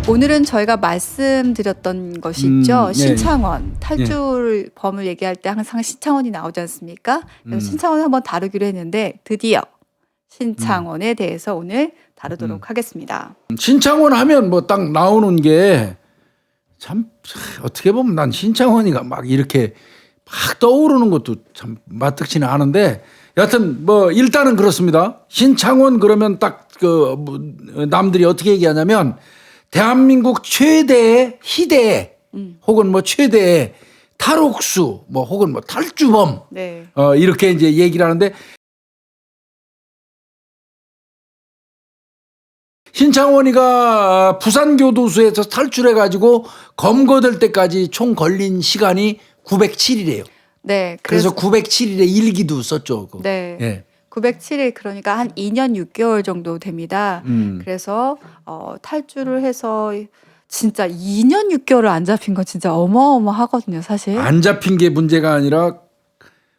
오늘은 저희가 말씀드렸던 것이 있죠. 신창원 탈출범을 얘기할 때 항상 신창원이 나오지 않습니까? 그래서 신창원을 한번 다루기로 했는데 드디어 신창원에 대해서 오늘 다루도록 하겠습니다. 신창원 하면 뭐 딱 나오는 게 참 어떻게 보면 난 신창원이가 막 이렇게 막 떠오르는 것도 참 마뜩지는 않은데 여하튼 뭐 일단은 그렇습니다. 신창원 그러면 딱 그 남들이 어떻게 얘기하냐면 대한민국 최대의 희대 혹은 뭐 최대의 탈옥수 뭐 혹은 뭐 탈주범 네. 이렇게 이제 얘기를 하는데 신창원이가 부산교도소에서 탈출해가지고 검거될 때까지 총 걸린 시간이 907일이에요. 네. 그래서 907일의 일기도 썼죠. 네. 예. 907일 그러니까 한 2년 6개월 정도 됩니다. 그래서 탈주를 해서 진짜 2년 6개월을 안 잡힌 건 진짜 어마어마하거든요, 사실. 안 잡힌 게 문제가 아니라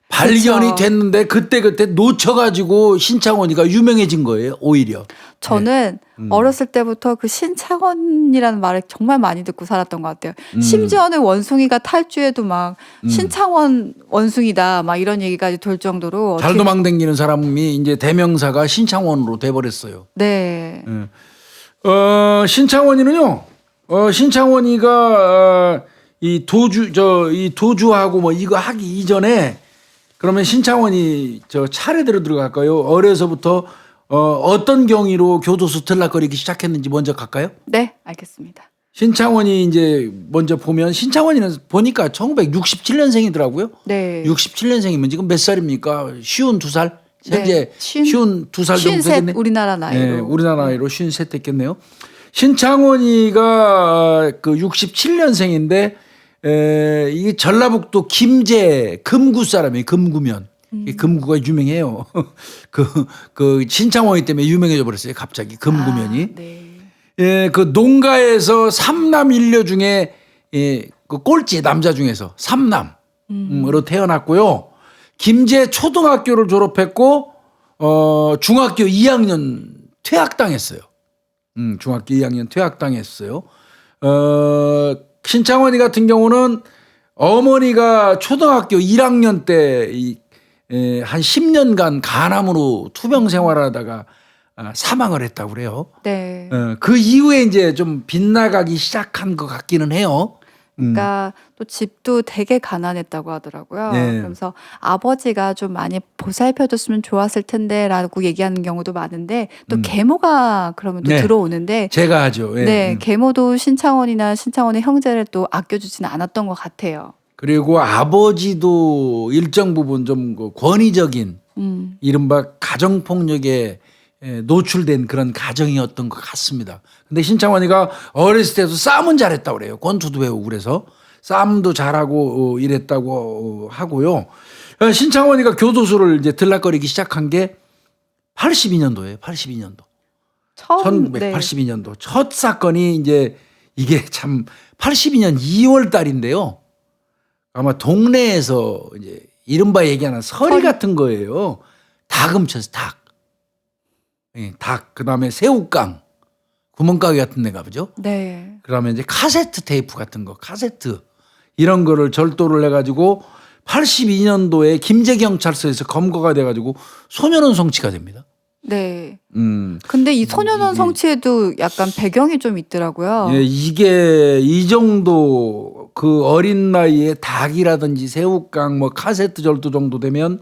발견이 그쵸. 됐는데 그때 놓쳐가지고 신창원이가 유명해진 거예요, 오히려. 저는 어렸을 때부터 그 신창원이라는 말을 정말 많이 듣고 살았던 것 같아요. 심지어는 원숭이가 탈주해도 막 신창원 원숭이다 막 이런 얘기까지 돌 정도로 잘 도망다니는 사람이 이제 대명사가 신창원으로 돼버렸어요. 네. 신창원이는요. 신창원이가 이 도주하고 뭐 이거 하기 이전에 그러면 신창원이 저 차례대로 들어갈까요? 어려서부터 어떤 경위로 교도소 들락거리기 시작했는지 먼저 갈까요? 네, 알겠습니다. 신창원이 이제 먼저 보면 신창원이는 보니까 1967년생이더라고요. 네. 67년생이면 지금 몇 살입니까? 52살? 현재 네. 52살 정도 되겠네. 우리나라 나이로. 네, 우리나라 나이로 53 됐겠네요. 신창원이가 그 67년생인데 이게 전라북도 김제 금구 사람이에요. 금구면. 금구가 유명해요. 그 신창원이 때문에 유명해져 버렸어요. 갑자기 금구면이. 아, 네. 예, 그 농가에서 삼남 일녀 중에 그 꼴찌 남자 중에서 삼남으로 태어났고요. 김제 초등학교를 졸업했고 중학교 2학년 퇴학당했어요. 중학교 2학년 퇴학당했어요. 신창원이 같은 경우는 어머니가 초등학교 1학년 때 한 10년간 간암으로 투병 생활하다가 사망을 했다고 그래요. 네. 그 이후에 이제 좀 빗나가기 시작한 것 같기는 해요. 그러니까 또 집도 되게 가난했다고 하더라고요. 네. 그래서 아버지가 좀 많이 보살펴줬으면 좋았을 텐데라고 얘기하는 경우도 많은데 또 계모가 그러면 또 네. 들어오는데 제가 하죠. 예. 네, 계모도 신창원이나 신창원의 형제를 또 아껴주지는 않았던 것 같아요. 그리고 아버지도 일정 부분 좀 그 권위적인 이른바 가정폭력에 노출된 그런 가정이었던 것 같습니다. 근데 신창원이가 어렸을 때도 싸움은 잘했다고 그래요. 권투도 배우고 그래서 싸움도 잘하고 이랬다고 하고요. 신창원이가 교도소를 이제 들락거리기 시작한 게 82년도예요. 82년도. 1982년도. 첫 사건이 이제 이게 참 82년 2월 달인데요. 아마 동네에서 이제 이른바 얘기하는 서리 같은 거예요. 닭 훔쳤어, 닭. 예, 닭. 그 다음에 새우깡. 구멍가게 같은 데가 보죠. 네. 그 다음에 이제 카세트 테이프 같은 거, 카세트. 이런 거를 절도를 해가지고 82년도에 김제경찰서에서 검거가 돼가지고 소년원 성취가 됩니다. 네. 근데 이 소년원 성취에도 약간 배경이 좀 있더라고요. 예, 이게 이 정도 그 어린 나이에 닭이라든지 새우깡 뭐 카세트 절도 정도 되면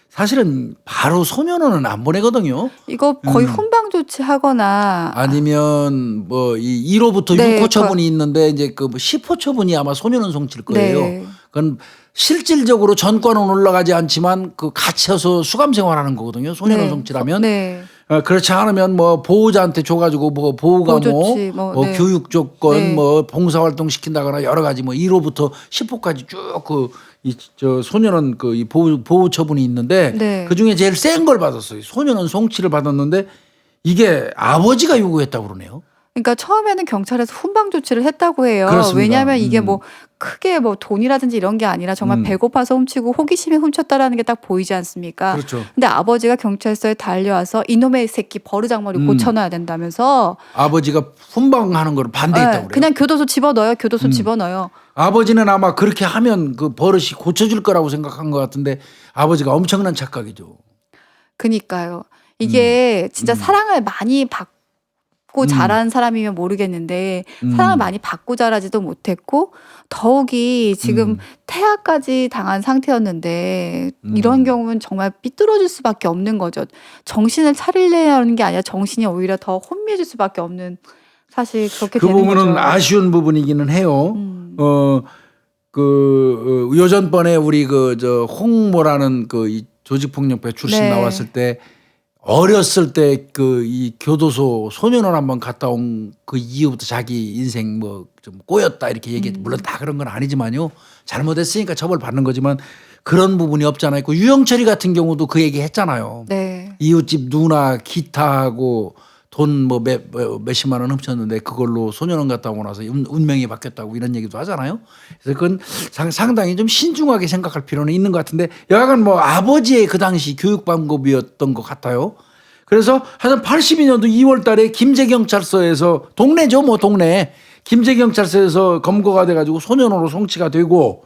사실은 바로 소년원은 안 보내거든요. 이거 거의 훈방 조치하거나 아니면 뭐 이 1호부터 네, 6호 처분이 있는데 이제 그 10호 처분이 아마 소년원 성취일 거예요. 네. 그건 실질적으로 전과는 올라가지 않지만 그 갇혀서 수감 생활하는 거거든요. 소년원 네. 성취라면. 네. 그렇지 않으면 뭐 보호자한테 줘가지고 뭐 보호감호, 보호조치, 뭐, 네. 교육 조건, 네. 뭐 봉사활동 시킨다거나 여러 가지 뭐 1호부터 10호까지 쭉 저 소년원 그 이 보호 처분이 있는데 네. 그 중에 제일 센 걸 받았어요. 소년원 송치를 받았는데 이게 아버지가 요구했다고 그러네요. 그러니까 처음에는 경찰에서 훈방 조치를 했다고 해요. 그렇습니다. 왜냐하면 이게 뭐 크게 뭐 돈이라든지 이런 게 아니라 정말 배고파서 훔치고 호기심에 훔쳤다라는 게 딱 보이지 않습니까? 그렇죠. 근데 아버지가 경찰서에 달려와서 이놈의 새끼 버르장머리 고쳐놔야 된다면서 아버지가 훈방하는 걸 반대했다고 그래요. 그냥 교도소 집어넣어요. 교도소 집어넣어요. 아버지는 아마 그렇게 하면 그 버릇이 고쳐질 거라고 생각한 것 같은데 아버지가 엄청난 착각이죠. 그니까요. 이게 진짜 사랑을 많이 받고 자란 사람이면 모르겠는데 사랑을 많이 받고 자라지도 못했고 더욱이 지금 태아까지 당한 상태였는데 이런 경우는 정말 삐뚤어질 수밖에 없는 거죠. 정신을 차리려는 게 아니라 정신이 오히려 더 혼미해질 수밖에 없는 사실 그렇게 그 되는 거죠. 부분은 아쉬운 부분이기는 해요. 요전번에 우리 홍모라는 이 조직폭력배 출신 네. 나왔을 때 어렸을 때 이 교도소 소년원 한번 갔다 온 그 이후부터 자기 인생 좀 꼬였다 이렇게 얘기했죠. 물론 다 그런 건 아니지만요. 잘못했으니까 처벌받는 거지만 그런 부분이 없잖아요. 유영철이 같은 경우도 그 얘기 했잖아요. 네. 이웃집 누나 기타하고 돈 몇십만 원 훔쳤는데 그걸로 소년원 갔다 오고 나서 운명이 바뀌었다고 이런 얘기도 하잖아요. 그래서 그건 상당히 좀 신중하게 생각할 필요는 있는 것 같은데 여하간 아버지의 그 당시 교육 방법이었던 것 같아요. 그래서 하여튼 82년도 2월 달에 김제경찰서에서 동네죠 동네 김제경찰서에서 검거가 돼가지고 소년원으로 송치가 되고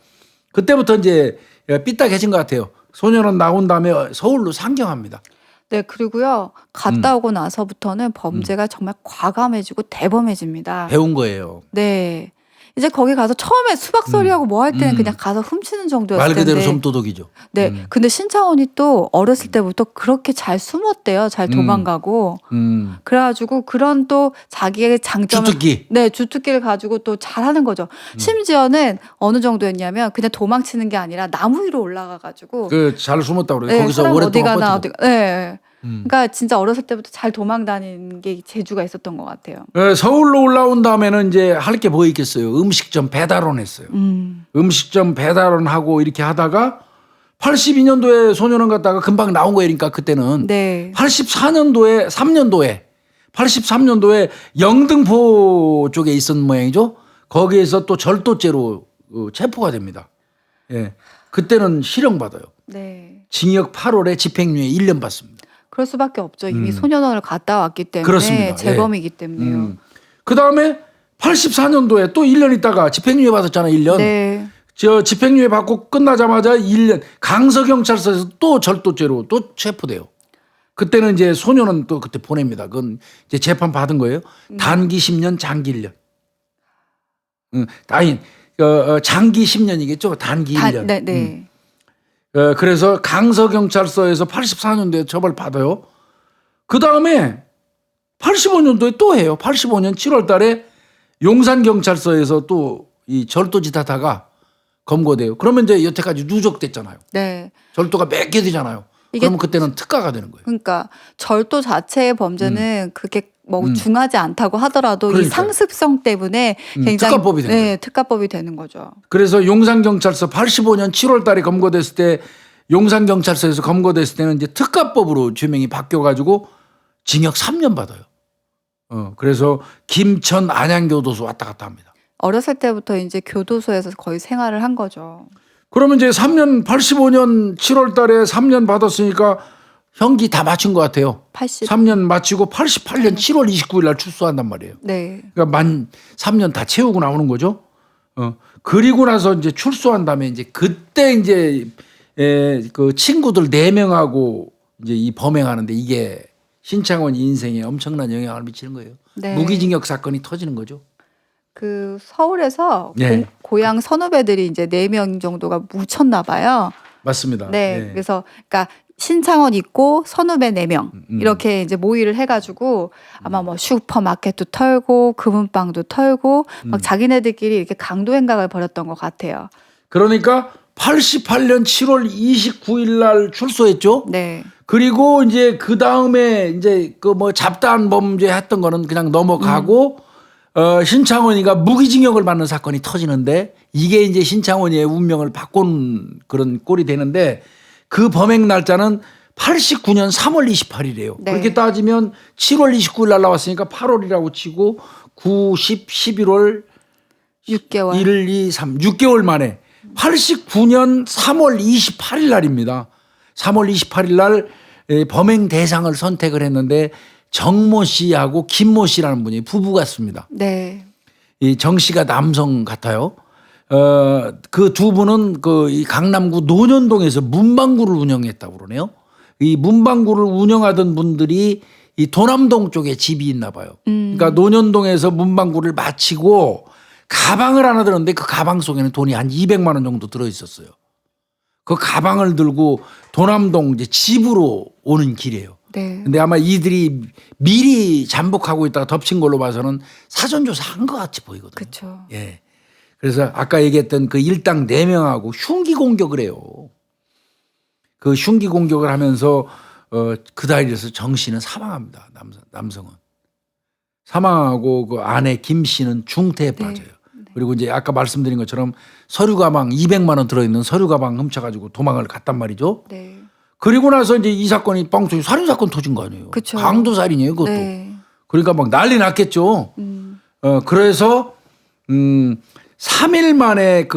그때부터 이제 삐딱해진 것 같아요. 소년원 나온 다음에 서울로 상경합니다. 네, 그리고요. 갔다 오고 나서부터는 범죄가 정말 과감해지고 대범해집니다. 배운 거예요. 네. 이제 거기 가서 처음에 수박소리하고 뭐 할 때는 그냥 가서 훔치는 정도였을 말 그대로 텐데. som도둑이죠. 네. 근데 신창원이 또 어렸을 때부터 그렇게 잘 숨었대요. 잘 도망가고. 그래가지고 그런 또 자기의 장점을. 주특기. 네, 주특기를 가지고 또 잘하는 거죠. 심지어는 어느 정도였냐면 그냥 도망치는 게 아니라 나무 위로 올라가가지고. 잘 숨었다고 그래요. 네, 거기서 사람 어디 오랫동안 가나 버티고. 네. 그러니까 진짜 어렸을 때부터 잘 도망 다니는 게 재주가 있었던 것 같아요. 서울로 올라온 다음에는 이제 할 게 뭐 있겠어요. 음식점 배달원 했어요. 음식점 배달원 하고 이렇게 하다가 82년도에 소년원 갔다가 금방 나온 거예요. 그러니까 그때는 네. 83년도에 영등포 쪽에 있었던 모양이죠. 거기에서 또 절도죄로 체포가 됩니다. 예. 그때는 실형 받아요. 네. 징역 8월에 집행유예 1년 받습니다. 그럴 수밖에 없죠. 이미 소년원을 갔다 왔기 때문에 그렇습니다. 재범이기 때문에요. 그다음에 84년도에 또 1년 있다가 집행유예 받았잖아요. 1년. 네. 집행유예 받고 끝나자마자 1년 강서경찰서에서 또 절도죄로 또 체포돼요. 그때는 이제 소년은 또 그때 보냅니다. 그건 이제 재판 받은 거예요. 단기 10년, 장기 1년. 아니, 장기 10년이겠죠. 단기 1년. 네, 네. 그래서 강서경찰서에서 84년도에 처벌 받아요. 그 다음에 85년도에 또 해요. 85년 7월 달에 용산경찰서에서 또 이 절도짓 하다가 검거돼요. 그러면 이제 여태까지 누적됐잖아요. 네. 절도가 몇 개 되잖아요. 그러면 그때는 특가가 되는 거예요. 그러니까 절도 자체의 범죄는 그게 중하지 않다고 하더라도 이 그러니까요. 상습성 때문에 굉장히 특가법이 되는 거예요. 특가법이 되는 거죠. 그래서 용산경찰서 85년 7월 달에 검거됐을 때 용산경찰서에서 검거됐을 때는 이제 특가법으로 죄명이 바뀌어가지고 징역 3년 받아요. 그래서 김천 안양교도소 왔다 갔다 합니다. 어렸을 때부터 이제 교도소에서 거의 생활을 한 거죠. 그러면 이제 85년 7월 달에 3년 받았으니까 형기 다 마친 것 같아요. 3년 마치고 88년 7월 29일 날 출소한단 말이에요. 네. 그러니까 만 3년 다 채우고 나오는 거죠. 그리고 나서 이제 출소한 다음에 이제 그때 이제 그 친구들 4명하고 이제 이 범행하는데 이게 신창원 인생에 엄청난 영향을 미치는 거예요. 네. 무기징역 사건이 터지는 거죠. 그 서울에서 네. 고향 선후배들이 이제 4명 정도가 묻혔나 봐요. 맞습니다. 네. 그래서 그러니까 신창원 있고 선후배 4명 이렇게 이제 모의를 해가지고 아마 뭐 슈퍼마켓도 털고 금은방도 털고 막 자기네들끼리 이렇게 강도 행각을 벌였던 것 같아요. 그러니까 88년 7월 29일 날 출소했죠. 네. 그리고 이제 그 다음에 이제 그 뭐 잡다한 범죄 했던 거는 그냥 넘어가고 신창원이가 무기징역을 받는 사건이 터지는데 이게 이제 신창원이의 운명을 바꾼 그런 꼴이 되는데 그 범행 날짜는 89년 3월 28일이에요. 네. 그렇게 따지면 7월 29일 날 나왔으니까 8월이라고 치고 9, 10, 11월 6개월. 1, 2, 3, 6개월 만에 89년 3월 28일 날입니다. 3월 28일 날 범행 대상을 선택을 했는데 정모 씨하고 김모 씨라는 분이 부부 같습니다. 네. 이 정 씨가 남성 같아요. 그 두 분은 이 강남구 논현동에서 문방구를 운영했다고 그러네요. 이 문방구를 운영하던 분들이 이 도남동 쪽에 집이 있나 봐요. 그러니까 논현동에서 문방구를 마치고 가방을 하나 들었는데 그 가방 속에는 돈이 한 200만 원 정도 들어 있었어요. 그 가방을 들고 도남동 이제 집으로 오는 길이에요. 네. 근데 아마 이들이 미리 잠복하고 있다가 덮친 걸로 봐서는 사전조사 한 것 같이 보이거든요. 그렇죠. 예. 그래서 아까 얘기했던 그 일당 4명하고 흉기 공격을 해요. 그 흉기 공격을 하면서 그 다리에서 정 씨는 사망합니다. 남성은. 사망하고 그 아내 김 씨는 중태에 빠져요. 그리고 이제 아까 말씀드린 것처럼 서류 가방 200만 원 들어있는 서류 가방 훔쳐가지고 도망을 갔단 말이죠. 네. 그리고 나서 이제 이 사건이 뻥 살인 사건 터진 거 아니에요. 그쵸. 강도 살인이에요, 그것도. 네. 그러니까 막 난리 났겠죠. 그래서 3일 만에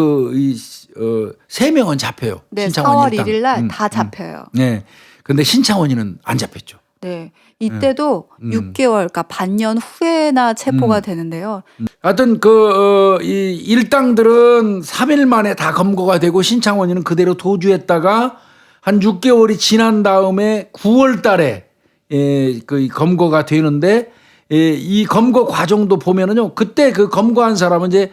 세 명은 잡혀요. 네, 신창원 4월 일당. 1일 날 다 잡혀요. 네. 근데 신창원이는 안 잡혔죠. 네. 이때도 6개월, 그러니까 반년 후에나 체포가 되는데요. 하여튼 이 일당들은 3일 만에 다 검거가 되고 신창원이는 그대로 도주했다가 한 6개월이 지난 다음에 9월 달에 그 검거가 되는데 이 검거 과정도 보면은요. 그때 그 검거한 사람은 이제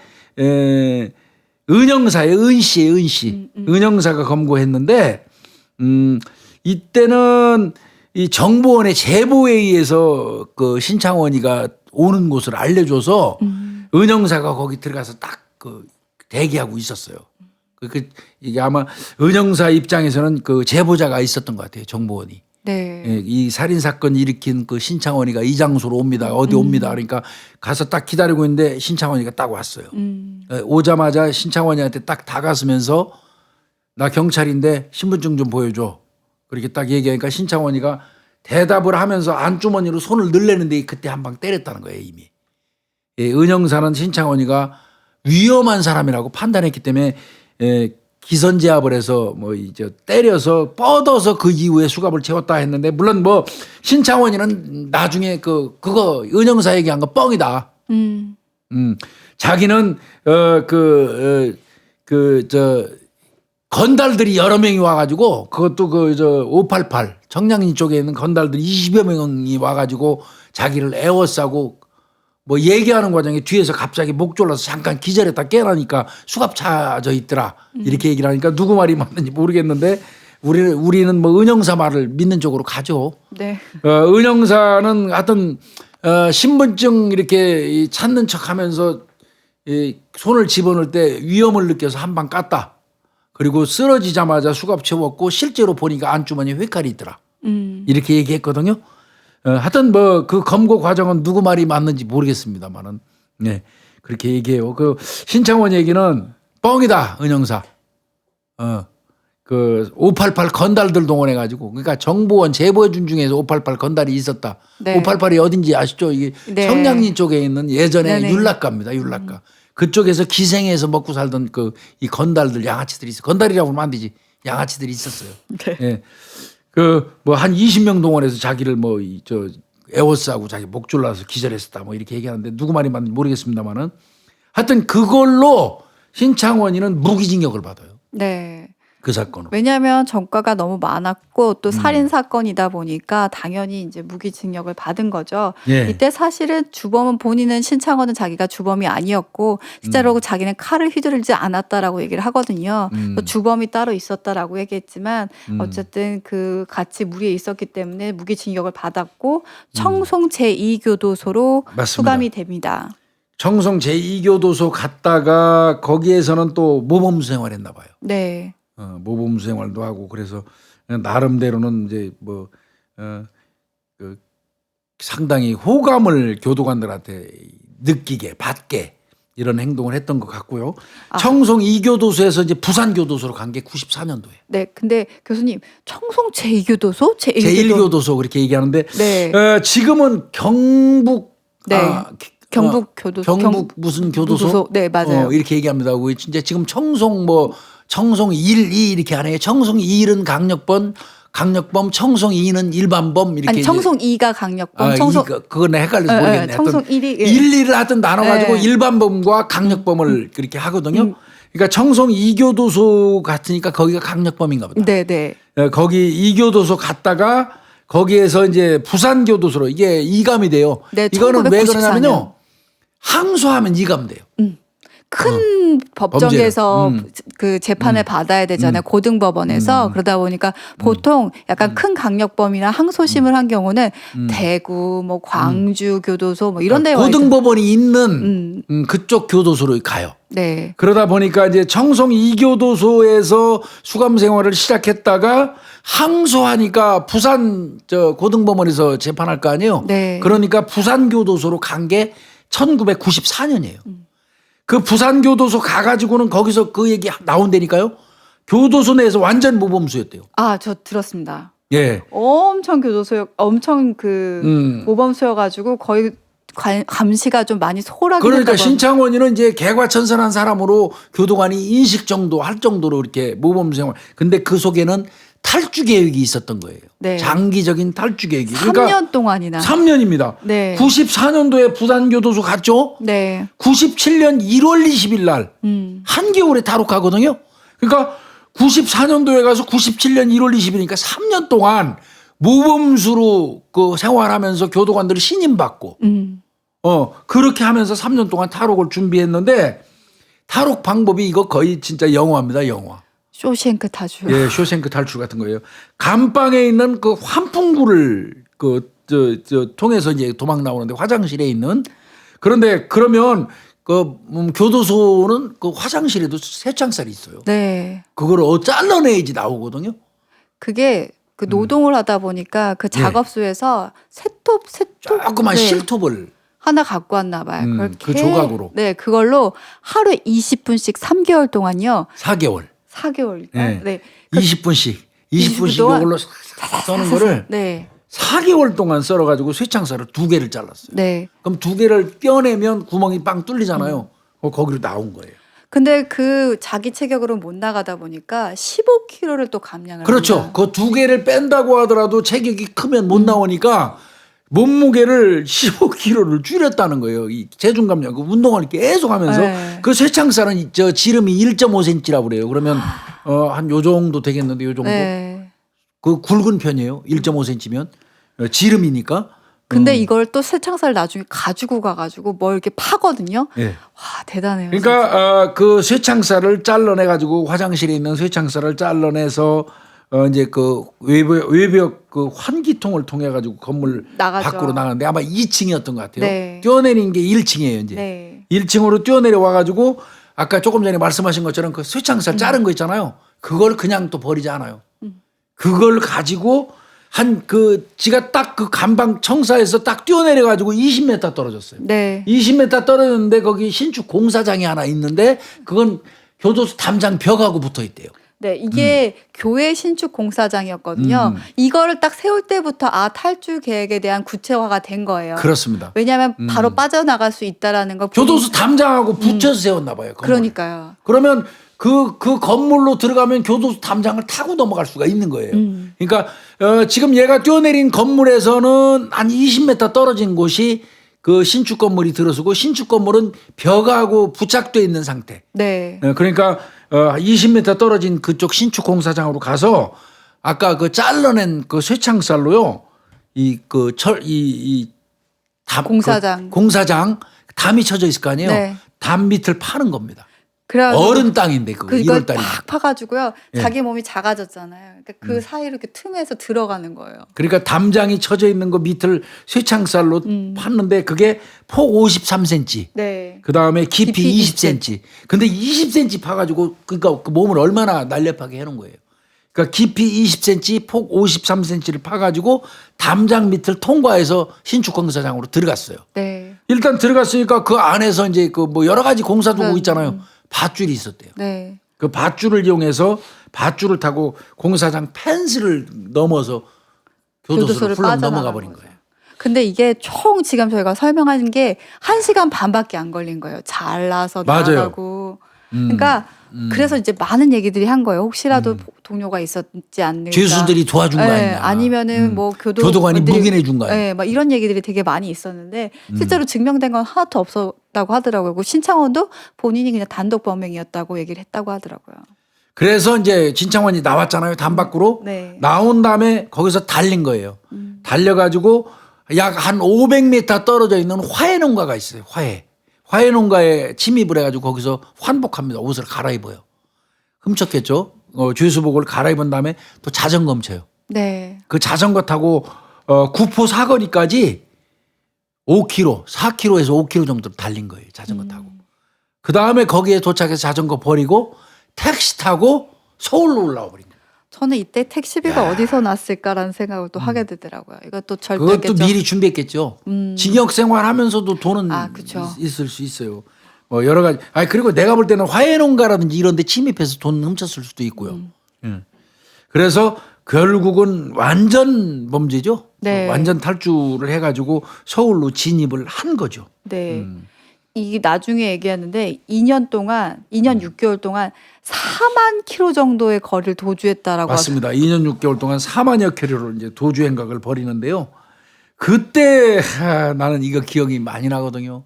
은영사의 은씨예요, 은씨. 은영사가 검거했는데 이때는 이 정보원의 제보에 의해서 그 신창원이가 오는 곳을 알려줘서 은영사가 거기 들어가서 딱 그 대기하고 있었어요. 이게 아마 은영사 입장에서는 그 제보자가 있었던 것 같아요. 정보원이. 네. 예, 이 살인 사건 일으킨 그 신창원이가 이 장소로 옵니다. 어디 옵니다. 그러니까 가서 딱 기다리고 있는데 신창원이가 딱 왔어요. 오자마자 신창원이한테 딱 다가서면서 나 경찰인데 신분증 좀 보여줘. 그렇게 딱 얘기하니까 신창원이가 대답을 하면서 안주머니로 손을 넣으려는데 그때 한 방 때렸다는 거예요, 이미. 예, 은영사는 신창원이가 위험한 사람이라고 판단했기 때문에 기선제압을 해서 뭐 이제 때려서 뻗어서 그 이후에 수갑을 채웠다 했는데 물론 뭐 신창원이는 나중에 그거 은영사 얘기한 거 뻥이다. 자기는 건달들이 여러 명이 와가지고 그것도 588 정량진 쪽에 있는 건달들이 20여 명이 와가지고 자기를 애워싸고 뭐 얘기하는 과정에 뒤에서 갑자기 목 졸라서 잠깐 기절했다 깨어나니까 수갑 차져 있더라. 이렇게 얘기를 하니까 누구 말이 맞는지 모르겠는데 우리는 뭐 은영사 말을 믿는 쪽으로 가죠. 네. 은영사는 하여튼 신분증 이렇게 찾는 척 하면서 손을 집어넣을 때 위험을 느껴서 한 방 깠다. 그리고 쓰러지자마자 수갑 채웠고 실제로 보니까 안주머니에 회칼이 있더라. 이렇게 얘기했거든요. 하여튼 뭐 그 검거 과정은 누구 말이 맞는지 모르겠습니다만은 네, 그렇게 얘기해요. 그 신창원 얘기는 뻥이다, 은영사. 그 588 건달들 동원해 가지고 그러니까 정보원 제보해준 중에서 588 건달이 있었다. 네. 588이 어딘지 아시죠? 이게 네. 청량리 쪽에 있는 예전에 네네. 율락가입니다. 율락가. 그쪽에서 기생해서 먹고 살던 이 건달들 양아치들이 있어. 건달이라고 하면 안 되지. 양아치들이 있었어요. 네. 예. 뭐 한 20명 동원해서 자기를 애워싸고 자기 목 졸라서 기절했었다 뭐 이렇게 얘기하는데 누구 말이 맞는지 모르겠습니다만은 하여튼 그걸로 신창원이는 무기징역을 받아요. 네. 그 사건으로. 왜냐하면 전과가 너무 많았고 또 살인 사건이다 보니까 당연히 이제 무기징역을 받은 거죠. 예. 이때 사실은 주범은 본인은 신창원은 자기가 주범이 아니었고 실제로 자기는 칼을 휘두르지 않았다라고 얘기를 하거든요. 또 주범이 따로 있었다라고 얘기했지만 어쨌든 그 같이 무리에 있었기 때문에 무기징역을 받았고 청송 제2교도소로 맞습니다. 수감이 됩니다. 청송 제2교도소 갔다가 거기에서는 또 모범수 생활했나 봐요. 네. 모범수 생활도 하고 그래서 나름대로는 이제 상당히 호감을 교도관들한테 느끼게 받게 이런 행동을 했던 것 같고요. 청송 2교도소에서 이제 부산 교도소로 간 게 94년도에. 네. 근데 교수님 청송 제2교도소? 제1교도소 그렇게 얘기하는데 네. 지금은 경북 네. 경북 교도소. 경북 무슨 교도소? 네, 맞아요. 이렇게 얘기합니다. 진짜 지금 청송 1, 2 이렇게 하네요. 청송 1은 강력범, 청송 2는 일반범 이렇게. 아니, 청송 2가 강력범, 청송 그건 헷갈려서 모르겠네. 청송 1이 1, 2를 하여튼 나눠가지고 일반범과 강력범을 그렇게 하거든요. 그러니까 청송 2교도소 같으니까 거기가 강력범인가 보다. 네네. 거기 2교도소 갔다가 거기에서 이제 부산교도소로 이게 이감이 돼요. 네, 이거는 왜 1994년. 그러냐면요. 항소하면 이감돼요. 큰 법정에서 그 재판을 받아야 되잖아요. 고등법원에서. 그러다 보니까 보통 약간 큰 강력범이나 항소심을 한 경우는 대구, 뭐 광주 교도소 뭐 이런 데 고등법원이 있는 그쪽 교도소로 가요. 네. 그러다 보니까 이제 청송 2교도소에서 수감 생활을 시작했다가 항소하니까 부산 고등법원에서 재판할 거 아니에요. 네. 그러니까 부산교도소로 간 게 1994년이에요. 그 부산교도소 가가지고는 거기서 그 얘기 나온다니까요. 교도소 내에서 완전 모범수였대요. 아, 저 들었습니다. 예. 엄청 엄청 모범수여가지고 거의 감시가 좀 많이 소홀하게 그러니까 됐다고. 신창원이는 이제 개과천선한 사람으로 교도관이 인식 정도 할 정도로 이렇게 모범 생활. 근데 그 속에는 탈주 계획이 있었던 거예요. 네. 장기적인 탈주 계획이. 3년 동안이나. 3년입니다. 네. 94년도에 부산교도소 갔죠. 네. 97년 1월 20일 날 한겨울에 탈옥하거든요. 그러니까 94년도에 가서 97년 1월 20일이니까 3년 동안 모범수로 그 생활하면서 교도관들을 신임받고 그렇게 하면서 3년 동안 탈옥을 준비했는데 탈옥 방법이 이거 거의 진짜 영화입니다. 영화. 쇼생크 탈출. 예, 쇼생크 탈출 같은 거예요. 감방에 있는 그 환풍구를 통해서 이제 도망 나오는데 화장실에 있는. 그런데 그러면 그 교도소는 그 화장실에도 쇠창살이 있어요. 네. 그걸 잘라내야지 나오거든요. 그게 그 노동을 하다 보니까 그 작업소에서 쇠톱 조그만 실톱을 하나 갖고 왔나 봐요. 그 조각으로. 네, 그걸로 하루에 20분씩 3개월 동안요. 4개월. 4개월일까? 네. 네. 20분씩 동안 이걸로 써는 거를 네. 4개월 동안 썰어가지고 쇠창살을 2개를 잘랐어요. 네. 그럼 2개를 떼어내면 구멍이 빵 뚫리잖아요. 거기로 나온 거예요. 근데 그 자기 체격으로 못 나가다 보니까 15kg를 또 감량을 그렇죠. 합니다. 그 2개를 뺀다고 하더라도 체격이 크면 못 나오니까 몸무게를 15kg를 줄였다는 거예요. 이 체중 감량, 그 운동을 계속 하면서 네. 그 쇠창살은 지름이 1.5cm라고 그래요. 그러면 한 요 정도 되겠는데 요 정도. 네. 그 굵은 편이에요. 1.5cm면 지름이니까. 근데 이걸 또 쇠창살 나중에 가지고 가가지고 뭘 이렇게 파거든요. 예. 와, 대단해요. 그러니까 그 쇠창살을 잘라내 가지고 화장실에 있는 쇠창살을 잘라내서 이제 그 외벽 그 환기통을 통해 가지고 건물 나가죠. 밖으로 나가는데 아마 2층이었던 것 같아요. 네. 뛰어내린 게 1층이에요, 이제. 네. 1층으로 뛰어내려 와 가지고 아까 조금 전에 말씀하신 것처럼 그 쇠창살 자른 거 있잖아요. 그걸 그냥 또 버리지 않아요. 그걸 가지고 지가 딱 그 감방 청사에서 딱 뛰어내려 가지고 20m 떨어졌어요. 네. 20m 떨어졌는데 거기 신축 공사장이 하나 있는데 그건 교도소 담장 벽하고 붙어 있대요. 네, 이게 교회 신축 공사장이었거든요. 이거를 딱 세울 때부터 탈출 계획에 대한 구체화가 된 거예요. 그렇습니다. 왜냐하면 바로 빠져나갈 수 있다라는 걸 교도소 담장하고 붙여서 세웠나 봐요. 건물을. 그러니까요. 그러면 그 건물로 들어가면 교도소 담장을 타고 넘어갈 수가 있는 거예요. 그러니까 지금 얘가 뛰어내린 건물에서는 한 20m 떨어진 곳이 그 신축 건물이 들어서고 신축 건물은 벽하고 부착돼 있는 상태. 네. 그러니까 20m 떨어진 그쪽 신축 공사장으로 가서 아까 그 잘라낸 그 쇠창살로요. 공사장 담이 쳐져 있을 거 아니에요. 네. 담 밑을 파는 겁니다. 그래가지고 어른 땅인데 그거 그걸 1월달이. 팍 파가지고요. 예. 자기 몸이 작아졌잖아요. 그러니까 그 사이로 이렇게 틈에서 들어가는 거예요. 그러니까 담장이 쳐져 있는 거 밑을 쇠창살로 팠는데 그게 폭 53cm. 네. 그 다음에 깊이 깊이 20cm. 근데 20cm 파가지고 그러니까 그 몸을 얼마나 날렵하게 해놓은 거예요. 그러니까 깊이 20cm, 폭 53cm를 파가지고 담장 밑을 통과해서 신축 공사장으로 들어갔어요. 네. 일단 들어갔으니까 그 안에서 이제 그 뭐 여러 가지 공사도구 있잖아요. 밧줄이 있었대요. 네. 그 밧줄을 이용해서 밧줄을 타고 공사장 펜스를 넘어서 교도소를 흘러 넘어가 버린 거예요. 근데 이게 총 지금 저희가 설명한 게 1시간 반밖에 안 걸린 거예요. 잘라서 맞아요. 나가고. 그러니까 그래서 이제 많은 얘기들이 한 거예요. 혹시라도 동료가 있었지 않을까. 죄수들이 도와준 거 아니냐. 아니면은 뭐 교도관이 묵인해 준 거 아니야. 네, 막 이런 얘기들이 되게 많이 있었는데 실제로 증명된 건 하나도 없었다고 하더라고요. 그리고 신창원도 본인이 그냥 단독 범행이었다고 얘기를 했다고 하더라고요. 그래서 이제 신창원이 나왔잖아요. 담 밖으로. 네. 나온 다음에 거기서 달린 거예요. 달려가지고 약 한 500m 떨어져 있는 화해 농가가 있어요. 화해 농가에 침입을 해가지고 거기서 환복합니다. 옷을 갈아입어요. 훔쳤겠죠. 죄수복을 갈아입은 다음에 또 자전거 훔쳐요. 네. 그 자전거 타고 구포 사거리까지 5km, 4km에서 5km 정도 달린 거예요. 자전거 타고. 그 다음에 거기에 도착해서 자전거 버리고 택시 타고 서울로 올라와 버린 거예요. 저는 이때 택시비가 어디서 났을까라는 생각을 또 하게 되더라고요. 이것도 절대 그것도 미리 준비했겠죠. 징역 생활하면서도 돈은 그쵸. 있을 수 있어요. 뭐 여러 가지. 그리고 내가 볼 때는 화해농가라든지 이런 데 침입해서 돈 훔쳤을 수도 있고요. 그래서 결국은 완전 범죄죠. 네. 완전 탈주를 해가지고 서울로 진입을 한 거죠. 네. 이게 나중에 얘기하는데 2년 6개월 동안 4만 킬로 정도의 거리를 도주했다라고 맞습니다. 2년 6개월 동안 4만여 킬로를 이제 도주 행각을 벌이는데요. 그때 나는 이거 기억이 많이 나거든요.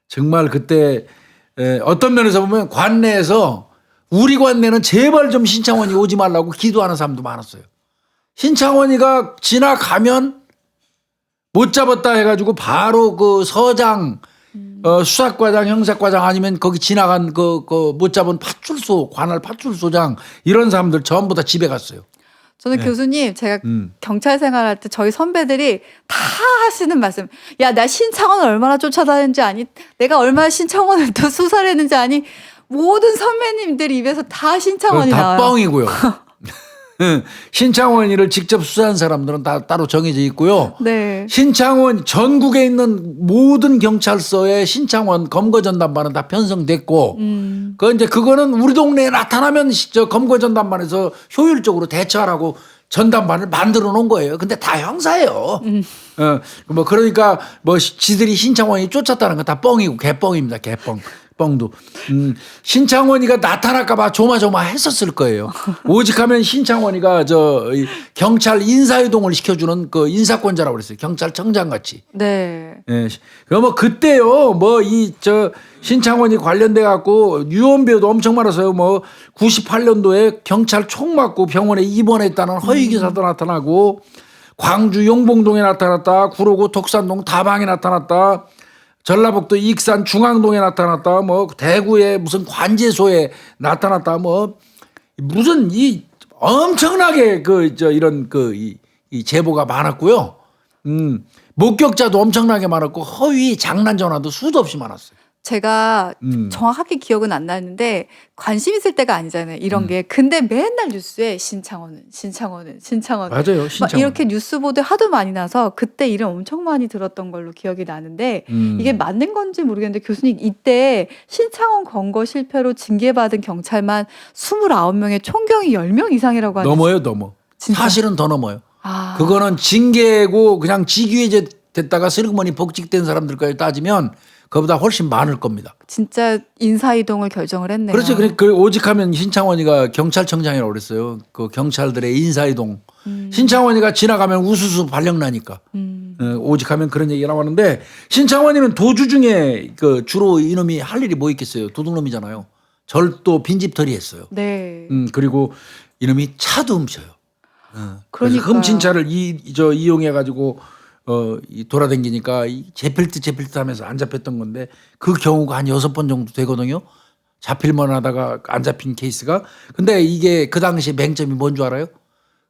정말 그때 어떤 면에서 보면 관내에서 우리 관내는 제발 좀 신창원이 오지 말라고 기도하는 사람도 많았어요. 신창원이가 지나가면 못 잡았다 해가지고 바로 그 서장 수사과장, 형사과장 아니면 거기 지나간 못 잡은 파출소, 관할 파출소장 이런 사람들 전부 다 집에 갔어요. 저는 네. 교수님 제가 경찰 생활할 때 저희 선배들이 다 하시는 말씀. 야, 나 신창원을 얼마나 쫓아다녔는지 아니? 내가 얼마나 신창원을 또 수사를 했는지 아니? 모든 선배님들 입에서 다 신창원이 다 나와요. 뻥이고요. 신창원이를 직접 수사한 사람들은 다 따로 정해져 있고요. 네. 신창원 전국에 있는 모든 경찰서에 신창원 검거 전담반은 다 편성됐고, 그거는 우리 동네에 나타나면 저 검거 전담반에서 효율적으로 대처하라고 전담반을 만들어 놓은 거예요. 근데 다 형사예요. 뭐 그러니까 뭐 지들이 신창원이 쫓았다는 건 다 뻥이고 개뻥입니다. 개뻥. 뻥도. 신창원이가 나타날까봐 조마조마했었을 거예요. 오직하면 신창원이가 이 경찰 인사이동을 시켜주는 그 인사권자라고 그랬어요. 경찰청장 같이. 네. 예. 뭐 그때요. 신창원이 관련돼 갖고 유언비어도 엄청 많았어요. 뭐 98년도에 경찰 총 맞고 병원에 입원했다는 허위 기사도 나타나고, 광주 용봉동에 나타났다. 구로구 독산동 다방에 나타났다. 전라북도 익산 중앙동에 나타났다. 뭐 대구의 무슨 관제소에 나타났다. 뭐 무슨 이 엄청나게 이런 이 제보가 많았고요. 목격자도 엄청나게 많았고 허위 장난 전화도 수도 없이 많았어요. 제가 정확하게 기억은 안 나는데 관심 있을 때가 아니잖아요. 이런 게. 근데 맨날 뉴스에 신창원은 맞아요. 막 신창원. 이렇게 뉴스 보도 하도 많이 나서 그때 이름 엄청 많이 들었던 걸로 기억이 나는데 이게 맞는 건지 모르겠는데 교수님 이때 신창원 검거 실패로 징계받은 경찰만 29명에 총경이 10명 이상이라고 하는데 넘어. 진짜? 사실은 더 넘어요. 그거는 징계고 그냥 직위해제 됐다가 슬그머니 복직된 사람들까지 따지면 그보다 훨씬 많을 겁니다. 진짜 인사이동을 결정을 했네요. 그렇죠. 오직하면 신창원이가 경찰청장이라고 그랬어요. 그 경찰들의 인사이동. 신창원이가 지나가면 우수수 발령나니까. 오직하면 그런 얘기가 나왔는데, 신창원이는 도주 중에 주로 이놈이 할 일이 뭐 있겠어요. 도둑놈이잖아요. 절도 빈집털이 했어요. 네. 그리고 이놈이 차도 훔쳐요. 그래서 그러니까요. 훔친 차를 이용해 가지고 돌아다니니까 재필트 하면서 안 잡혔던 건데, 그 경우가 한 6번 정도 되거든요. 잡힐만 하다가 안 잡힌 케이스가. 근데 이게 그 당시 맹점이 뭔 줄 알아요?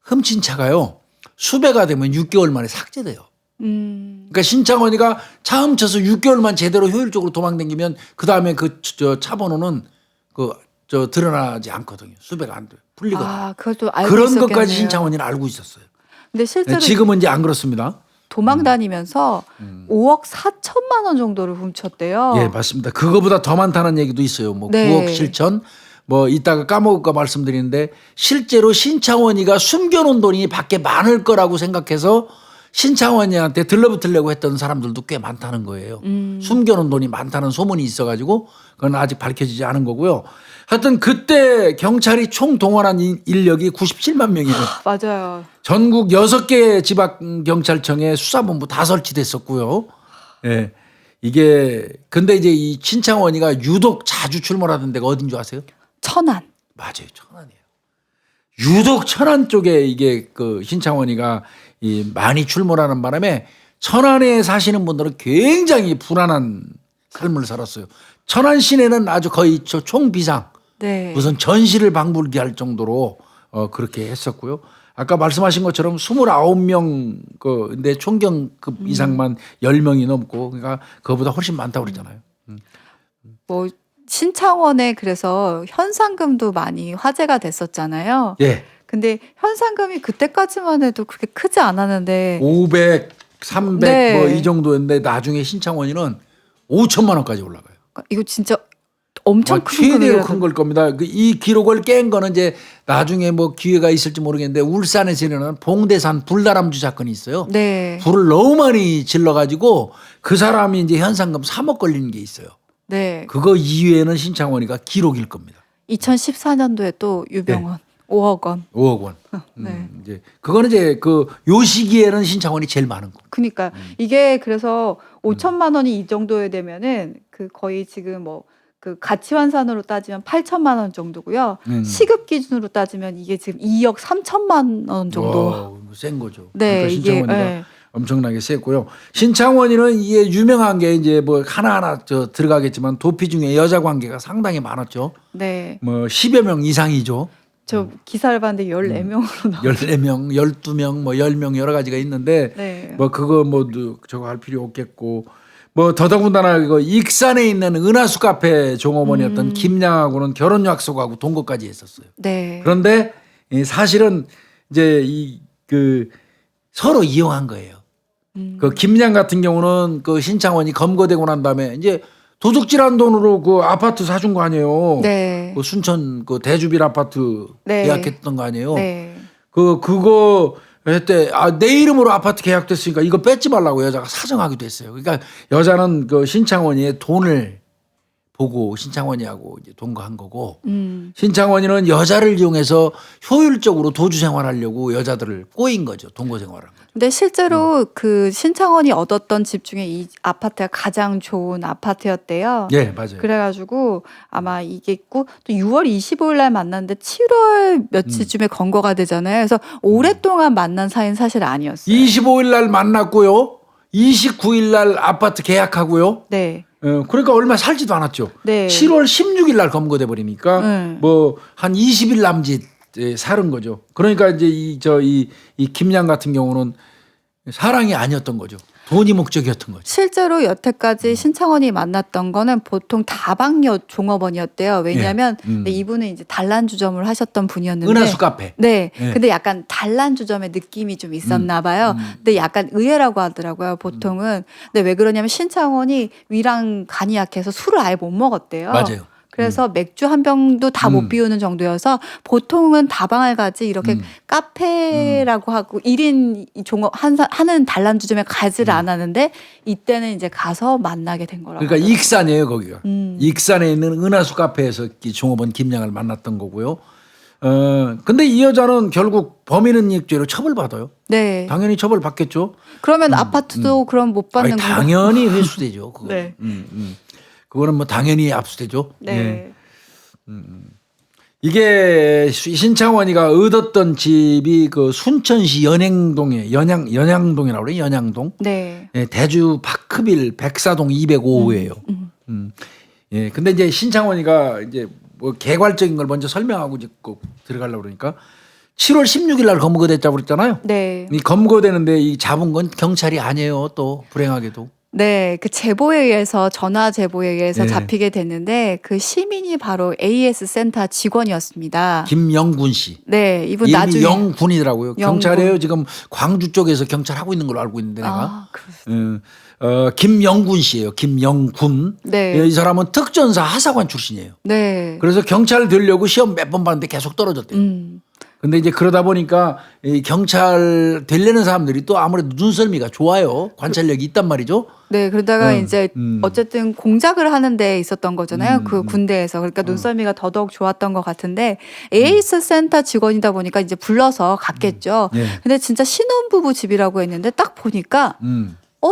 훔친 차가요, 수배가 되면 6개월 만에 삭제돼요. 그러니까 신창원이가 차 훔쳐서 6개월만 제대로 효율적으로 도망다니면 그 다음에 차 번호는 드러나지 않거든요. 수배가 안 돼요. 풀리거든요. 그것도 알고 그런 있었겠네요. 것까지 신창원이는 알고 있었어요. 근데 실제로 지금은 이제 안 그렇습니다. 도망 다니면서 5억 4천만 원 정도를 훔쳤대요. 예, 맞습니다. 그거보다 더 많다는 얘기도 있어요. 뭐 네. 9억 7천. 뭐 이따가 까먹을까 말씀드리는데, 실제로 신창원이가 숨겨놓은 돈이 밖에 많을 거라고 생각해서 신창원이한테 들러붙으려고 했던 사람들도 꽤 많다는 거예요. 숨겨놓은 돈이 많다는 소문이 있어가지고 그건 아직 밝혀지지 않은 거고요. 하여튼 그때 경찰이 총 동원한 인력이 97만 명이에요. 맞아요. 전국 6개 지방경찰청에 수사본부 다 설치됐었고요. 예. 이게 근데 이제 이 신창원이가 유독 자주 출몰하던 데가 어딘 줄 아세요? 천안. 맞아요. 천안이에요. 유독 천안 쪽에 이게 그 신창원이가 이 많이 출몰하는 바람에 천안에 사시는 분들은 굉장히 불안한 삶을 살았어요. 천안 시내는 아주 거의 총비상 네. 무슨 전시를 방불케 할 정도로 그렇게 했었고요. 아까 말씀하신 것처럼 29명 근데 총경급 이상만 10명이 넘고 그러니까 그거보다 훨씬 많다고 그랬잖아요. 뭐 신창원에 그래서 현상금도 많이 화제가 됐었잖아요. 예. 근데 현상금이 그때까지만 해도 그렇게 크지 않았는데 500, 300 네. 뭐 이 정도였는데 나중에 신창원이는 5천만 원까지 올라가요. 이거 진짜 엄청 큰 최대로 금액이라서. 큰 걸 겁니다. 이 기록을 깬 거는 이제 나중에 뭐 기회가 있을지 모르겠는데 울산에서 일어난 봉대산 불다람쥐 사건이 있어요. 네. 불을 너무 많이 질러가지고 그 사람이 이제 현상금 3억 걸리는 게 있어요. 네. 그거 이외에는 신창원이가 기록일 겁니다. 2014년도에 또 유병원 5억 원. 5억 원. 네. 이제 그거는 이제 요 시기에는 신창원이 제일 많은 거. 그러니까 이게 그래서 5천만 원이 이 정도에 되면은 그 거의 지금 뭐 그 가치 환산으로 따지면 8천만 원 정도고요. 시급 기준으로 따지면 이게 지금 2억 3천만 원 정도. 와, 센 거죠. 네, 그러니까 이게 신창원이가 네. 엄청나게 셌고요. 신창원이는 이게 유명한 게 이제 뭐 하나하나 들어가겠지만 도피 중에 여자 관계가 상당히 많았죠. 네. 뭐 10여 명 이상이죠. 저 기사를 봤는데 14명으로 나와. 14명, 12명, 뭐 10명 여러 가지가 있는데 네. 뭐 그거 뭐 저거 할 필요 없겠고 뭐 더더군다나 이거 익산에 있는 은하수 카페 종업원이었던 김양하고는 결혼 약속하고 동거까지 했었어요. 네. 그런데 사실은 이제 그 서로 이용한 거예요. 그 김양 같은 경우는 그 신창원이 검거되고 난 다음에 이제 도둑질한 돈으로 그 아파트 사준 거 아니에요. 네. 그 순천 그 대주빌 아파트 네. 계약했던 거 아니에요. 네. 그거 했대. 내 이름으로 아파트 계약됐으니까 이거 뺏지 말라고 여자가 사정하기도 했어요. 그러니까 여자는 그 신창원이의 돈을 보고 신창원이하고 이제 동거한 거고 신창원이는 여자를 이용해서 효율적으로 도주 생활하려고 여자들을 꼬인 거죠. 동거 생활한 거죠. 근데 실제로 그 신창원이 얻었던 집 중에 이 아파트가 가장 좋은 아파트였대요. 예, 맞아요. 그래가지고 아마 이게 있고 또 6월 25일 날 만났는데 7월 며칠쯤에 검거가 되잖아요. 그래서 오랫동안 만난 사이는 사실 아니었어요. 25일 날 만났고요. 29일 날 아파트 계약하고요. 네. 그러니까 얼마 살지도 않았죠. 네. 7월 16일 날 검거돼 버리니까 뭐 한 20일 남짓 살은 거죠. 그러니까 이제 이 김양 같은 경우는 사랑이 아니었던 거죠. 돈이 목적이었던 거죠. 실제로 여태까지 신창원이 만났던 거는 보통 다방여 종업원이었대요. 왜냐하면 근데 이분은 이제 단란주점을 하셨던 분이었는데 은하수 카페. 네. 예. 근데 약간 단란주점의 느낌이 좀 있었나 봐요. 근데 약간 의외라고 하더라고요. 보통은. 근데 왜 그러냐면 신창원이 위랑 간이 약해서 술을 아예 못 먹었대요. 맞아요. 그래서 맥주 한 병도 다 못 비우는 정도여서 보통은 다방을 가지 이렇게 카페라고 하고 1인 종업 하는 단란주점에 가지를 않았는데 이때는 이제 가서 만나게 된 거라고. 그러니까 하더라고요. 익산이에요, 거기가. 익산에 있는 은하수 카페에서 이 종업원 김양을 만났던 거고요. 근데 이 여자는 결국 범인은닉죄로 처벌받아요. 네. 당연히 처벌받겠죠. 그러면 아파트도 그럼 못 받는 건가요? 당연히 회수되죠. 그거. 네. 그거는 뭐 당연히 압수되죠. 네. 예. 이게 신창원이가 얻었던 집이 그 순천시 연양동에 연양동이라고 그래요. 연양동. 네. 예, 대주 파크빌 백사동 205호예요. 예, 근데 이제 신창원이가 이제 뭐 개괄적인 걸 먼저 설명하고 이제 꼭 들어가려고 그러니까 7월 16일 날 검거됐다고 그랬잖아요. 네. 이 검거되는데 이 잡은 건 경찰이 아니에요. 또 불행하게도. 네, 그 제보에 의해서 전화 제보에 의해서 네. 잡히게 됐는데 그 시민이 바로 AS 센터 직원이었습니다. 김영군 씨. 네, 이분 이름이 나중에 영군이더라고요. 영군. 경찰이에요. 지금 광주 쪽에서 경찰 하고 있는 걸로 알고 있는데 내가. 그렇습니다. 김영군 씨예요. 김영군. 네. 이 사람은 특전사 하사관 출신이에요. 네. 그래서 경찰 되려고 시험 몇 번 봤는데 계속 떨어졌대요. 근데 이제 그러다 보니까 이 경찰 되려는 사람들이 또 아무래도 눈썰미가 좋아요. 관찰력이 있단 말이죠. 네, 그러다가 이제 어쨌든 공작을 하는 데 있었던 거잖아요. 그 군대에서. 그러니까 눈썰미가 더더욱 좋았던 것 같은데 에이스 센터 직원이다 보니까 이제 불러서 갔겠죠. 예. 근데 진짜 신혼부부 집이라고 했는데 딱 보니까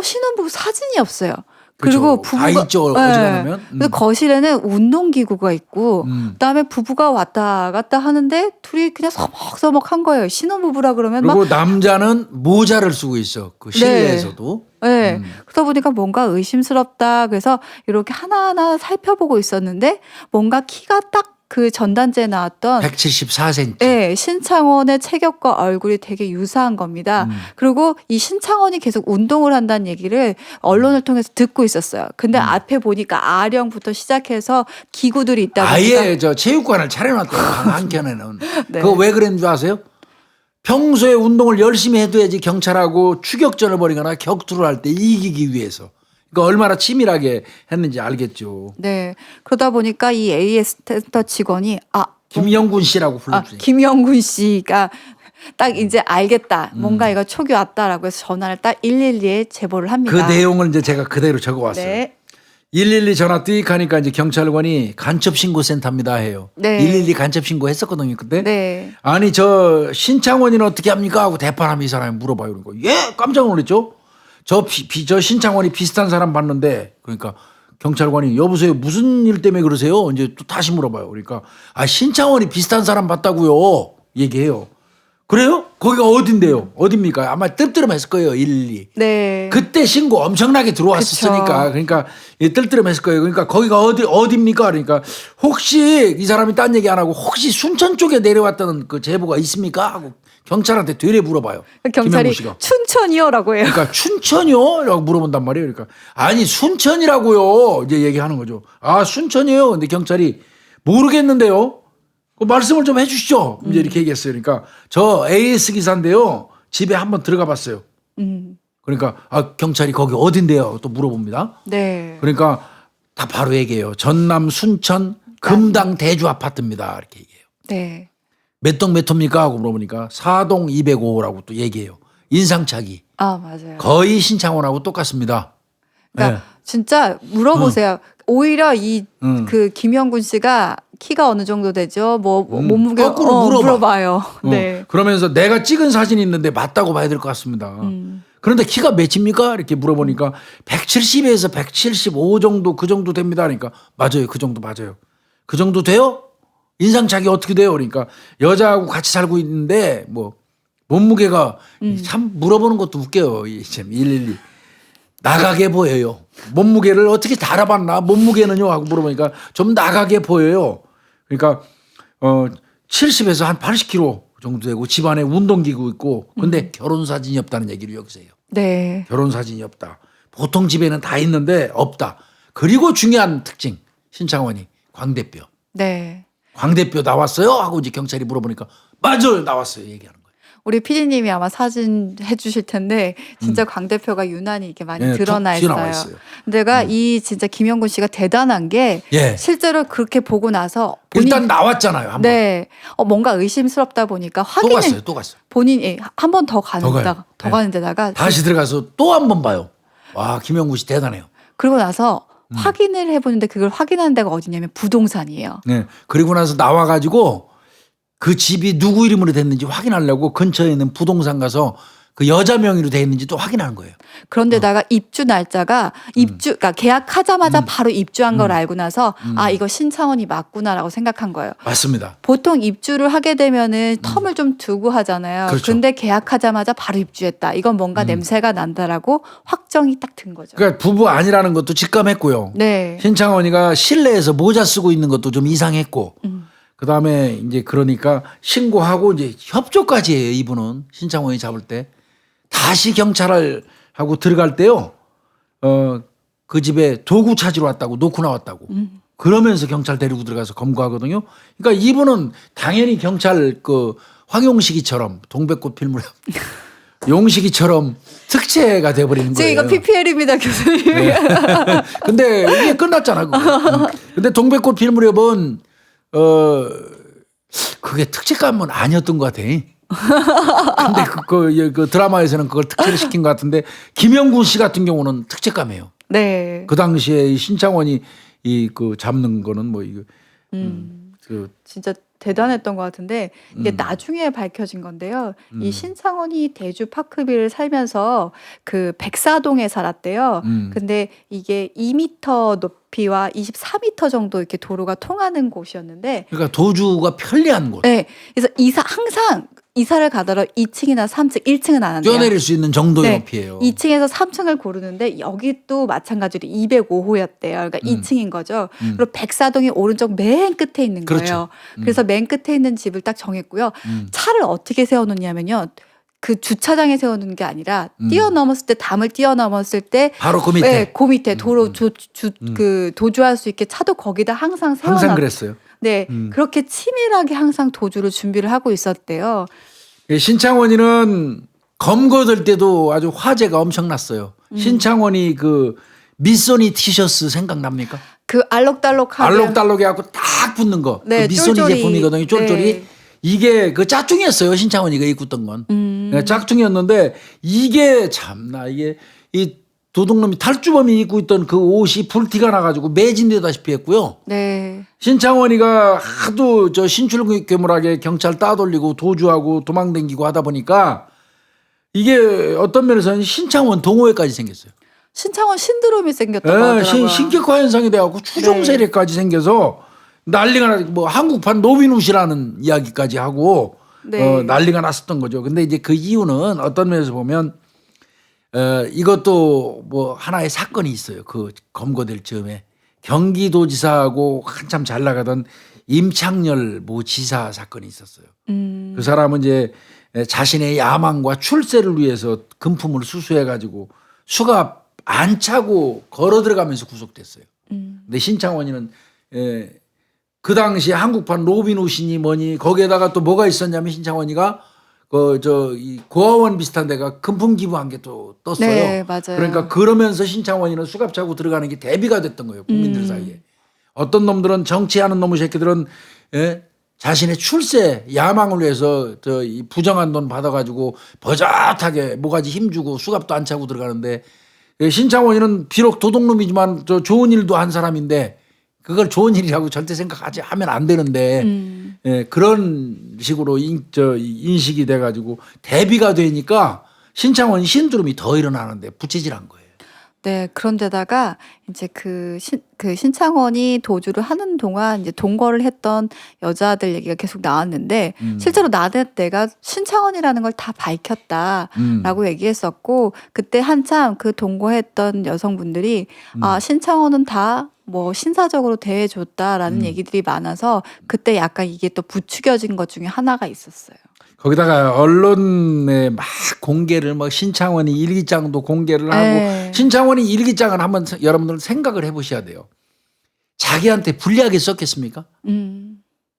신혼부부 사진이 없어요. 그리고 그쵸. 다 부부가 있죠. 어지간하면. 그래서 거실에는 운동기구가 있고 그다음에 부부가 왔다 갔다 하는데 둘이 그냥 서먹서먹한 거예요. 신혼부부라 그러면 막 그리고 남자는 모자를 쓰고 있어. 그 실내에서도. 네. 그러다 보니까 뭔가 의심스럽다. 그래서 이렇게 하나하나 살펴보고 있었는데 뭔가 키가 딱 그 전단지에 나왔던 174cm. 네, 신창원의 체격과 얼굴이 되게 유사한 겁니다. 그리고 이 신창원이 계속 운동을 한다는 얘기를 언론을 통해서 듣고 있었어요. 근데 앞에 보니까 아령부터 시작해서 기구들이 있다 보니까 아예 저 체육관을 차려놨대요. 한켠에는. 네. 그거 왜 그랬는 줄 아세요? 평소에 운동을 열심히 해둬야지 경찰하고 추격전을 벌이거나 격투를 할 때 이기기 위해서. 그러니까 얼마나 치밀하게 했는지 알겠죠. 네. 그러다 보니까 이 AS 센터 직원이 김영군 씨라고 불러주세요. 김영군 씨가 딱 이제 알겠다. 뭔가 이거 촉이 왔다라고 해서 전화를 딱 112에 제보를 합니다. 그 내용을 이제 제가 그대로 적어왔어요. 네. 112 전화 띡 하니까 이제 경찰관이 간첩신고센터입니다 해요. 네. 112 간첩신고 했었거든요. 그때. 네. 아니 저 신창원이는 어떻게 합니까 하고 대파람이 이 사람이 물어봐요. 그러니까 예 깜짝 놀랐죠. 저 신창원이 비슷한 사람 봤는데 그러니까 경찰관이 여보세요 무슨 일 때문에 그러세요? 이제 또 다시 물어봐요. 그러니까 신창원이 비슷한 사람 봤다고요. 얘기해요. 그래요? 거기가 어딘데요? 어딥니까? 아마 뜰뜨름했을 거예요. 112. 네. 그때 신고 엄청나게 들어왔었으니까 그쵸. 그러니까 뜰뜨름했을 거예요. 그러니까 거기가 어디입니까? 그러니까 혹시 이 사람이 딴 얘기 안 하고 혹시 순천 쪽에 내려왔다는 그 제보가 있습니까? 하고 경찰한테 되레 물어봐요. 경찰이 김영구 씨가. 춘천이요라고 해요. 그러니까 춘천이요? 라고 물어본단 말이에요. 그러니까 아니 순천이라고요. 이제 얘기하는 거죠. 아 순천이에요. 근데 경찰이 모르겠는데요. 그 말씀을 좀 해주시죠. 이제 이렇게 얘기했어요. 그러니까 저 AS 기사인데요. 집에 한번 들어가 봤어요. 그러니까 경찰이 거기 어딘데요? 또 물어봅니다. 네. 그러니까 다 바로 얘기해요. 전남 순천 금당 대주 아파트입니다. 이렇게 얘기해요. 네. 몇 동 몇 호입니까? 하고 물어보니까 4동 205호라고 또 얘기해요. 인상착의. 맞아요. 거의 신창원하고 똑같습니다. 그러니까 네. 진짜 물어보세요. 오히려 그 김영군 씨가 키가 어느 정도 되죠? 뭐 몸무게 거꾸로 물어봐요. 네. 그러면서 내가 찍은 사진이 있는데 맞다고 봐야 될 것 같습니다. 그런데 키가 몇입니까? 이렇게 물어보니까 170에서 175 정도 그 정도 됩니다. 그러니까 맞아요. 그 정도 맞아요. 그 정도 돼요? 인상착의 어떻게 돼요? 그러니까 여자하고 같이 살고 있는데 뭐 몸무게가 참 물어보는 것도 웃겨요. 참 112. 나가게 보여요. 몸무게를 어떻게 다 알아봤나? 몸무게는요? 하고 물어보니까 좀 나가게 보여요. 그러니까 70에서 한 80kg 정도 되고 집안에 운동기구 있고 근데 결혼 사진이 없다는 얘기를 여기서 해요. 네. 결혼 사진이 없다. 보통 집에는 다 있는데 없다. 그리고 중요한 특징 신창원이 광대뼈. 네. 광대뼈 나왔어요? 하고 이제 경찰이 물어보니까 맞아요 나왔어요 얘기하는 거예요. 우리 PD님이 아마 사진 해주실 텐데 진짜 광대뼈가 유난히 이렇게 많이 드러나 있어요. 내가 이 진짜 김영군 씨가 대단한 게 실제로 그렇게 보고 나서 일단 나왔잖아요. 한 번. 네, 뭔가 의심스럽다 보니까 확인을 또 갔어요. 본인이 한 번 더 가는 데다가 다시 들어가서 또 한 번 봐요. 와 김영군 씨 대단해요. 그리고 나서 확인을 해보는데 그걸 확인하는 데가 어디냐면 부동산이에요. 네. 그리고 나서 나와가지고 그 집이 누구 이름으로 됐는지 확인하려고 근처에 있는 부동산 가서 그 여자 명의로 돼 있는지 또 확인하는 거예요. 그런데다가 입주 날짜가 그러니까 계약하자마자 바로 입주한 걸 알고 나서 이거 신창원이 맞구나라고 생각한 거예요. 맞습니다. 보통 입주를 하게 되면은 텀을 좀 두고 하잖아요. 그렇죠. 근데 계약하자마자 바로 입주했다. 이건 뭔가 냄새가 난다라고 확정이 딱 든 거죠. 그러니까 부부 아니라는 것도 직감했고요. 네. 신창원이가 실내에서 모자 쓰고 있는 것도 좀 이상했고. 그다음에 이제 그러니까 신고하고 이제 협조까지 해요. 이분은 신창원이 잡을 때 다시 경찰을 하고 들어갈 때요. 그 집에 도구 찾으러 왔다고 놓고 나왔다고. 그러면서 경찰 데리고 들어가서 검거하거든요. 그러니까 이분은 당연히 경찰 그 황용식이처럼 동백꽃 필무렵 용식이처럼 특채가 돼버리는 지금 거예요. 이거 PPL입니다, 교수님. 네. 근데 이게 끝났잖아. 그거. 근데 동백꽃 필무렵은 그게 특채감은 아니었던 것 같아. 근데 그 드라마에서는 그걸 특채를 시킨 것 같은데 김영구 씨 같은 경우는 특채감이에요. 네. 그 당시에 이 신창원이 그 잡는 거는 뭐 이거 진짜 대단했던 것 같은데 이게 나중에 밝혀진 건데요. 이 신창원이 대주 파크빌을 살면서 그 백사동에 살았대요. 근데 이게 2m 높이와 24m 정도 이렇게 도로가 통하는 곳이었는데, 그러니까 도주가 편리한 곳. 네, 그래서 항상 이사를 가더라도 2층이나 3층, 1층은 안 한대요. 뛰어내릴 수 있는 정도의 네, 높이예요. 2층에서 3층을 고르는데 여기 또 마찬가지로 205호였대요. 그러니까 2층인 거죠. 그리고 백사동이 오른쪽 맨 끝에 있는 거예요. 그렇죠. 그래서 맨 끝에 있는 집을 딱 정했고요. 차를 어떻게 세워놓냐면요. 그 주차장에 세우는 게 아니라 뛰어넘었을 때, 담을 뛰어넘었을 때 바로 그 밑에. 네, 그 밑에 도로 그 도주할 수 있게 차도 거기다 항상 세워놨. 항상 그랬어요. 네, 그렇게 치밀하게 항상 도주를 준비를 하고 있었대요. 신창원이는 검거될 때도 아주 화제가 엄청났어요. 신창원이 그 미소니 티셔츠 생각납니까? 그 알록달록하게 알록달록해 갖고 딱 붙는 거. 네, 그 미소니 쫄쫄이. 제품이거든요. 쫄쫄이. 네. 이게 그 짝퉁이었어요. 신창원이가 입고 있던 건. 네, 짝퉁이었는데 이게 참나 이게 이 도둑놈이 탈주범이 입고 있던 그 옷이 불티가 나가지고 매진되다시피 했고요. 네. 신창원이가 하도 저 신출귀몰하게 경찰 따돌리고 도주하고 도망다니고 하다 보니까 이게 어떤 면에서는 신창원 동호회까지 생겼어요. 신창원 신드롬이 생겼다고 네, 하더라고요. 신격화 현상이 돼갖고 추종 세력까지 생겨서 난리가 나. 뭐 한국판 로빈훗이라는 이야기까지 하고 네. 난리가 났었던 거죠. 근데 이제 그 이유는 어떤 면에서 보면 이것도 뭐 하나의 사건이 있어요. 그 검거될 즈음에 경기도지사하고 한참 잘 나가던 임창열 모 지사 사건이 있었어요. 그 사람은 이제 자신의 야망과 출세를 위해서 금품을 수수해 가지고 수갑 안 차고 걸어 들어가면서 구속됐어요. 근데 신창원이는 그 당시에 한국판 로빈훗이니 뭐니 거기에다가 또 뭐가 있었냐면 신창원이가 이 고아원 비슷한 데가 금품 기부한 게 또 떴어요. 네, 맞아요. 그러니까 그러면서 신창원이는 수갑 차고 들어가는 게 대비가 됐던 거예요. 국민들 사이에. 어떤 놈들은 정치하는 놈의 새끼들은 자신의 출세 야망을 위해서 이 부정한 돈 받아가지고 버젓하게 뭐가지 힘주고 수갑도 안 차고 들어가는데 신창원이는 비록 도둑놈이지만 좋은 일도 한 사람인데 그걸 좋은 일이라고 절대 하면 안 되는데 그런 식으로 인식이 돼가지고 대비가 되니까 신창원 신드롬이 더 일어나는데 부채질한 거예요. 네, 그런데다가 이제 그 신창원이 도주를 하는 동안 이제 동거를 했던 여자들 얘기가 계속 나왔는데 실제로 내가 신창원이라는 걸 다 밝혔다라고 얘기했었고 그때 한참 그 동거했던 여성분들이 신창원은 다 뭐 신사적으로 대해줬다라는 얘기들이 많아서 그때 약간 이게 또 부추겨진 것 중에 하나가 있었어요. 거기다가 언론에 막 공개를 신창원이 일기장도 공개를 하고 신창원이 일기장을 한번 여러분들 생각을 해보셔야 돼요. 자기한테 불리하게 썼겠습니까?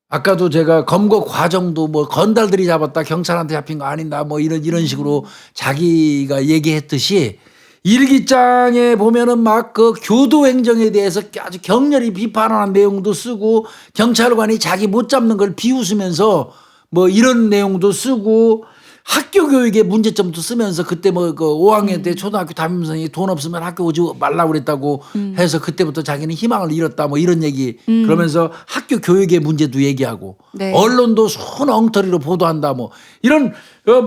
아까도 제가 검거 과정도 뭐 건달들이 잡았다 경찰한테 잡힌 거 아닌다 뭐 이런 식으로 자기가 얘기했듯이 일기장에 보면은 막 그 교도 행정에 대해서 아주 격렬히 비판하는 내용도 쓰고 경찰관이 자기 못 잡는 걸 비웃으면서 뭐 이런 내용도 쓰고 학교 교육의 문제점도 쓰면서 그때 뭐 그 5학년 때 초등학교 담임선생이 돈 없으면 학교 오지 말라고 그랬다고 해서 그때부터 자기는 희망을 잃었다 뭐 이런 얘기 그러면서 학교 교육의 문제도 얘기하고 네. 언론도 손 엉터리로 보도한다 뭐 이런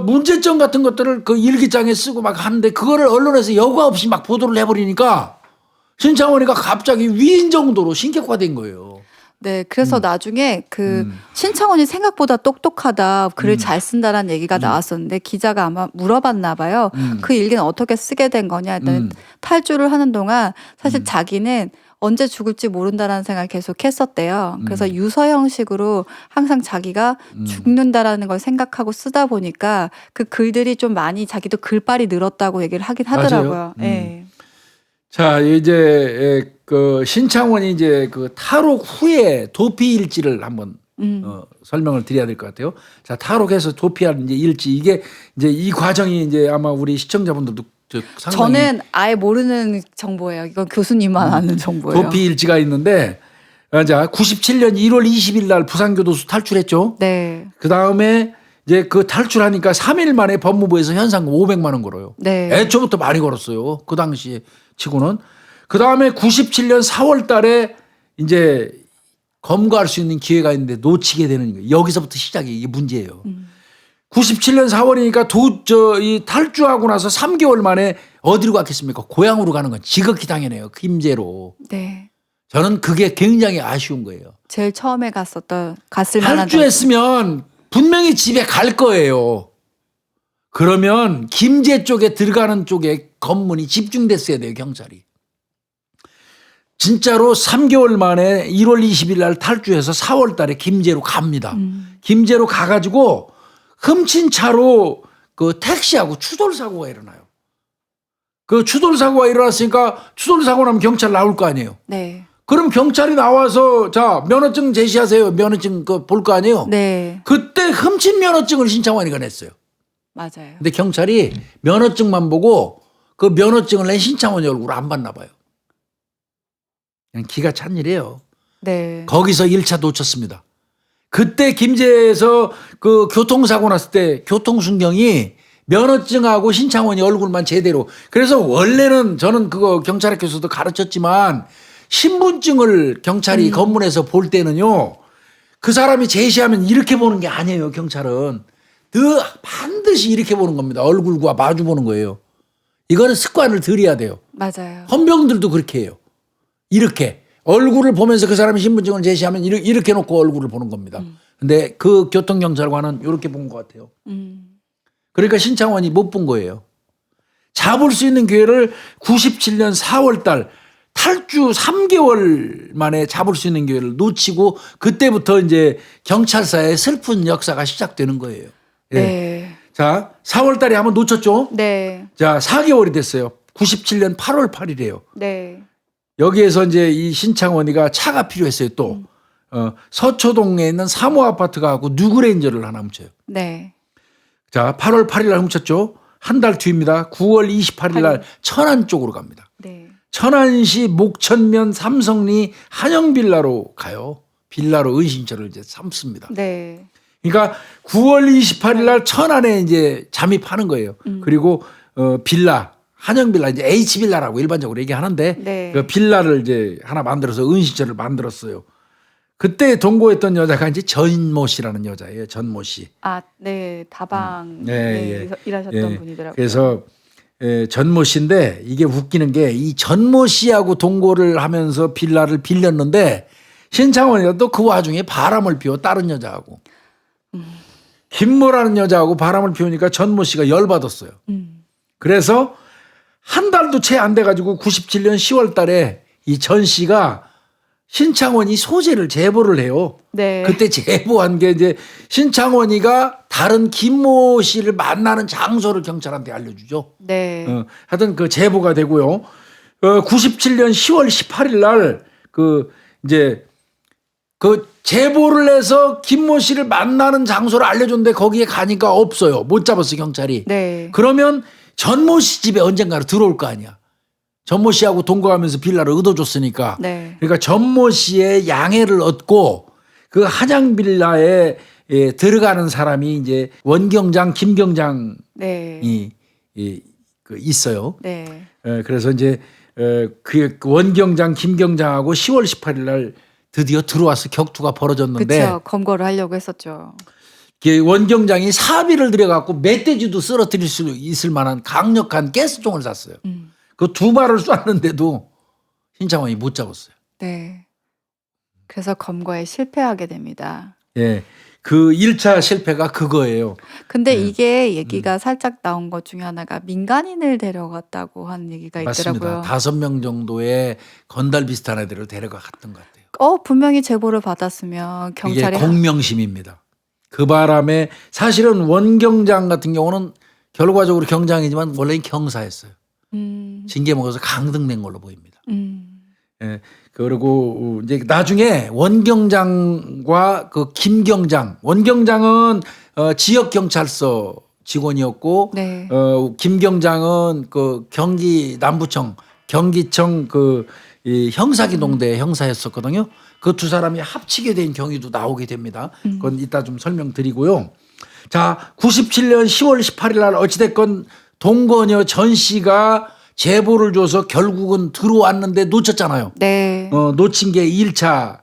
문제점 같은 것들을 그 일기장에 쓰고 막 하는데 그거를 언론에서 여과 없이 막 보도를 해버리니까 신창원이가 갑자기 위인 정도로 신격화된 거예요. 네, 그래서 나중에 신창원이 생각보다 똑똑하다, 글을 잘 쓴다라는 얘기가 나왔었는데 기자가 아마 물어봤나 봐요. 그 일기는 어떻게 쓰게 된 거냐 했더니 탈주를 하는 동안 사실 자기는 언제 죽을지 모른다라는 생각을 계속 했었대요. 그래서 유서 형식으로 항상 자기가 죽는다라는 걸 생각하고 쓰다 보니까 그 글들이 좀 많이 자기도 글빨이 늘었다고 얘기를 하긴 하더라고요. 네. 자, 이제 그 신창원이 이제 그 탈옥 후에 도피 일지를 한번 설명을 드려야 될 것 같아요. 자, 탈옥해서 도피한 이제 일지 이게 이제 이 과정이 이제 아마 우리 시청자분들도 상당히 저는 아예 모르는 정보예요. 이건 교수님만 아는 정보예요. 도피 일지가 있는데 자, 97년 1월 20일 날 부산교도소 탈출했죠. 네. 그 다음에 이제 그 탈출하니까 3일 만에 법무부에서 현상금 500만 원 걸어요. 네. 애초부터 많이 걸었어요. 그 당시에 치고는. 그 다음에 97년 4월 달에 이제 검거할 수 있는 기회가 있는데 놓치게 되는 거예요. 여기서부터 시작이 이게 문제예요. 97년 4월이니까 이 탈주하고 나서 3개월 만에 어디로 갔겠습니까? 고향으로 가는 건 지극히 당연해요. 김제로. 네. 저는 그게 굉장히 아쉬운 거예요. 제일 처음에 갔을 만한 탈주했으면 분명히 집에 갈 거예요. 그러면 김제 쪽에 들어가는 쪽에 검문이 집중됐어야 돼요, 경찰이. 진짜로 3개월 만에 1월 20일 날 탈주해서 4월 달에 김제로 갑니다. 김제로 가가지고 훔친 차로 그 택시하고 추돌 사고가 일어나요. 그 추돌 사고가 일어났으니까 추돌 사고 나면 경찰 나올 거 아니에요. 네. 그럼 경찰이 나와서 자 면허증 제시하세요. 면허증 볼 거 아니에요. 네. 그때 훔친 면허증을 신창환이가 냈어요. 맞아요. 근데 경찰이 면허증만 보고 그 면허증을 낸 신창환이 얼굴을 안 봤나 봐요. 그냥 기가 찬 일이에요. 네. 거기서 1차 놓쳤습니다. 그때 김제에서 그 교통사고 났을 때 교통순경이 면허증하고 신창원이 얼굴만 제대로. 그래서 원래는 저는 그거 경찰학교에서도 가르쳤지만 신분증을 경찰이 검문해서 볼 때는요. 그 사람이 제시하면 이렇게 보는 게 아니에요. 경찰은. 반드시 이렇게 보는 겁니다. 얼굴과 마주 보는 거예요. 이거는 습관을 들여야 돼요. 맞아요. 헌병들도 그렇게 해요. 이렇게. 얼굴을 보면서 그 사람이 신분증을 제시하면 이렇게 놓고 얼굴을 보는 겁니다. 근데 그 교통경찰관은 이렇게 본 것 같아요. 그러니까 신창원이 못 본 거예요. 잡을 수 있는 기회를 97년 4월 달 탈주 3개월 만에 잡을 수 있는 기회를 놓치고 그때부터 이제 경찰사의 슬픈 역사가 시작되는 거예요. 예. 네. 자, 4월 달에 한번 놓쳤죠? 네. 자, 4개월이 됐어요. 97년 8월 8일이에요. 네. 여기에서 이제 이 신창원이가 차가 필요했어요. 또 서초동에 있는 사모 아파트가 하고 뉴그랜저를 하나 훔쳐요. 네. 자, 8월 8일 날 훔쳤죠. 한 달 뒤입니다. 9월 28일 날 천안 쪽으로 갑니다. 네. 천안시 목천면 삼성리 한영빌라로 가요. 빌라로 은신처를 이제 삼습니다. 네. 그러니까 9월 28일 날 천안에 이제 잠입하는 거예요. 그리고 빌라 한영빌라 이제 H빌라라고 일반적으로 얘기하는데 네. 그 빌라를 이제 하나 만들어서 은신처를 만들었어요. 그때 동거했던 여자가 이제 전모 씨라는 여자예요. 전모 씨. 아, 네. 다방 네, 일하셨던 예. 분이더라고요. 그래서 전모 씨인데 이게 웃기는 게 이 전모 씨하고 동거를 하면서 빌라를 빌렸는데 신창원이가 또 그 와중에 바람을 피워 다른 여자하고 김모라는 여자하고 바람을 피우니까 전모 씨가 열받았어요. 그래서 한 달도 채 안 돼가지고 97년 10월 달에 이 전 씨가 신창원이 소재를 제보를 해요. 네. 그때 제보한 게 이제 신창원이가 다른 김모 씨를 만나는 장소를 경찰한테 알려주죠. 네. 하여튼 그 제보가 되고요. 97년 10월 18일 날 이제 그 제보를 해서 김모 씨를 만나는 장소를 알려줬는데 거기에 가니까 없어요. 못 잡았어 경찰이. 네. 그러면 전모 씨 집에 언젠가로 들어올 거 아니야. 전모 씨하고 동거하면서 빌라를 얻어줬으니까. 네. 그러니까 전모 씨의 양해를 얻고 그 한양 빌라에 들어가는 사람이 이제 원경장, 김경장이 네. 있어요. 네. 그래서 이제 그 원경장, 김경장하고 10월 18일 날 드디어 들어와서 격투가 벌어졌는데. 그렇죠. 검거를 하려고 했었죠. 원경장이 사비를 들여갖고 멧돼지도 쓰러뜨릴 수 있을 만한 강력한 가스총을 쐈어요. 그 두 발을 쐈는데도 신창원이 못 잡았어요. 네. 그래서 검거에 실패하게 됩니다. 예. 그 1차 실패가 그거예요. 근데 이게 얘기가 살짝 나온 것 중에 하나가 민간인을 데려갔다고 하는 얘기가 있더라고요. 맞습니다. 5명 정도의 건달 비슷한 애들을 데려갔던 것 같아요. 분명히 제보를 받았으면 경찰이 이게 공명심입니다. 그 바람에 사실은 원경장 같은 경우는 결과적으로 경장이지만 원래 경사였어요. 징계 먹어서 강등된 걸로 보입니다. 예, 그리고 이제 나중에 원경장과 그 김경장, 원경장은 지역 경찰서 직원이었고, 네. 김경장은 그 경기 남부청, 경기청 이 형사기동대 형사였었거든요. 그 두 사람이 합치게 된 경위도 나오게 됩니다. 그건 이따 좀 설명드리고요. 자, 97년 10월 18일 날 어찌됐건 동거녀 전 씨가 제보를 줘서 결국은 들어왔는데 놓쳤잖아요. 네. 놓친 게 1차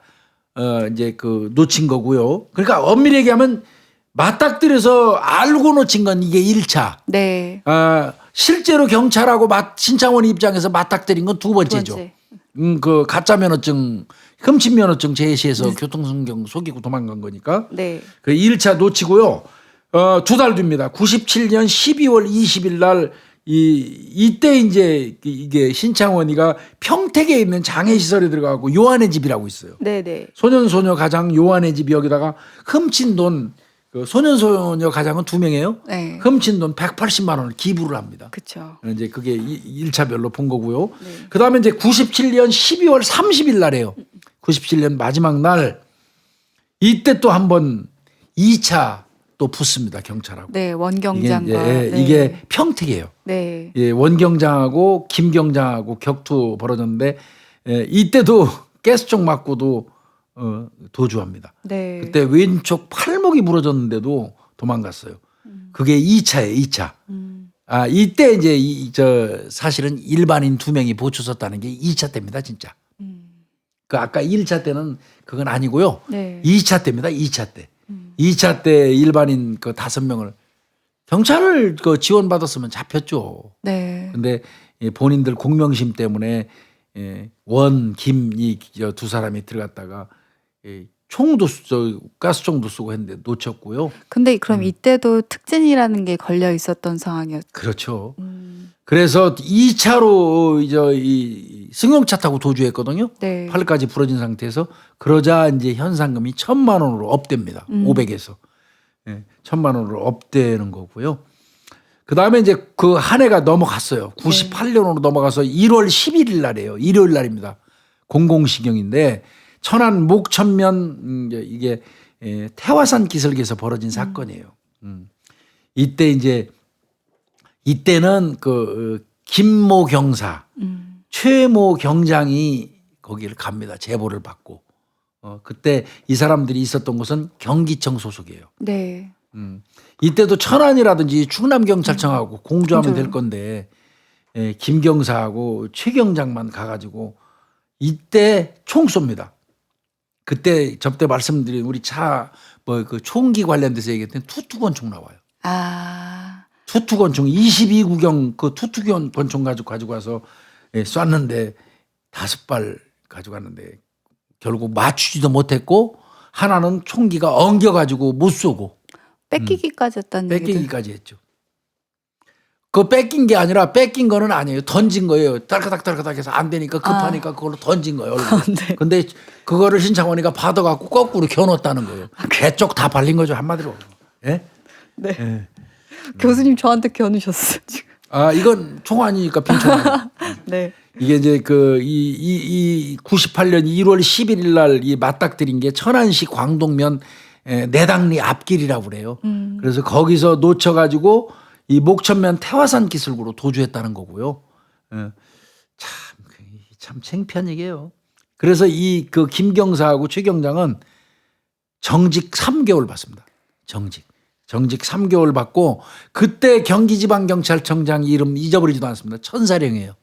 이제 그 놓친 거고요. 그러니까 엄밀히 얘기하면 맞닥뜨려서 알고 놓친 건 이게 1차. 네. 실제로 경찰하고 신창원 입장에서 맞닥뜨린 건 두 번째죠. 번째. 그 가짜 면허증, 흠친 면허증 제시해서 교통순경 속이고 도망간 거니까. 네. 그 1차 놓치고요. 두 달 뒤입니다. 97년 12월 20일 날 이때 이제 이게 신창원이가 평택에 있는 장애시설에 들어가고 요한의 집이라고 있어요. 네네. 소년소녀 가장 요한의 집 여기다가 훔친 돈, 그 소년소녀 가장은 2명이에요. 네. 훔친 돈 180만 원을 기부를 합니다. 그쵸. 이제 그게 1차별로 본 거고요. 네. 그 다음에 이제 97년 12월 30일 날이에요. 97년 마지막 날 이때 또 한번 2차 또 붙습니다. 경찰하고. 네. 원경장과. 네. 이게 평택이에요. 네. 예, 원경장하고 김경장하고 격투 벌어졌는데 이때도 가스총 맞고도 도주합니다. 네. 그때 왼쪽 팔목이 부러졌는데도 도망갔어요. 그게 2차예요. 2차. 이때 이제 사실은 일반인 2명이 보초 섰다는 게 2차 때입니다. 진짜. 그 아까 1차 때는 그건 아니고요. 네. 2차 때입니다. 2차 때. 2차 때 일반인 그 5명을 경찰을 그 지원받았으면 잡혔죠. 네. 근데 본인들 공명심 때문에 원, 김 이 두 사람이 들어갔다가 총도 가스총도 쓰고 했는데 놓쳤고요. 근데 그럼 이때도 특진이라는 게 걸려 있었던 상황이었죠. 그렇죠. 그래서 2차로 이 승용차 타고 도주했거든요. 네. 팔까지 부러진 상태에서 그러자 이제 현상금이 1,000만 원으로 업됩니다. 500에서 1,000만 원으로 업되는 거고요. 그 다음에 이제 그 한 해가 넘어갔어요. 98년으로 넘어가서 1월 11일 날이에요. 일요일 날입니다. 공공시경인데 천안 목천면 이게 태화산 기슭에서 벌어진 사건이에요. 이때는 그 김모 경사, 최모 경장이 거기를 갑니다. 제보를 받고. 그때 이 사람들이 있었던 곳은 경기청 소속이에요. 네. 이때도 천안이라든지 충남경찰청하고 공조하면 될 건데 김 경사하고 최 경장만 가가지고 이때 총 쏩니다. 그때 접대 말씀드린 우리 그 총기 관련돼서 얘기했더니 투투권총 나와요. 투투권총 22구경 그 투투권총 가지고 와서 쐈는데 5발 가져갔는데 결국 맞추지도 못했고 하나는 총기가 엉겨가지고 못 쏘고 뺏기기까지 했다는 얘기도. 뺏기기까지 했죠. 그 뺏긴 게 아니라 뺏긴 거는 아니에요. 던진 거예요. 딸까닥 해서 안 되니까 급하니까 그걸로 던진 거예요. 네. 근데 그거를 신창원이가 받아갖고 거꾸로 겨눴다는 거예요. 개쪽 다 발린 거죠. 한마디로. 예? 네. 예. 교수님 저한테 겨누셨어요 지금. 이건 총안이니까 빈총안. 네. 이게 이제 이 98년 1월 11일 날 이 맞닥뜨린 게 천안시 광동면 내당리 앞길이라고 그래요. 그래서 거기서 놓쳐가지고 이 목천면 태화산 기슭으로 도주했다는 거고요. 참 창피한 얘기예요. 그래서 그 김경사하고 최 경장은 정직 3개월 받습니다. 정직 3개월 받고 그때 경기지방경찰청장 이름 잊어버리지도 않습니다. 천사령이에요.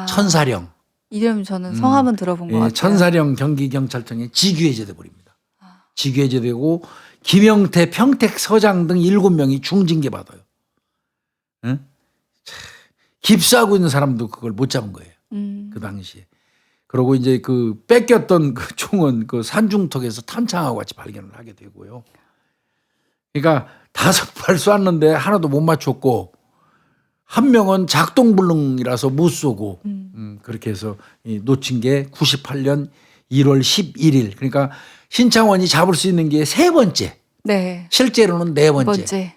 천사령. 이름 저는 성함은 들어본 것 같아요. 천사령 경기경찰청에 직위해제돼 버립니다. 직위해제되고 김영태 평택서장 등 7명이 중징계 받아요. 응? 깁스하고 있는 사람도 그걸 못 잡은 거예요. 그 당시에. 그리고 이제 그 뺏겼던 그 총은 그 산중턱에서 탄창하고 같이 발견을 하게 되고요. 그러니까 5발 쐈는데 하나도 못 맞췄고 한 명은 작동불능이라서 못 쏘고 그렇게 해서 놓친 게 98년 1월 11일. 그러니까 신창원이 잡을 수 있는 게 3번째. 네. 실제로는 4번째.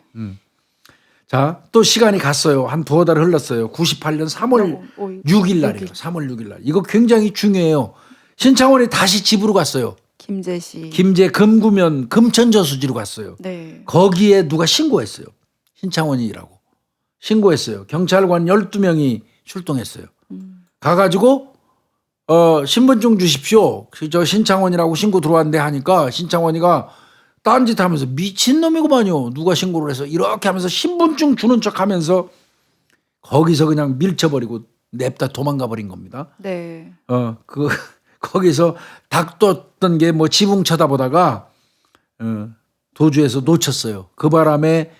자, 또 시간이 갔어요. 한 2달 흘렀어요. 98년 3월 6일 날이에요. 3월 6일 날. 이거 굉장히 중요해요. 신창원이 다시 집으로 갔어요. 김제 금구면 금천저수지로 갔어요. 네. 거기에 누가 신고했어요. 신창원이라고. 신고했어요. 경찰관 12명이 출동했어요. 가가지고 신분증 주십시오. 저 신창원이라고 신고 들어왔는데 하니까 신창원이가 딴짓하면서 미친놈이구만요. 누가 신고를 해서 이렇게 하면서 신분증 주는 척하면서 거기서 그냥 밀쳐버리고 냅다 도망가 버린 겁니다. 네. 거기서 닥떴던 게 뭐 지붕 쳐다보다가 도주에서 놓쳤어요. 그 바람에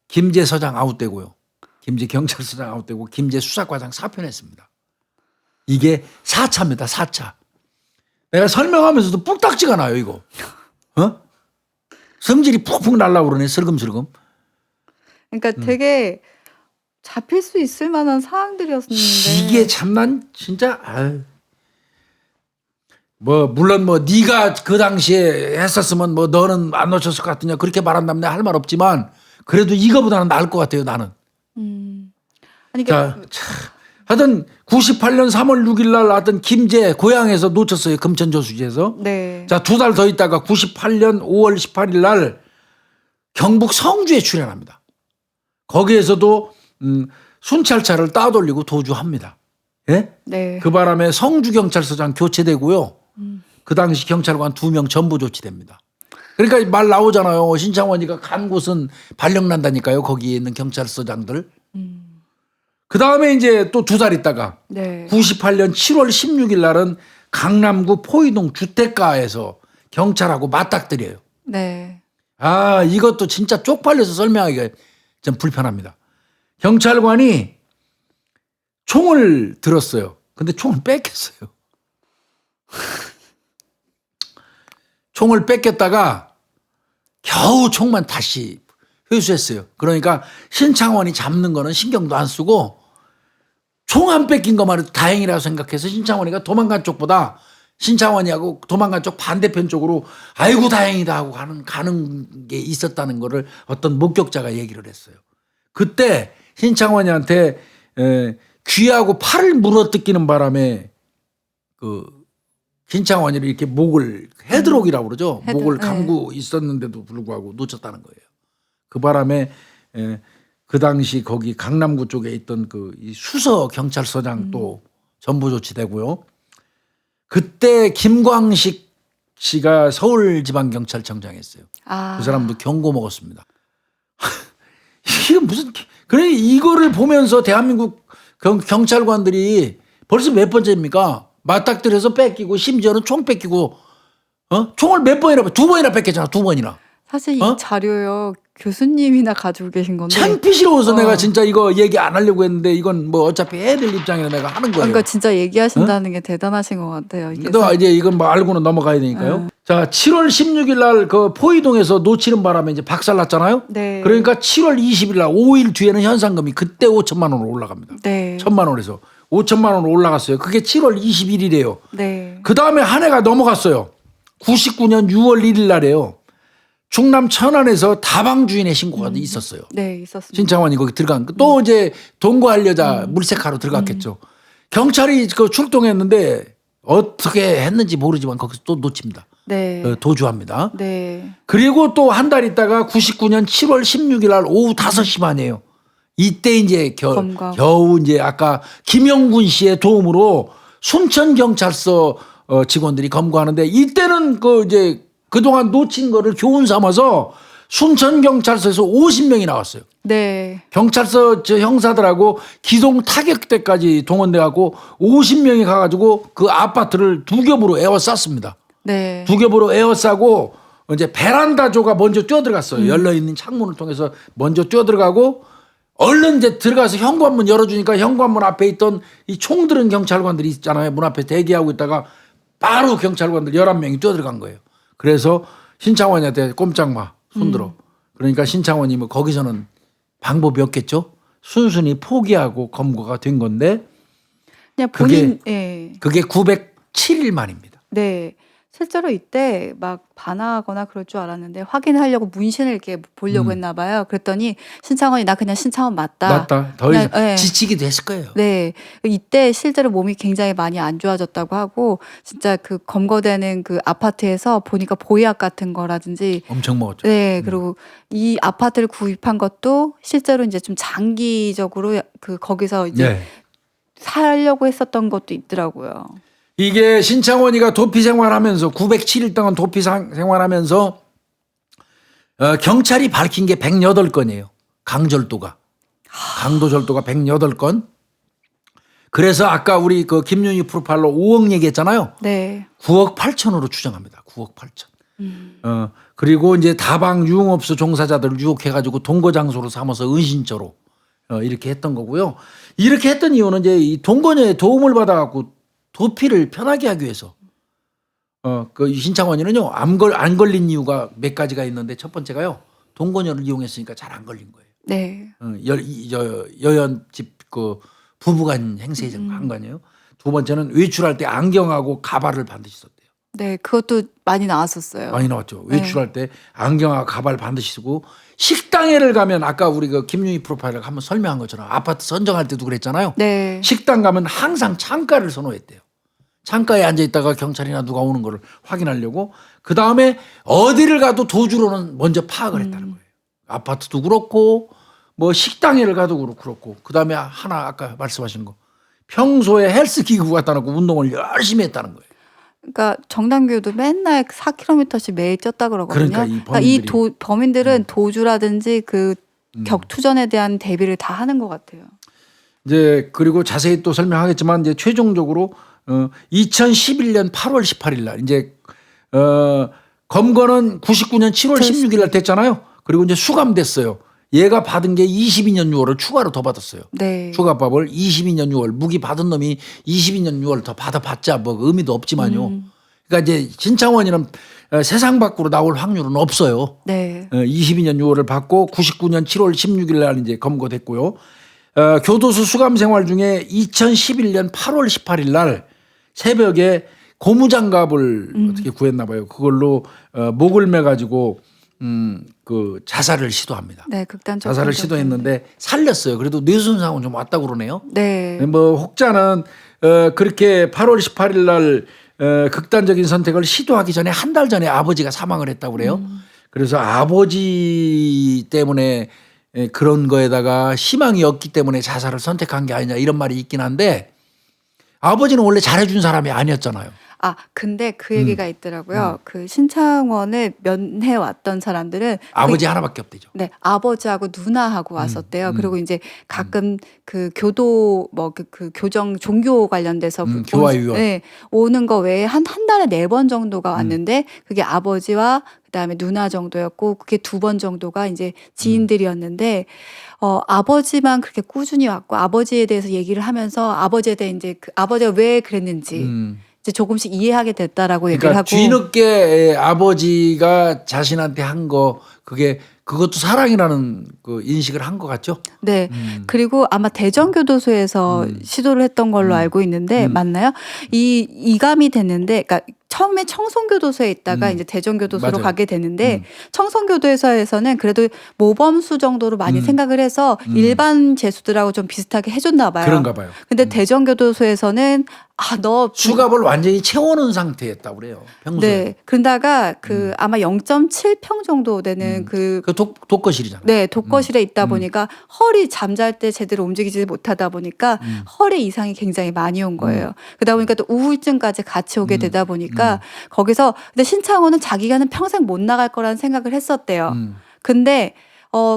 김제 서장 아웃되고요. 김제 경찰서장 아웃되고 김제 수사과장 사표냈습니다. 이게 4차입니다. 4차. 내가 설명하면서도 뚝딱지가 나요. 이거. 성질이 푹푹 날라고 그러네. 슬금슬금. 그러니까 되게 잡힐 수 있을 만한 상황들이었는데 이게 참난 진짜 뭐 물론 뭐 네가 그 당시에 했었으면 뭐 너는 안 놓쳤을 것 같으냐 그렇게 말한다면 내가 할 말 없지만 그래도 이거보다는 나을 것 같아요. 나는. 아니 자, 하여튼 98년 3월 6일 날 하여튼 김제 고향에서 놓쳤어요. 금천저수지에서. 네. 자, 2달 더 있다가 98년 5월 18일 날 경북 성주에 출연합니다. 거기에서도 순찰차를 따돌리고 도주합니다. 예? 네. 그 바람에 성주경찰서장 교체되고요. 그 당시 경찰관 2명 전부 조치됩니다. 그러니까 말 나오잖아요. 신창원이가 간 곳은 발령난다니까요. 거기에 있는 경찰서장들. 그 다음에 이제 또 2달 있다가 네. 98년 7월 16일 날은 강남구 포이동 주택가에서 경찰하고 맞닥뜨려요. 네. 이것도 진짜 쪽팔려서 설명하기가 좀 불편합니다. 경찰관이 총을 들었어요. 근데 총을 뺏겼어요. 총을 뺏겼다가 겨우 총만 다시 회수했어요. 그러니까 신창원이 잡는 거는 신경도 안 쓰고 총 안 뺏긴 것만 해도 다행이라고 생각해서 신창원이가 도망간 쪽보다 신창원이하고 도망간 쪽 반대편 쪽으로 아이고 다행이다 하고 가는 게 있었다는 거를 어떤 목격자가 얘기를 했어요. 그때 신창원이한테 귀하고 팔을 물어뜯기는 바람에 그 신창원이를 이렇게 목을 헤드록이라고 그러죠. 목을 감고 있었는데도 불구하고 놓쳤다는 거예요. 그 바람에 그 당시 거기 강남구 쪽에 있던 그 수서 경찰서장 또 전부 조치되고요. 그때 김광식 씨가 서울지방경찰청장 했어요. 그 사람도 경고 먹었습니다. 이게 무슨 그래 이거를 보면서 대한민국 경찰관들이 벌써 몇 번째입니까? 맞닥뜨려서 뺏기고 심지어는 총 뺏기고 총을 몇 번이나 2번이나 뺏겼잖아. 2번이나. 사실 이 자료요 교수님이나 가지고 계신 건데 창피스러워서 내가 진짜 이거 얘기 안 하려고 했는데 이건 뭐 어차피 해야 될 입장이라 내가 하는 거예요. 그러니까 진짜 얘기하신다는 게 대단하신 것 같아요. 이게 너 이제 이건 뭐 알고는 넘어가야 되니까요. 자, 7월 16일 날 그 포이동에서 놓치는 바람에 이제 박살났잖아요. 네. 그러니까 7월 20일 날 5일 뒤에는 현상금이 그때 5천만 원으로 올라갑니다. 네. 1,000만 원에서 5천만 원으로 올라갔어요. 그게 7월 21일이에요. 네. 그 다음에 한 해가 넘어갔어요. 99년 6월 1일 날에요. 충남 천안에서 다방 주인의 신고가 있었어요. 네, 있었습니다. 신창원이 거기 들어간 또 이제 동거할 여자 물색하러 들어갔겠죠. 경찰이 그 출동했는데 어떻게 했는지 모르지만 거기서 또 놓칩니다. 네. 도주합니다. 네. 그리고 또 한 달 있다가 99년 7월 16일 날 오후 5시 반이에요. 이때 이제 겨우 이제 아까 김영군 씨의 도움으로 순천경찰서 직원들이 검거하는데 이때는 그 이제 그동안 놓친 거를 교훈 삼아서 순천경찰서에서 50명이 나왔어요. 네. 경찰서 형사들하고 기동 타격대까지 동원돼 갖고 50명이 가가지고 그 아파트를 2겹으로 에워쌌습니다. 네. 2겹으로 에워싸고 이제 베란다조가 먼저 뛰어들어갔어요. 열려있는 창문을 통해서 먼저 뛰어들어가고 얼른 이제 들어가서 현관문 열어주니까 현관문 앞에 있던 이 총 들은 경찰관들이 있잖아요. 문 앞에 대기하고 있다가 바로 경찰관들 11명이 뛰어들어간 거예요. 그래서 신창원이한테 꼼짝마 손들어. 그러니까 신창원이 뭐 거기서는 방법이 없겠죠. 순순히 포기하고 검거가 된 건데 그냥 본인 그게 907일 만입니다. 네. 실제로 이때 막 반항하거나 그럴 줄 알았는데 확인하려고 문신을 이렇게 보려고 했나 봐요. 그랬더니 신창원이 나 그냥 신창원 맞다. 더 이상 지치기도 했을 거예요. 네. 이때 실제로 몸이 굉장히 많이 안 좋아졌다고 하고 진짜 그 검거되는 그 아파트에서 보니까 보약 같은 거라든지 엄청 먹었죠. 네. 그리고 이 아파트를 구입한 것도 실제로 이제 좀 장기적으로 그 거기서 이제 살려고 했었던 것도 있더라고요. 이게 신창원이가 도피 생활하면서 907일 동안 도피 생활하면서 경찰이 밝힌 게 108건이에요. 강절도가. 강도절도가 108건. 그래서 아까 우리 그 김윤희 프로파일러 5억 얘기했잖아요. 네. 9억 8천으로 추정합니다. 9억 8천. 그리고 이제 다방 유흥업소 종사자들을 유혹해가지고 동거 장소로 삼아서 은신처로 이렇게 했던 거고요. 이렇게 했던 이유는 이제 이 동거녀의 도움을 받아갖고 도피를 편하게 하기 위해서. 그 신창원이는요 안 걸린 이유가 몇 가지가 있는데 첫 번째가요 동거녀를 이용했으니까 잘 안 걸린 거예요. 네. 여연집 그 부부간 행세에 한 거 아니에요. 두 번째는 외출할 때 안경하고 가발을 반드시 썼대요. 네, 그것도 많이 나왔었어요. 많이 나왔죠. 외출할 때 안경하고 가발 반드시 쓰고 식당에를 가면 아까 우리 그 김윤희 프로파일러가 한번 설명한 것처럼 아파트 선정할 때도 그랬잖아요. 네. 식당 가면 항상 창가를 선호했대요. 창가에 앉아 있다가 경찰이나 누가 오는 거를 확인하려고. 그 다음에 어디를 가도 도주로는 먼저 파악을 했다는 거예요. 아파트도 그렇고 뭐 식당에를 가도 그렇고. 그 다음에 하나 아까 말씀하신 거 평소에 헬스 기구 갖다 놓고 운동을 열심히 했다는 거예요. 그러니까 정당교도 맨날 4km씩 매일 쪘다 그러거든요. 그러니까 이 범인들은 도주라든지 그 격투전에 대한 대비를 다 하는 것 같아요. 이제 그리고 자세히 또 설명하겠지만 이제 최종적으로 2011년 8월 18일 날 이제 검거는 99년 7월 16일 날 됐잖아요. 그리고 이제 수감됐어요. 얘가 받은 게 22년 6월을 추가로 더 받았어요. 네. 추가법을 22년 6월 무기 받은 놈이 22년 6월 더 받아봤자 뭐 의미도 없지만요. 그러니까 이제 신창원이는 세상 밖으로 나올 확률은 없어요. 네. 22년 6월을 받고 99년 7월 16일 날 이제 검거됐고요. 교도소 수감 생활 중에 2011년 8월 18일 날 새벽에 고무장갑을 어떻게 구했나 봐요. 그걸로 목을 매 가지고 그 자살을 시도합니다. 네, 극단적 자살을 시도했는데 살렸어요. 그래도 뇌손상은 좀 왔다고 그러네요. 네. 뭐 혹자는 그렇게 8월 18일 날 극단적인 선택을 시도하기 전에 한 달 전에 아버지가 사망을 했다고 그래요. 그래서 아버지 때문에 그런 거에다가 희망이 없기 때문에 자살을 선택한 게 아니냐 이런 말이 있긴 한데 아버지는 원래 잘해준 사람이 아니었잖아요. 아, 근데 그 얘기가 있더라고요. 그 신창원을 면해 왔던 사람들은 아버지 하나밖에 없대죠. 네, 아버지하고 누나하고 왔었대요. 그리고 이제 가끔 그 교도 뭐 그 교정 종교 관련돼서 교화유연. 네, 오는 거 외에 한 달에 4번 정도가 왔는데 그게 아버지와 그다음에 누나 정도였고 그게 2번 정도가 이제 지인들이었는데 아버지만 그렇게 꾸준히 왔고 아버지에 대해서 얘기를 하면서 아버지에 대해 이제 그 아버지가 왜 그랬는지 이제 조금씩 이해하게 됐다라고 얘기를 그러니까 하고 뒤늦게 아버지가 자신한테 한 거 그것도 사랑이라는 그 인식을 한 것 같죠? 네. 그리고 아마 대전교도소에서 시도를 했던 걸로 알고 있는데 맞나요? 이감이 됐는데 그러니까 처음에 청송교도소에 있다가 이제 대전교도소로 맞아요. 가게 되는데 청송교도소에서는 그래도 모범수 정도로 많이 생각을 해서 일반 죄수들하고 좀 비슷하게 해줬나 봐요. 그런가 봐요. 근데 대전교도소에서는 너 수갑을 완전히 채워놓은 상태였다고 그래요. 평소에. 네. 그러다가 그 아마 0.7평 정도 되는 그 독거실이잖아요. 네, 독거실에 있다 보니까 허리 잠잘 때 제대로 움직이지 못하다 보니까 허리 이상이 굉장히 많이 온 거예요. 그러다 보니까 또 우울증까지 같이 오게 되다 보니까 거기서 근데 신창호는 자기가는 평생 못 나갈 거라는 생각을 했었대요. 근데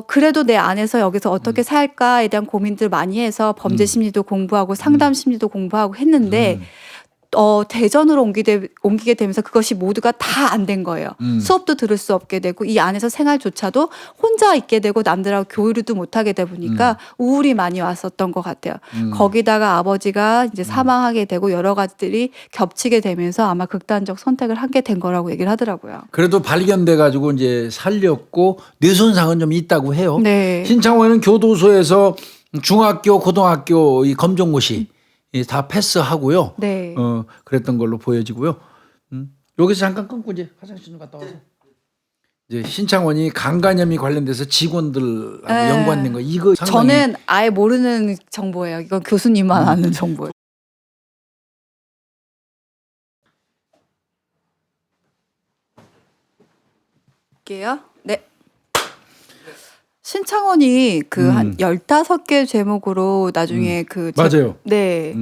그래도 내 안에서 여기서 어떻게 살까에 대한 고민들 많이 해서 범죄 심리도 공부하고 상담 심리도 공부하고 했는데 대전으로 옮기게 되면서 그것이 모두가 다 안 된 거예요. 수업도 들을 수 없게 되고 이 안에서 생활조차도 혼자 있게 되고 남들하고 교류도 못하게 되다 보니까 우울이 많이 왔었던 것 같아요. 거기다가 아버지가 이제 사망하게 되고 여러 가지들이 겹치게 되면서 아마 극단적 선택을 하게 된 거라고 얘기를 하더라고요. 그래도 발견돼 가지고 이제 살렸고 뇌손상은 좀 있다고 해요. 네. 신창호는 교도소에서 중학교, 고등학교 이 검정고시 다 패스하고요. 네. 그랬던 걸로 보여지고요. 여기서 잠깐 끊고 이제 화장실 좀 갔다 와서. 이제 신창원이 강간염이 관련돼서 직원들하고 네. 연관된 거 이거 상당히 저는 아예 모르는 정보예요. 이건 교수님만 아는 정보예요. 게요? 네. 신창원이 그 한 15개 제목으로 나중에 그 맞아요. 네.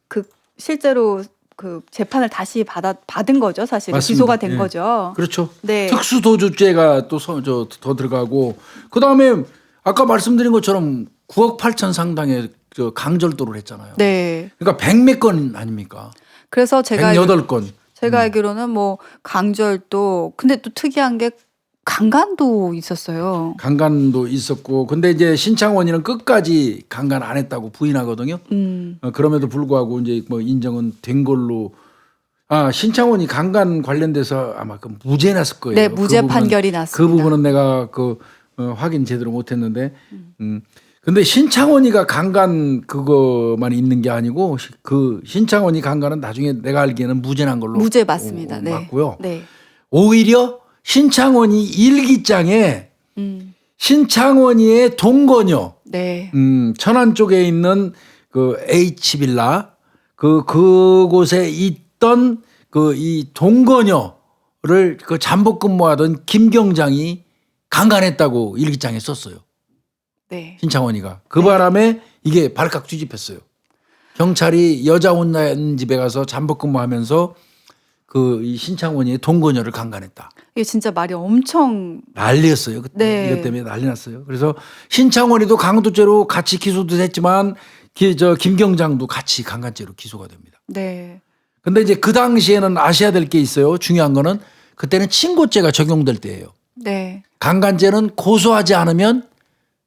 그 실제로 그 재판을 다시 받은 거죠, 사실. 맞습니다. 기소가 된 예. 거죠. 그렇죠. 네. 특수도주죄가 또 더 들어가고 그다음에 아까 말씀드린 것처럼 9억 8천 상당의 저 강절도를 했잖아요. 네. 그러니까 100몇 건 아닙니까? 그래서 제가 108건. 알기로는 뭐 강절도 근데 또 특이한 게 강간도 있었어요. 강간도 있었고 근데 이제 신창원이는 끝까지 강간 안 했다고 부인하거든요. 그럼에도 불구하고 이제 뭐 인정은 된 걸로 신창원이 강간 관련돼서 아마 그 무죄 났을 거예요. 네, 무죄 그 부분은, 판결이 났습니다. 그 부분은 내가 확인 제대로 못했는데, 근데 신창원이가 강간 그거만 있는 게 아니고 그 신창원이 강간은 나중에 내가 알기에는 무죄 난 걸로 무죄 맞습니다. 네. 맞고요. 네. 오히려 신창원이 일기장에 신창원이의 동거녀, 네. 천안 쪽에 있는 그 H빌라 그곳에 있던 이 동거녀를 그 잠복 근무하던 김경장이 강간했다고 일기장에 썼어요. 네. 신창원이가 그 바람에 이게 발칵 뒤집혔어요. 경찰이 여자 혼자 있는 집에 가서 잠복 근무하면서 이 신창원이의 동거녀를 강간했다. 이게 진짜 말이 엄청 난리였어요. 그때 네. 이것 때문에 난리 났어요. 그래서 신창원이도 강도죄로 같이 기소도 됐지만 김경장도 같이 강간죄로 기소가 됩니다. 네. 근데 이제 그 당시에는 아셔야 될 게 있어요. 중요한 거는 그때는 친고죄가 적용될 때예요. 네. 강간죄는 고소하지 않으면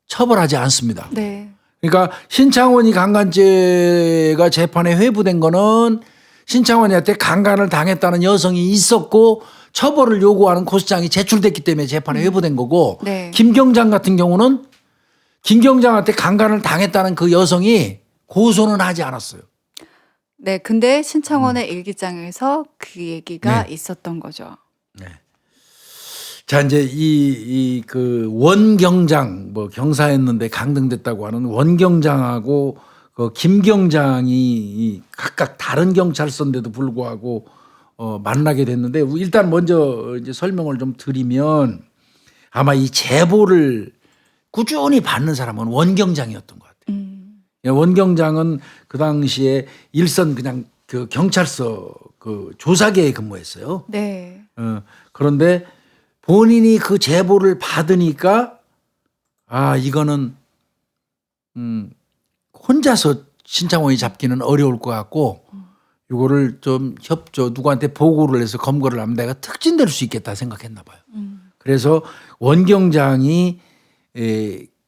처벌하지 않습니다. 네. 그러니까 신창원이 강간죄가 재판에 회부된 거는 신창원이한테 강간을 당했다는 여성이 있었고 처벌을 요구하는 고소장이 제출됐기 때문에 재판에 회부된 거고 네. 김경장 같은 경우는 김경장한테 강간을 당했다는 그 여성이 고소는 하지 않았어요. 네. 근데 신창원의 일기장에서 그 얘기가 네. 있었던 거죠. 네. 자, 이제 그 원경장 뭐 경사했는데 강등됐다고 하는 원경장하고 그 김경장이 각각 다른 경찰서인데도 불구하고 만나게 됐는데 일단 먼저 이제 설명을 좀 드리면 아마 이 제보를 꾸준히 받는 사람은 원경장이었던 것 같아요. 원경장은 그 당시에 일선 그냥 그 경찰서 그 조사계에 근무했어요. 네. 그런데 본인이 그 제보를 받으니까 이거는 혼자서 신창원이 잡기는 어려울 것 같고 이거를 좀 누구한테 보고를 해서 검거를 하면 내가 특진될 수 있겠다 생각했나 봐요. 그래서 원경장이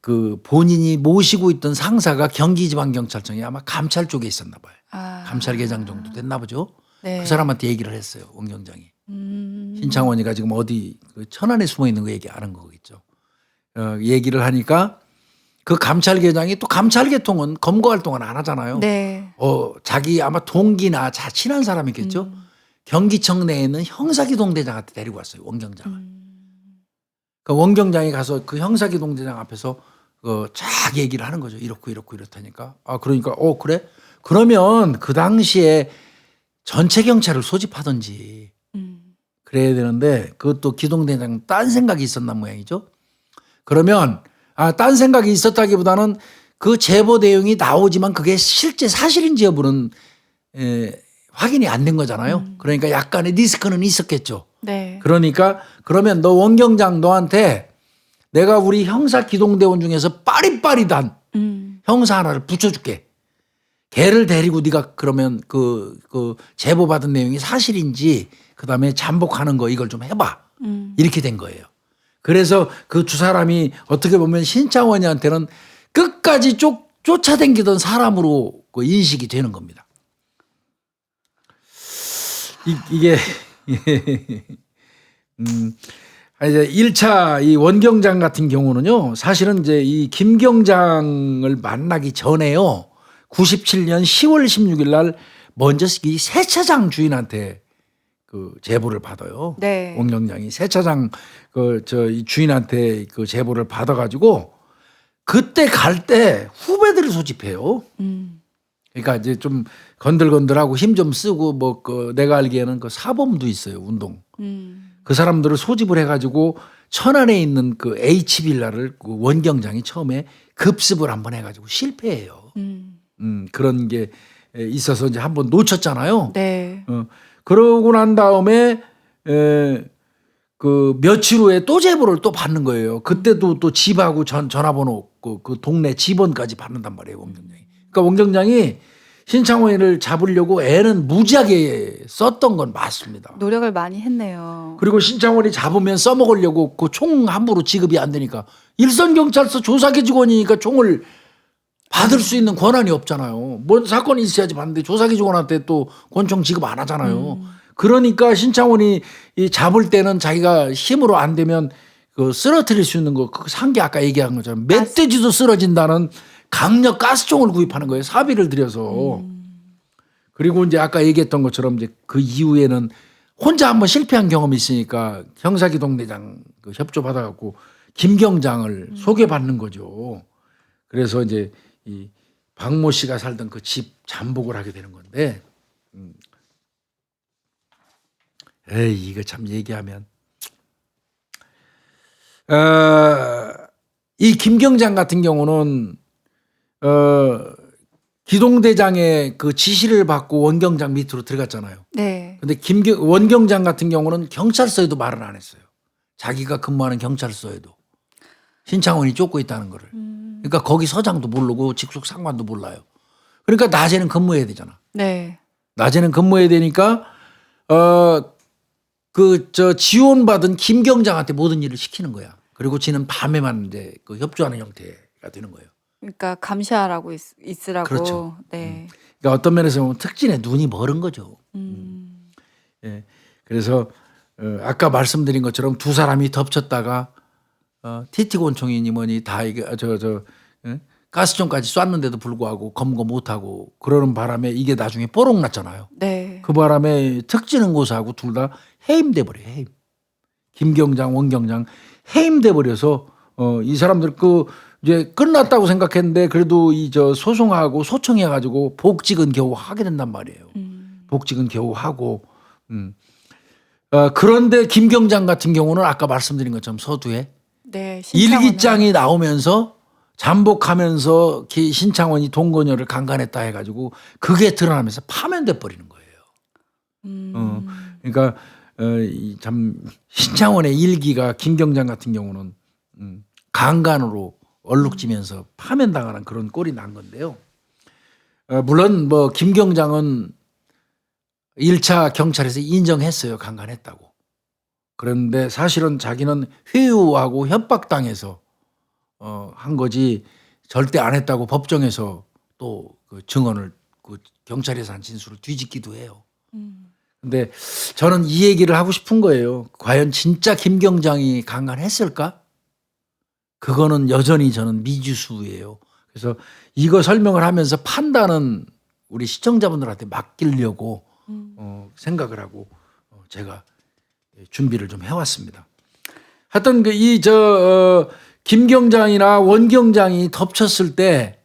그 본인이 모시고 있던 상사가 경기지방경찰청에 아마 감찰 쪽에 있었나 봐요. 감찰계장 정도 됐나 보죠. 네. 그 사람한테 얘기를 했어요. 원경장이. 신창원이가 지금 어디 천안에 숨어 있는 거 얘기하는 거겠죠. 얘기를 하니까 그 감찰계장이 또 감찰계통은 검거 활동은 안 하잖아요. 네. 자기 아마 동기나 친한 사람이겠죠. 경기청 내에 있는 형사기동대장한테 데리고 왔어요. 원경장을. 그 원경장이 가서 그 형사기동대장 앞에서 쫙 얘기를 하는 거죠. 이렇고 이렇다니까. 그러니까 그래? 그러면 그 당시에 전체 경찰을 소집하든지 그래야 되는데 그것도 기동대장 딴 생각이 있었나 모양이죠. 그러면 딴 생각이 있었다기보다는 그 제보 내용이 나오지만 그게 실제 사실인지 여부는 확인이 안 된 거잖아요. 그러니까 약간의 리스크는 있었겠죠. 네. 그러니까 그러면 너 원경장 너한테 내가 우리 형사 기동대원 중에서 빠릿빠릿한 형사 하나를 붙여줄게. 걔를 데리고 네가 그러면 그 제보 받은 내용이 사실인지 그다음에 잠복하는 거 이걸 좀 해봐. 이렇게 된 거예요. 그래서 그 두 사람이 어떻게 보면 신창원이한테는 끝까지 쫓아다니던 사람으로 그 인식이 되는 겁니다. 이게 이제 1차 이 원경장 같은 경우는요. 사실은 이제 이 김경장을 만나기 전에요. 97년 10월 16일 날 먼저 이 세차장 주인한테 그 제보를 받아요. 네. 원경장이 세차장 이 주인한테 그 제보를 받아가지고 그때 갈 때 후배들을 소집해요. 그러니까 이제 좀 건들건들하고 힘 좀 쓰고 뭐 내가 알기에는 그 사범도 있어요. 운동. 그 사람들을 소집을 해가지고 천안에 있는 그 H빌라를 그 원경장이 처음에 급습을 한번 해가지고 실패해요. 그런 게 있어서 이제 한번 놓쳤잖아요. 네. 그러고 난 다음에 그 며칠 후에 또 제보를 또 받는 거예요. 그때도 또 집하고 전화번호 그 동네 집원까지 받는단 말이에요, 원경장이. 그러니까 원경장이 신창원이를 잡으려고 애는 무지하게 썼던 건 맞습니다. 노력을 많이 했네요. 그리고 신창원이 잡으면 써먹으려고 그 총 함부로 지급이 안 되니까 일선경찰서 조사기 직원이니까 총을 받을 수 있는 권한이 없잖아요. 뭔 사건이 있어야지 받는데 조사기 직원한테 또 권총 지급 안 하잖아요. 그러니까 신창원이 이 잡을 때는 자기가 힘으로 안 되면 그 쓰러뜨릴 수 있는 거, 그 상기 아까 얘기한 것처럼 멧돼지도 쓰러진다는 강력 가스총을 구입하는 거예요. 사비를 들여서. 그리고 이제 아까 얘기했던 것처럼 이제 그 이후에는 혼자 한번 실패한 경험이 있으니까 형사기동대장 그 협조 받아갖고 김경장을 소개받는 거죠. 그래서 이제 이 박모 씨가 살던 그 집 잠복을 하게 되는 건데, 에이 이거 참 얘기하면 이 김경장 같은 경우는 기동대장의 그 지시를 받고 원경장 밑으로 들어갔잖아요. 네. 근데 원경장 같은 경우는 경찰서에도 말을 안 했어요. 자기가 근무하는 경찰서에도 신창원이 쫓고 있다는 거를. 그러니까 거기 서장도 모르고 직속 상관도 몰라요. 그러니까 낮에는 근무해야 되잖아. 네. 낮에는 근무해야 되니까 지원받은 김경장한테 모든 일을 시키는 거야. 그리고 지는 밤에만 이제 그 협조하는 형태가 되는 거예요. 그러니까 감시하라고 있으라고. 그렇죠. 네. 그러니까 어떤 면에서 보면 특진의 눈이 멀은 거죠. 예. 그래서 아까 말씀드린 것처럼 두 사람이 덮쳤다가 TT곤총이니 뭐니 다 이게 가스총까지 쐈는데도 불구하고 검거 못하고 그러는 바람에 이게 나중에 뽀록 났잖아요. 네. 그 바람에 특진응고사하고 둘 다 해임돼 버려요. 해임. 김경장, 원경장 해임돼 버려서 이 사람들 이제 끝났다고 생각했는데 그래도 소송하고 소청해 가지고 복직은 겨우 하게 된단 말이에요. 복직은 겨우 하고. 그런데 김경장 같은 경우는 아까 말씀드린 것처럼 서두에 네. 신창원은. 일기장이 나오면서 잠복하면서 신창원이 동거녀를 강간했다 해가지고 그게 드러나면서 파면돼 버리는 거예요. 그러니까 참 신창원의 일기가 김경장 같은 경우는 강간으로 얼룩지면서 파면당하는 그런 꼴이 난 건데요. 물론 뭐 김경장은 1차 경찰에서 인정했어요. 강간했다고. 그런데 사실은 자기는 회유하고 협박당해서 한 거지 절대 안 했다고 법정에서 또 그 증언을 그 경찰에서 한 진술을 뒤집기도 해요. 근데 저는 이 얘기를 하고 싶은 거예요. 과연 진짜 김경장이 강간했을까? 그거는 여전히 저는 미지수예요. 그래서 이거 설명을 하면서 판단은 우리 시청자분들한테 맡기려고 생각을 하고 제가 준비를 좀 해왔습니다. 하여튼 김경장이나 원경장이 덮쳤을 때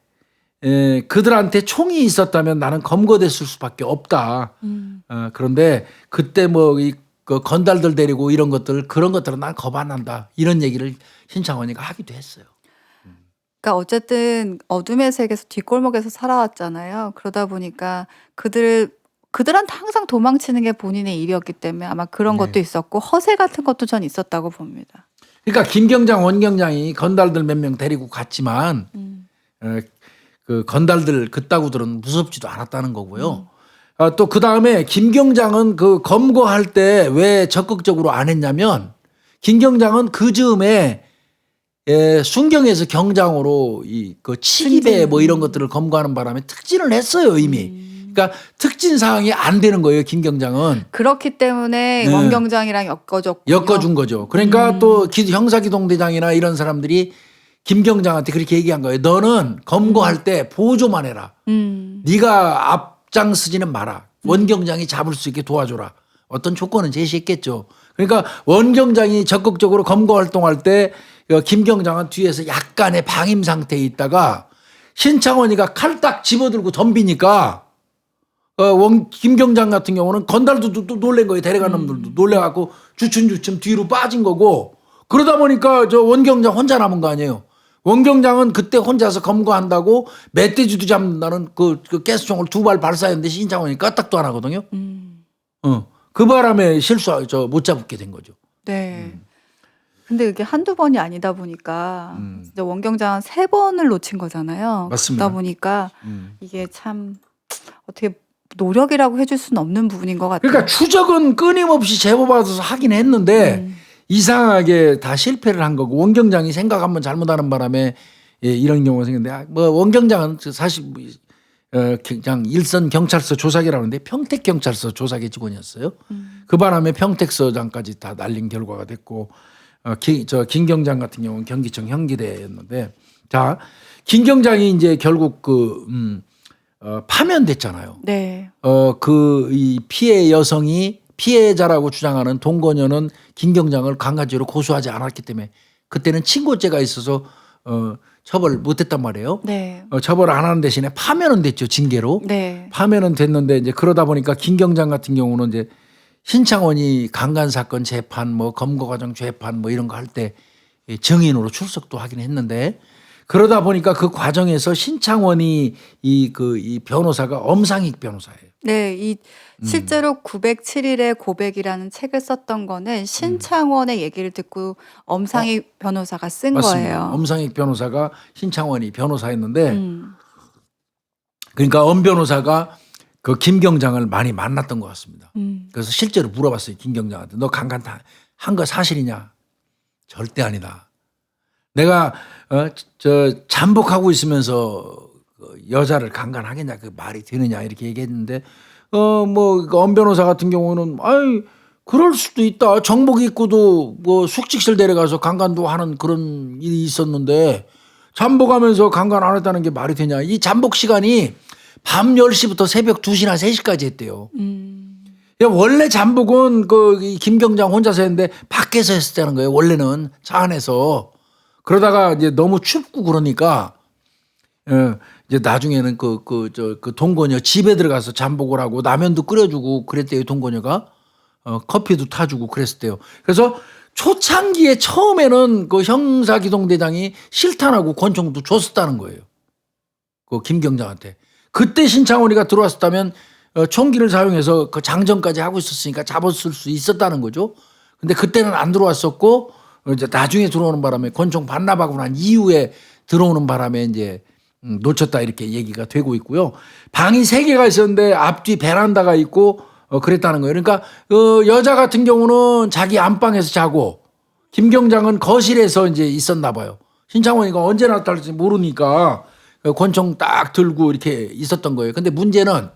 그들한테 총이 있었다면 나는 검거됐을 수밖에 없다. 그런데 그때 그 건달들 데리고 이런 그런 것들은 난 겁 안 난다. 이런 얘기를 신창원이가 하기도 했어요. 그러니까 어쨌든 어둠의 세계에서 뒷골목에서 살아왔잖아요. 그러다 보니까 그들한테 항상 도망치는 게 본인의 일이었기 때문에 아마 그런 것도 있었고 허세 같은 것도 전 있었다고 봅니다. 그러니까 김경장, 원경장이 건달들 몇 명 데리고 갔지만 그 건달들 그따구들은 무섭지도 않았다는 거고요. 또 그 다음에 김경장은 그 검거할 때 왜 적극적으로 안 했냐면 김경장은 그 즈음에 순경에서 경장으로 그 치기배 뭐 이런 것들을 검거하는 바람에 특진을 했어요 이미. 그러니까 특진 사항이 안 되는 거예요 김경장은. 그렇기 때문에 네. 원경장이랑 엮어준 거죠. 그러니까 또 형사기동대장이나 이런 사람들이 김경장한테 그렇게 얘기한 거예요. 너는 검거할 때 보조만 해라. 네가 앞장서지는 마라. 원경장이 잡을 수 있게 도와줘라. 어떤 조건은 제시했겠죠. 그러니까 원경장이 적극적으로 검거 활동할 때 김경장은 뒤에서 약간의 방임 상태에 있다가 신창원이가 칼 딱 집어들고 덤비니까 김경장 같은 경우는 건달들도 또 놀란 거예요. 데려간 놈들도 놀래갖고 주춤주춤 뒤로 빠진 거고 그러다 보니까 저 원경장 혼자 남은 거 아니에요. 원경장은 그때 혼자서 검거한다고 멧돼지도 잡는다는 그 가스총을 2발 발사했는데 신창원이 까딱도 안 하거든요. 그 바람에 못 잡게 된 거죠. 네. 근데 이게 한두 번이 아니다 보니까 진짜 원경장은 3번을 놓친 거잖아요. 맞습니다. 그러다 보니까 이게 참 어떻게 노력이라고 해줄 수는 없는 부분인 것 같아요. 그러니까 추적은 끊임없이 제보받아서 하긴 했는데 이상하게 다 실패를 한 거고 원경장이 생각 한번 잘못하는 바람에 이런 경우가 생겼는데 뭐 원경장은 사실 그냥 일선 경찰서 조사기라는데 평택 경찰서 조사기 직원이었어요. 그 바람에 평택서장까지 다 날린 결과가 됐고 김 경장 같은 경우는 경기청 형기대였는데 자 김 경장이 이제 결국 파면됐잖아요. 네. 이 피해 여성이 피해자라고 주장하는 동거녀는 김 경장을 강간죄로 고소하지 않았기 때문에 그때는 친고죄가 있어서 처벌 못했단 말이에요. 네. 처벌 안 하는 대신에 파면은 됐죠, 징계로. 네. 파면은 됐는데 이제 그러다 보니까 김 경장 같은 경우는 이제 신창원이 강간 사건 재판, 뭐 검거 과정 재판 뭐 이런 거 할 때 증인으로 출석도 하긴 했는데 그러다 보니까 그 과정에서 신창원이 이 변호사가 엄상익 변호사예요. 네, 실제로 907일의 고백이라는 책을 썼던 거는 신창원의 얘기를 듣고 엄상익 변호사가 쓴 맞습니다. 거예요. 엄상익 변호사가 신창원이 변호사였는데 그러니까 엄 변호사가 그 김 경장을 많이 만났던 것 같습니다. 그래서 실제로 물어봤어요. 김 경장한테 너 강간 한 거 사실이냐? 절대 아니다. 내가 잠복하고 있으면서 여자를 강간하겠냐 그 말이 되느냐 이렇게 얘기했는데 엄 변호사 같은 경우는 그럴 수도 있다. 정복 입고도 뭐 숙직실 데려가서 강간도 하는 그런 일이 있었는데 잠복하면서 강간 안 했다는 게 말이 되냐. 이 잠복 시간이 밤 10시부터 새벽 2시나 3시까지 했대요. 원래 잠복은 김 경장 혼자서 했는데 밖에서 했었다는 거예요. 원래는 차 안에서. 그러다가 이제 너무 춥고 그러니까 이제 나중에는 그 동거녀 집에 들어가서 잠복을 하고 라면도 끓여주고 그랬대요. 동거녀가 커피도 타주고 그랬었대요. 그래서 초창기에 처음에는 그 형사기동대장이 실탄하고 권총도 줬었다는 거예요. 그 김 경장한테. 그때 신창원이가 들어왔었다면 총기를 사용해서 그 장전까지 하고 있었으니까 잡았을 수 있었다는 거죠. 근데 그때는 안 들어왔었고 이제 나중에 들어오는 바람에 권총 반납하고 난 이후에 들어오는 바람에 이제 놓쳤다 이렇게 얘기가 되고 있고요. 방이 3개가 있었는데 앞뒤 베란다가 있고 그랬다는 거예요. 그러니까 여자 같은 경우는 자기 안방에서 자고 김 경장은 거실에서 이제 있었나 봐요. 신창원이가 언제 나타날지 모르니까 권총 딱 들고 이렇게 있었던 거예요. 근데 문제는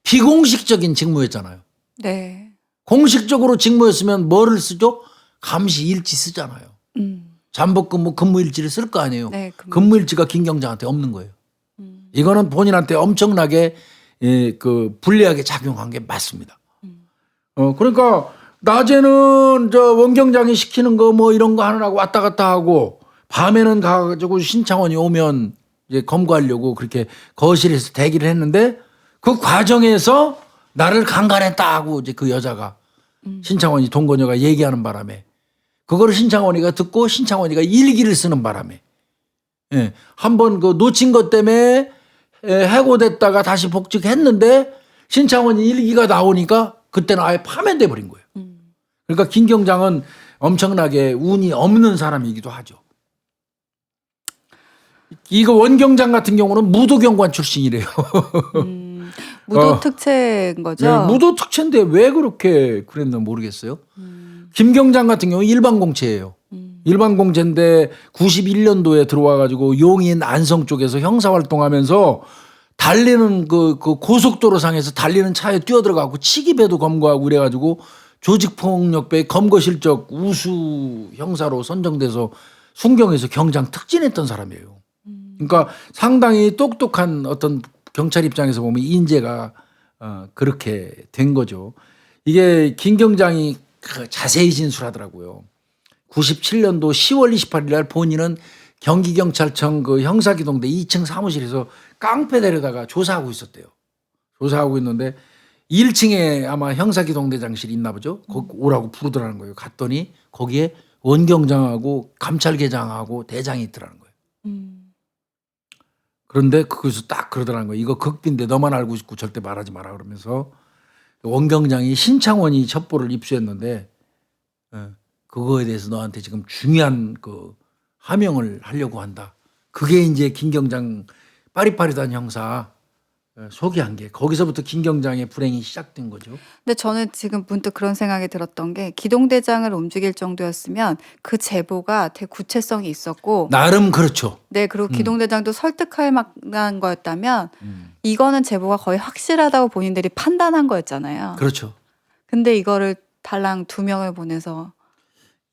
비공식적인 직무였잖아요. 네. 공식적으로 직무였으면 뭐를 쓰죠? 감시일지 쓰잖아요. 잠복근무 근무일지를 쓸 거 아니에요. 네, 근무일지가 김 경장한테 없는 거예요. 이거는 본인한테 엄청나게 불리하게 작용한 게 맞습니다. 그러니까 낮에는 원 경장이 시키는 거 뭐 이런 거 하느라고 왔다 갔다 하고 밤에는 가가지고 신창원이 오면 이제 검거하려고 그렇게 거실에서 대기를 했는데 그 과정에서 나를 강간했다 하고 이제 그 여자가 신창원이 동거녀가 얘기하는 바람에 그거를 신창원이가 듣고 신창원이가 일기를 쓰는 바람에 한번 그 놓친 것 때문에 해고됐다가 다시 복직했는데 신창원이 일기가 나오니까 그때는 아예 파면돼 버린 거예요. 그러니까 김 경장은 엄청나게 운이 없는 사람이기도 하죠. 이거 원 경장 같은 경우는 무도경관 출신이래요. 무도 특채인 거죠? 네, 무도 특채인데 왜 그렇게 그랬나 모르겠어요. 김 경장 같은 경우 일반 공채예요. 일반 공채인데 91년도에 들어와 가지고 용인 안성 쪽에서 형사 활동하면서 달리는 그 고속도로 상에서 달리는 차에 뛰어들어가고 치기배도 검거하고 그래 가지고 조직폭력배 검거 실적 우수 형사로 선정돼서 순경에서 경장 특진했던 사람이에요. 그러니까 상당히 똑똑한 어떤 경찰 입장에서 보면 인재가 그렇게 된 거죠. 이게 김 경장이 자세히 진술하더라고요. 97년도 10월 28일 날 본인은 경기경찰청 그 형사기동대 2층 사무실에서 깡패 데려다가 조사하고 있었대요. 조사하고 있는데 1층에 아마 형사기동대장실이 있나 보죠. 거기 오라고 부르더라는 거예요. 갔더니 거기에 원경장하고 감찰계장하고 대장이 있더라는 거예요. 그런데 거기서 딱 그러더라는 거예요. 이거 극비인데 너만 알고 있고 절대 말하지 마라 그러면서 원경장이 신창원이 첩보를 입수했는데 그거에 대해서 너한테 지금 중요한 그 하명을 하려고 한다. 그게 이제 김경장 빠릿빠릿한 형사 소개한 게 거기서부터 김경장의 불행이 시작된 거죠. 근데 저는 지금 문득 그런 생각이 들었던 게 기동대장을 움직일 정도였으면 그 제보가 되게 구체성이 있었고 나름 그렇죠. 네, 그리고 기동대장도 설득할 만한 거였다면 이거는 제보가 거의 확실하다고 본인들이 판단한 거였잖아요. 그렇죠. 근데 이거를 달랑 2명을 보내서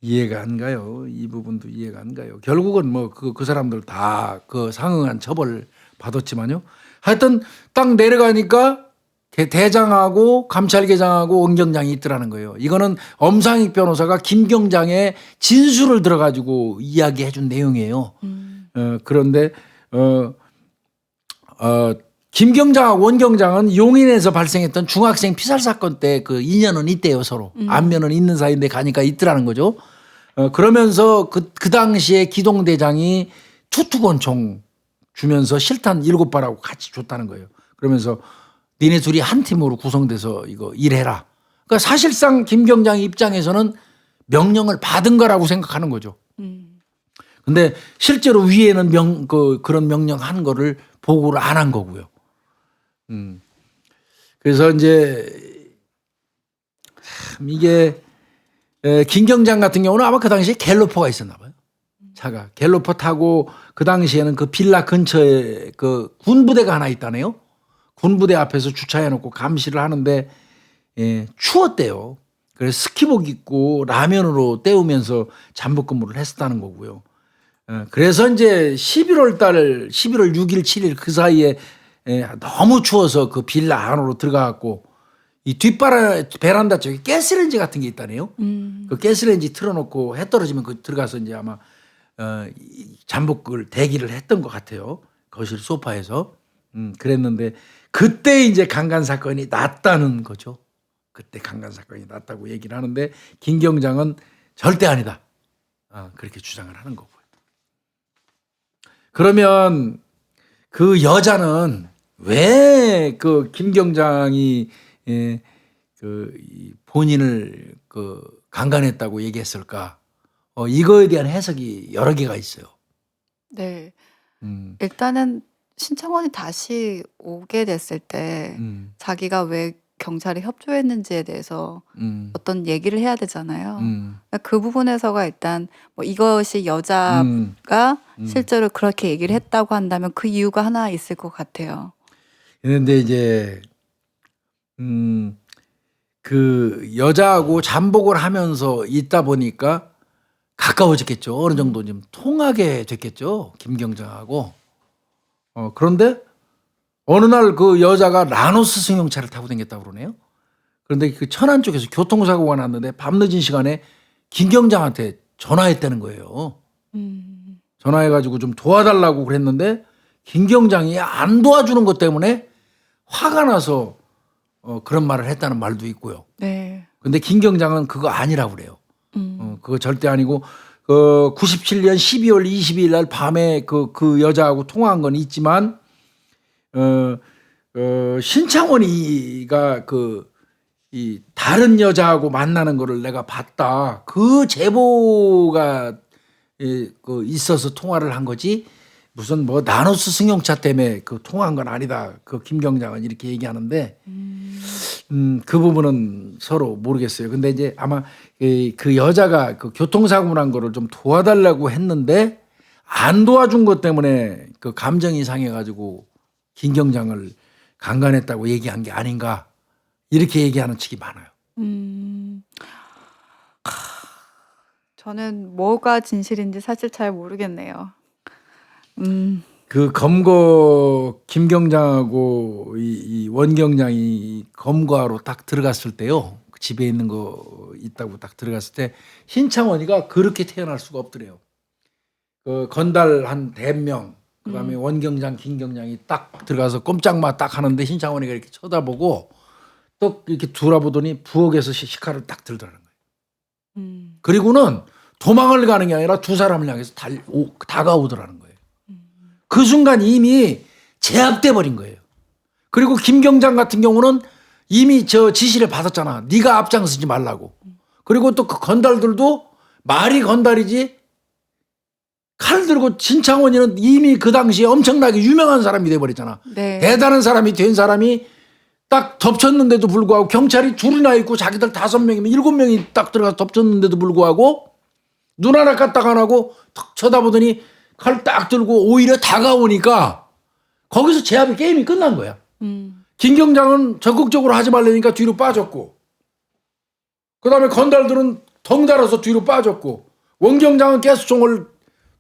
이해가 안 가요. 이 부분도 이해가 안 가요. 결국은 뭐 그 사람들 다 그 상응한 처벌을 받았지만요. 하여튼 딱 내려가니까 대장하고 감찰계장하고 원경장이 있더라는 거예요. 이거는 엄상익 변호사가 김경장의 진술을 들어가지고 이야기해 준 내용이에요. 그런데 김경장하고 원경장은 용인에서 발생했던 중학생 피살 사건 때 그 인연은 있대요 서로. 안면은 있는 사이인데 가니까 있더라는 거죠. 그러면서 그 당시에 기동대장이 투투건총 주면서 실탄 7발하고 같이 줬다는 거예요. 그러면서 니네 둘이 한 팀으로 구성돼서 이거 일해라. 그러니까 사실상 김경장 입장에서는 명령을 받은 거라고 생각하는 거죠. 근데 실제로 위에는 그런 명령한 거를 보고를 안 한 거고요. 그래서 이제 참 이게 김경장 같은 경우는 아마 그 당시에 갤로퍼가 있었나 봐요. 차가 갤로퍼 타고 그 당시에는 그 빌라 근처에 그 군부대가 하나 있다네요. 군부대 앞에서 주차해 놓고 감시를 하는데 추웠대요. 그래서 스키복 입고 라면으로 때우면서 잠복 근무를 했었다는 거고요. 그래서 이제 11월 6일 7일 그 사이에 너무 추워서 그 빌라 안으로 들어가갖고 이 베란다 쪽에 가스레인지 같은 게 있다네요. 그 가스레인지 틀어놓고 해 떨어지면 그 들어가서 이제 아마 잠복을 대기를 했던 것 같아요. 거실 소파에서. 그랬는데 그때 이제 강간 사건이 났다는 거죠. 그때 강간 사건이 났다고 얘기를 하는데 김경장은 절대 아니다. 그렇게 주장을 하는 거고요. 그러면 그 여자는 왜 그 김경장이 그 본인을 그 강간했다고 얘기했을까? 이거에 대한 해석이 여러 개가 있어요. 네. 일단은 신창원이 다시 오게 됐을 때 자기가 왜 경찰에 협조했는지에 대해서 어떤 얘기를 해야 되잖아요. 그 부분에서가 일단 뭐 이것이 여자가 실제로 그렇게 얘기를 했다고 한다면 그 이유가 하나 있을 것 같아요. 그런데 이제 그 여자하고 잠복을 하면서 있다 보니까 가까워졌겠죠. 어느 정도 좀 통하게 됐겠죠. 김경장하고. 그런데 어느 날 그 여자가 라노스 승용차를 타고 다녔다고 그러네요. 그런데 그 천안 쪽에서 교통사고가 났는데 밤늦은 시간에 김경장한테 전화했다는 거예요. 전화해가지고 좀 도와달라고 그랬는데 김경장이 안 도와주는 것 때문에 화가 나서 그런 말을 했다는 말도 있고요. 네. 근데 김경장은 그거 아니라고 그래요. 그거 절대 아니고 97년 12월 22일 날 밤에 그 여자하고 통화한 건 있지만 신창원이가 이 다른 여자하고 만나는 거를 내가 봤다. 그 제보가 있어서 통화를 한 거지. 무슨 뭐 나노스 승용차 때문에 그 통화한 건 아니다. 그 김경장은 이렇게 얘기하는데 그 부분은 서로 모르겠어요. 근데 이제 아마 그 여자가 그 교통사고 난 거를 좀 도와달라고 했는데 안 도와준 것 때문에 그 감정이 상해가지고 김경장을 강간했다고 얘기한 게 아닌가 이렇게 얘기하는 측이 많아요. 저는 뭐가 진실인지 사실 잘 모르겠네요. 그 검거 김경장하고 이 원경장이 검거하러 딱 들어갔을 때요. 집에 있는 거 있다고 딱 들어갔을 때 신창원이가 그렇게 태어날 수가 없더래요. 그 건달 한 100명 그다음에 원경장 김경장이 딱 들어가서 꼼짝마 딱 하는데 신창원이가 이렇게 쳐다보고 또 이렇게 돌아보더니 부엌에서 시칼을 딱 들더라는 거예요. 그리고는 도망을 가는 게 아니라 두 사람을 향해서 다가오더라는 거예요. 그 순간 이미 제압돼 버린 거예요. 그리고 김경장 같은 경우는 이미 저 지시를 받았잖아. 네가 앞장서지 말라고. 그리고 또 그 건달들도 말이 건달이지 칼 들고 신창원이는 이미 그 당시에 엄청나게 유명한 사람이 돼버렸잖아. 네. 대단한 사람이 된 사람이 딱 덮쳤는데도 불구하고 경찰이 둘이나 있고 자기들 5명이면 7명이 딱 들어가서 덮쳤는데도 불구하고 눈 하나 까딱 안 하고 턱 쳐다보더니 칼 딱 들고 오히려 다가오니까 거기서 제압의 게임이 끝난 거야. 김경장은 적극적으로 하지 말라니까 뒤로 빠졌고 그다음에 건달들은 덩달아서 뒤로 빠졌고 원경장은 가스총을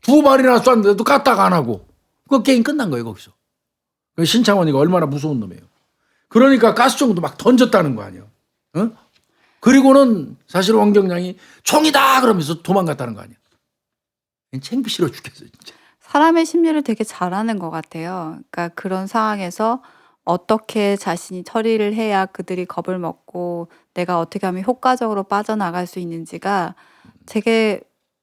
2발이나 쐈는데도 까딱 안 하고 그 게임 끝난 거예요 거기서. 신창원이가 얼마나 무서운 놈이에요. 그러니까 가스총도 막 던졌다는 거 아니에요. 어? 그리고는 사실 원경장이 총이다 그러면서 도망갔다는 거 아니에요. 창피시러 죽겠어 진짜. 사람의 심리를 되게 잘 아는 것 같아요. 그러니까 그런 상황에서 어떻게 자신이 처리를 해야 그들이 겁을 먹고 내가 어떻게 하면 효과적으로 빠져나갈 수 있는지가 되게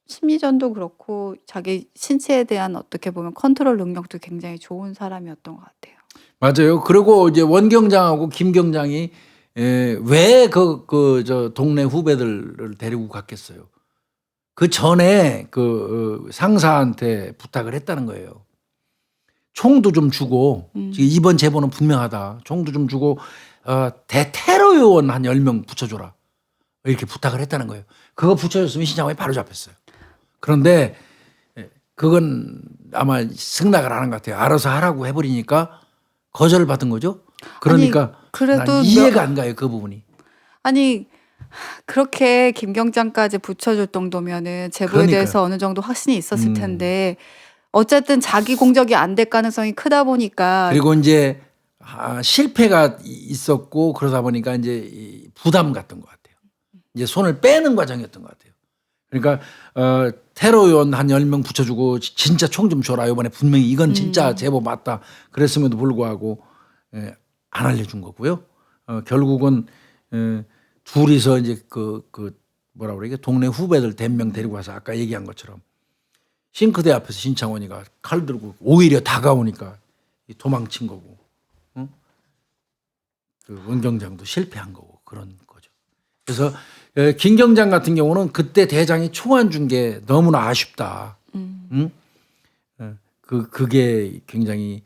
심리전도 그렇고 자기 신체에 대한 어떻게 보면 컨트롤 능력도 굉장히 좋은 사람이었던 것 같아요. 맞아요. 그리고 이제 원경장하고 김경장이 왜 저 동네 후배들을 데리고 갔겠어요. 그 전에 그 상사한테 부탁을 했다는 거예요. 총도 좀 주고 지금 이번 제보는 분명하다. 총도 좀 주고 대테러 요원 한 10명 붙여줘라. 이렇게 부탁을 했다는 거예요. 그거 붙여줬으면 신창원이 바로 잡혔어요. 그런데 그건 아마 승낙을 안 한 것 같아요. 알아서 하라고 해버리니까 거절을 받은 거죠. 그러니까 아니, 그래도 난 이해가 안 가요. 그 부분이. 아니 그렇게 김경장까지 붙여줄 정도면은 제보에 그러니까요. 대해서 어느 정도 확신이 있었을 텐데 어쨌든 자기 공적이 안 될 가능성이 크다 보니까 그리고 이제 실패가 있었고 그러다 보니까 이제 부담 같던 것 같아요. 이제 손을 빼는 과정이었던 것 같아요. 그러니까 테러 요원 한 10명 붙여주고 진짜 총 좀 줘라. 이번에 분명히 이건 진짜 제보 맞다. 그랬음에도 불구하고 안 알려준 거고요. 결국은 둘이서 이제 그 뭐라 그러게 동네 후배들 100명 데리고 와서 아까 얘기한 것처럼 싱크대 앞에서 신창원이가 칼 들고 오히려 다가오니까 도망친 거고, 그 원경장도 실패한 거고 그런 거죠. 그래서 김경장 같은 경우는 그때 대장이 총 안 준 게 너무나 아쉽다. 그게 굉장히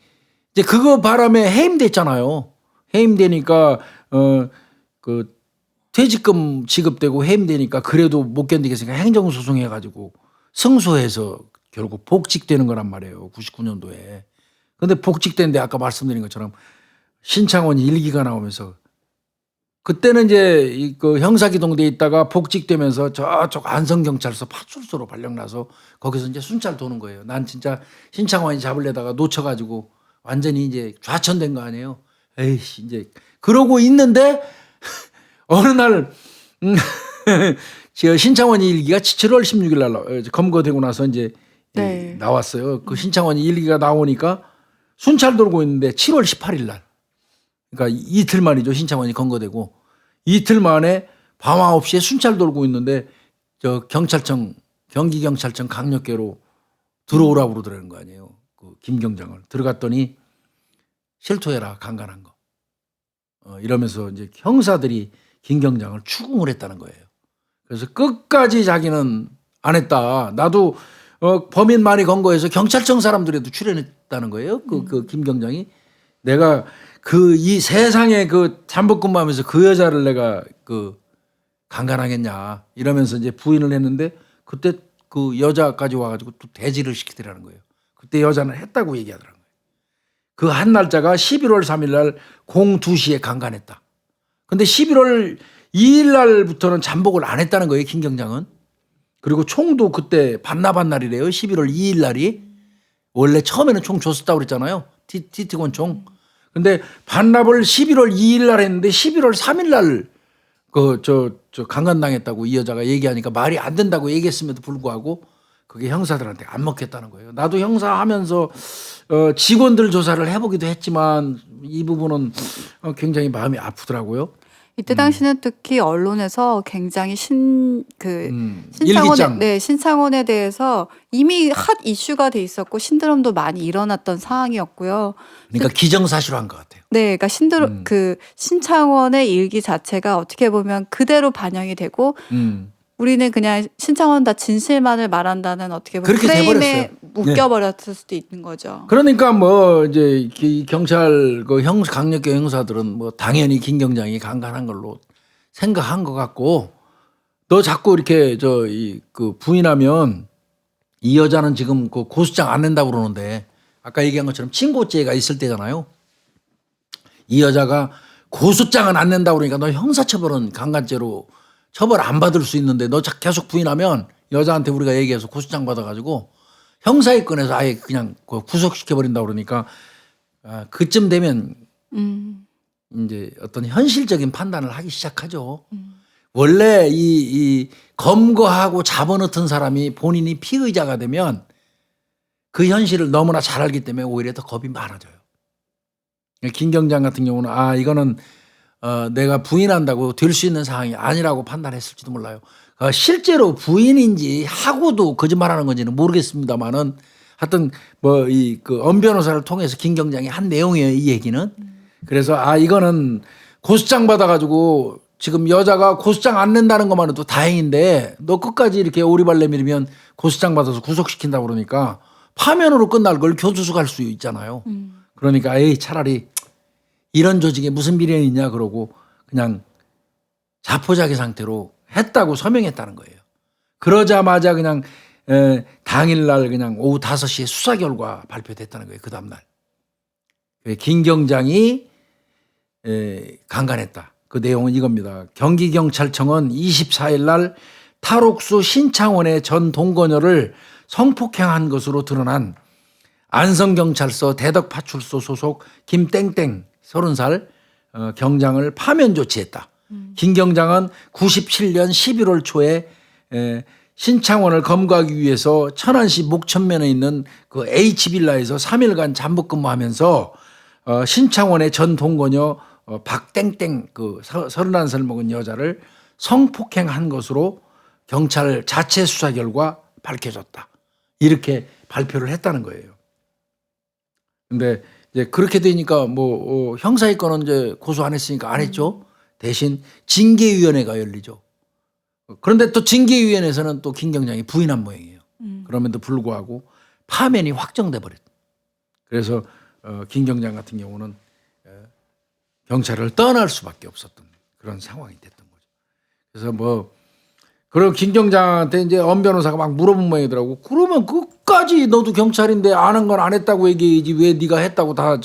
이제 그거 바람에 해임됐잖아요. 해임되니까 그 퇴직금 지급되고 해임되니까 그래도 못 견디겠으니까 행정소송 해가지고 승소해서 결국 복직되는 거란 말이에요. 99년도에. 근데 복직된데 아까 말씀드린 것처럼 신창원이 일기가 나오면서 그때는 이제 그 형사기동대에 있다가 복직되면서 저쪽 안성경찰서 파출소로 발령나서 거기서 이제 순찰 도는 거예요. 난 진짜 신창원이 잡으려다가 놓쳐가지고 완전히 이제 좌천된 거 아니에요. 에이씨 이제 그러고 있는데 어느 날 신창원이 일기가 7월 16일 날 검거되고 나서 이제 네. 나왔어요. 그 신창원이 일기가 나오니까 순찰 돌고 있는데 7월 18일 날 그러니까 이틀 만이죠. 신창원이 검거되고 이틀 만에 밤 9시에 순찰 돌고 있는데 저 경찰청 경기경찰청 강력계로 들어오라고 그러더라는 거 아니에요. 그 김경장을 들어갔더니 실토해라 강간한 거 이러면서 이제 형사들이 김경장을 추궁을 했다는 거예요. 그래서 끝까지 자기는 안 했다. 나도 범인 많이 검거해서 경찰청 사람들에도 출연했다는 거예요. 그 김경장이 내가 이 세상에 그 잠복근무하면서 그 여자를 내가 그 강간하겠냐 이러면서 이제 부인을 했는데 그때 그 여자까지 와가지고 또 대지를 시키더라는 거예요. 그때 여자는 했다고 얘기하더라고요. 그 한 날짜가 11월 3일 날 02시에 강간했다. 근데 11월 2일 날부터는 잠복을 안 했다는 거예요. 김경장은. 그리고 총도 그때 반나반날이래요. 11월 2일 날이. 원래 처음에는 총 줬었다고 그랬잖아요. 티티건 총. 근데 반납을 11월 2일 날 했는데 11월 3일 날 저 강간당했다고 이 여자가 얘기하니까 말이 안 된다고 얘기했음에도 불구하고 그게 형사들한테 안 먹혔다는 거예요. 나도 형사 하면서 직원들 조사를 해보기도 했지만 이 부분은 굉장히 마음이 아프더라고요. 이때 당시는 특히 언론에서 굉장히 일기장. 신창원에 대해서 이미 핫 이슈가 돼 있었고 신드롬도 많이 일어났던 상황이었고요. 그러니까 기정사실화한 것 같아요. 네, 그러니까 신창원의 일기 자체가 어떻게 보면 그대로 반영이 되고 우리는 그냥 신창원 다 진실만을 말한다는 어떻게 보면 그렇게 프레임에 돼버렸어요. 묶여버렸을 수도 있는 거죠. 그러니까 뭐 이제 경찰 강력계 형사들은 뭐 당연히 김경장이 강간한 걸로 생각한 것 같고, 너 자꾸 이렇게 그 부인하면 이 여자는 지금 그 고소장 안 낸다고 그러는데, 아까 얘기한 것처럼 친고죄가 있을 때잖아요. 이 여자가 고소장은 안 낸다고 그러니까 너 형사처벌은 강간죄로 처벌 안 받을 수 있는데 너 계속 부인하면 여자한테 우리가 얘기해서 고소장 받아가지고 형사에 꺼내서 아예 그냥 구속시켜버린다고 그러니까 그쯤 되면 이제 어떤 현실적인 판단을 하기 시작하죠. 원래 이 검거하고 잡아넣던 사람이 본인이 피의자가 되면 그 현실을 너무나 잘 알기 때문에 오히려 더 겁이 많아져요. 김경장 같은 경우는 이거는 내가 부인한다고 될 수 있는 상황이 아니라고 판단했을지도 몰라요. 실제로 부인인지 하고도 거짓말하는 건지는 모르겠습니다만은 하여튼 뭐 그 엄 변호사를 통해서 김경장이 한 내용이에요, 이 얘기는. 그래서 이거는 고소장 받아가지고 지금 여자가 고소장 안 낸다는 것만으로도 다행인데 너 끝까지 이렇게 오리발 내밀면 고소장 받아서 구속시킨다고 그러니까 파면으로 끝날 걸 교도소 갈 수 있잖아요. 그러니까 차라리 이런 조직에 무슨 미련이 있냐 그러고 그냥 자포자기 상태로 했다고 서명했다는 거예요. 그러자마자 그냥 당일날 그냥 오후 5시에 수사 결과 발표됐다는 거예요. 그 다음날. 김경장이 강간했다. 그 내용은 이겁니다. 경기경찰청은 24일 날 탈옥수 신창원의 전 동거녀를 성폭행한 것으로 드러난 안성경찰서 대덕파출소 소속 김땡땡 30살 경장을 파면 조치했다. 김 경장은 97년 11월 초에 신창원을 검거하기 위해서 천안시 목천면에 있는 그 H빌라에서 3일간 잠복 근무하면서 신창원의 전 동거녀 박땡땡 그 31살 먹은 여자를 성폭행한 것으로 경찰 자체 수사 결과 밝혀졌다. 이렇게 발표를 했다는 거예요. 근데 이제 그렇게 되니까 뭐 형사의 건은 이제 고소 안 했으니까 안 했죠. 대신 징계위원회가 열리죠. 그런데 또 징계위원회에서는 또 김경장이 부인한 모양이에요. 그럼에도 불구하고 파면이 확정돼 버렸다. 그래서 김경장 같은 경우는 경찰을 떠날 수밖에 없었던 그런 상황이 됐던 거죠. 그래서 그리고 김경장한테 이제 엄 변호사가 막 물어본 모양이더라고. 그러면 끝까지 너도 경찰인데 아는 건 안 했다고 얘기해야지 왜 네가 했다고 다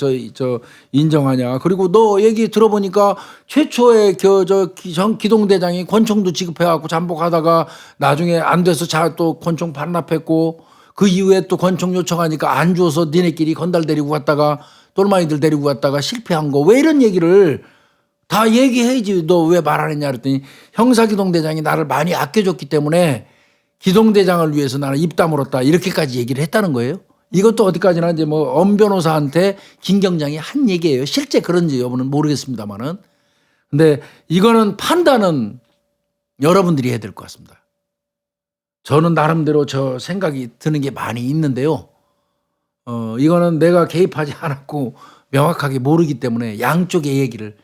인정하냐. 그리고 너 얘기 들어보니까 최초에 기동대장이 권총도 지급해갖고 잠복하다가 나중에 안 돼서 또 권총 반납했고 그 이후에 또 권총 요청하니까 안 줘서 니네끼리 건달 데리고 갔다가 똘마이들 데리고 갔다가 실패한 거. 왜 이런 얘기를 다 얘기해야지 너 왜 말 안 했냐 그랬더니 형사기동대장이 나를 많이 아껴줬기 때문에 기동대장을 위해서 나는 입 다물었다 이렇게까지 얘기를 했다는 거예요. 이것도 어디까지나 이제 엄 변호사한테 김 경장이 한 얘기예요. 실제 그런지 여부는 모르겠습니다만은. 근데 이거는 판단은 여러분들이 해야 될 것 같습니다. 저는 나름대로 저 생각이 드는 게 많이 있는데요. 이거는 내가 개입하지 않았고 명확하게 모르기 때문에 양쪽의 얘기를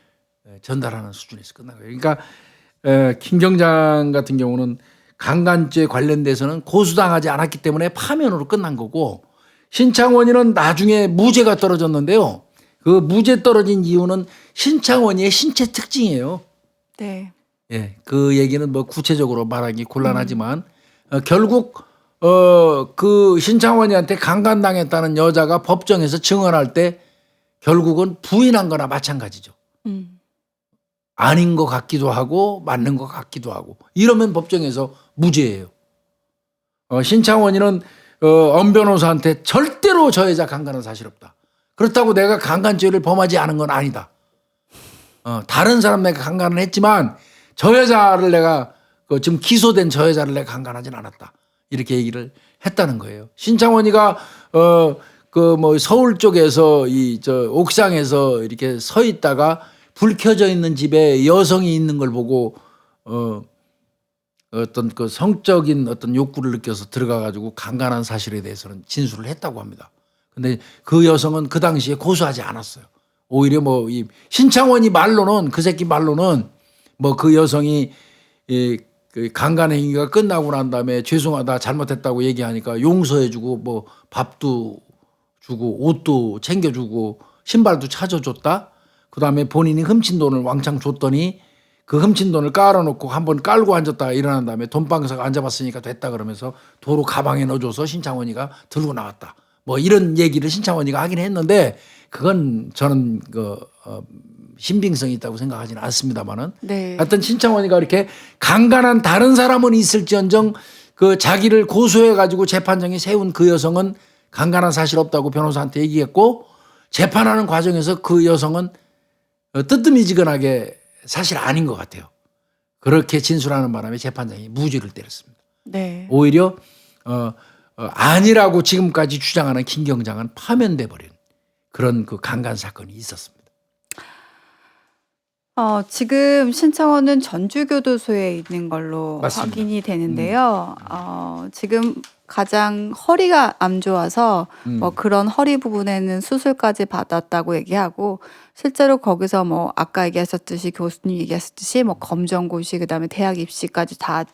전달하는 수준에서 끝난 거예요. 그러니까 김 경장 같은 경우는 강간죄 관련돼서는 고소당하지 않았기 때문에 파면으로 끝난 거고 신창원이는 나중에 무죄가 떨어졌는데요. 그 무죄 떨어진 이유는 신창원이의 신체 특징이에요. 네. 예, 그 얘기는 구체적으로 말하기 곤란하지만 결국 그 신창원이한테 강간당했다는 여자가 법정에서 증언할 때 결국은 부인한 거나 마찬가지죠. 아닌 것 같기도 하고 맞는 것 같기도 하고 이러면 법정에서 무죄예요. 신창원이는 엄 변호사한테 절대로 저 여자 강간한 사실 없다. 그렇다고 내가 강간죄를 범하지 않은 건 아니다. 다른 사람 내가 강간을 했지만 저 여자를 내가 지금 기소된 저 여자를 내가 강간하진 않았다. 이렇게 얘기를 했다는 거예요. 신창원이가 서울 쪽에서 옥상에서 이렇게 서 있다가 불 켜져 있는 집에 여성이 있는 걸 보고 어떤 그 성적인 어떤 욕구를 느껴서 들어가 가지고 강간한 사실에 대해서는 진술을 했다고 합니다. 근데 그 여성은 그 당시에 고소하지 않았어요. 오히려 뭐 이 신창원이 말로는 그 새끼 말로는 뭐 그 여성이 그 강간 행위가 끝나고 난 다음에 죄송하다 잘못했다고 얘기하니까 용서해주고 뭐 밥도 주고 옷도 챙겨주고 신발도 찾아줬다. 그다음에 본인이 훔친 돈을 왕창 줬더니 그 훔친 돈을 깔아놓고 한번 깔고 앉았다가 일어난 다음에 돈방석 앉아봤으니까 됐다 그러면서 도로 가방에 넣어줘서 신창원이가 들고 나왔다. 뭐 이런 얘기를 신창원이가 하긴 했는데 그건 저는 신빙성이 있다고 생각하지는 않습니다만은. 네. 하여튼 신창원이가 이렇게 강간한 다른 사람은 있을지언정 그 자기를 고소해가지고 재판장에 세운 그 여성은 강간한 사실 없다고 변호사한테 얘기했고 재판하는 과정에서 그 여성은 뜨뜨미지근하게 사실 아닌 것 같아요. 그렇게 진술하는 바람에 재판장이 무죄를 때렸습니다. 네. 오히려 아니라고 지금까지 주장하는 김경장은 파면돼 버린 그런 그 강간 사건이 있었습니다. 지금 신창원은 전주교도소에 있는 걸로 맞습니다. 확인이 되는데요. 지금 가장 허리가 안 좋아서 뭐 그런 허리 부분에는 수술까지 받았다고 얘기하고 실제로 거기서 뭐 아까 얘기하셨듯이 교수님 얘기하셨듯이 뭐 검정고시 그다음에 대학 입시까지 다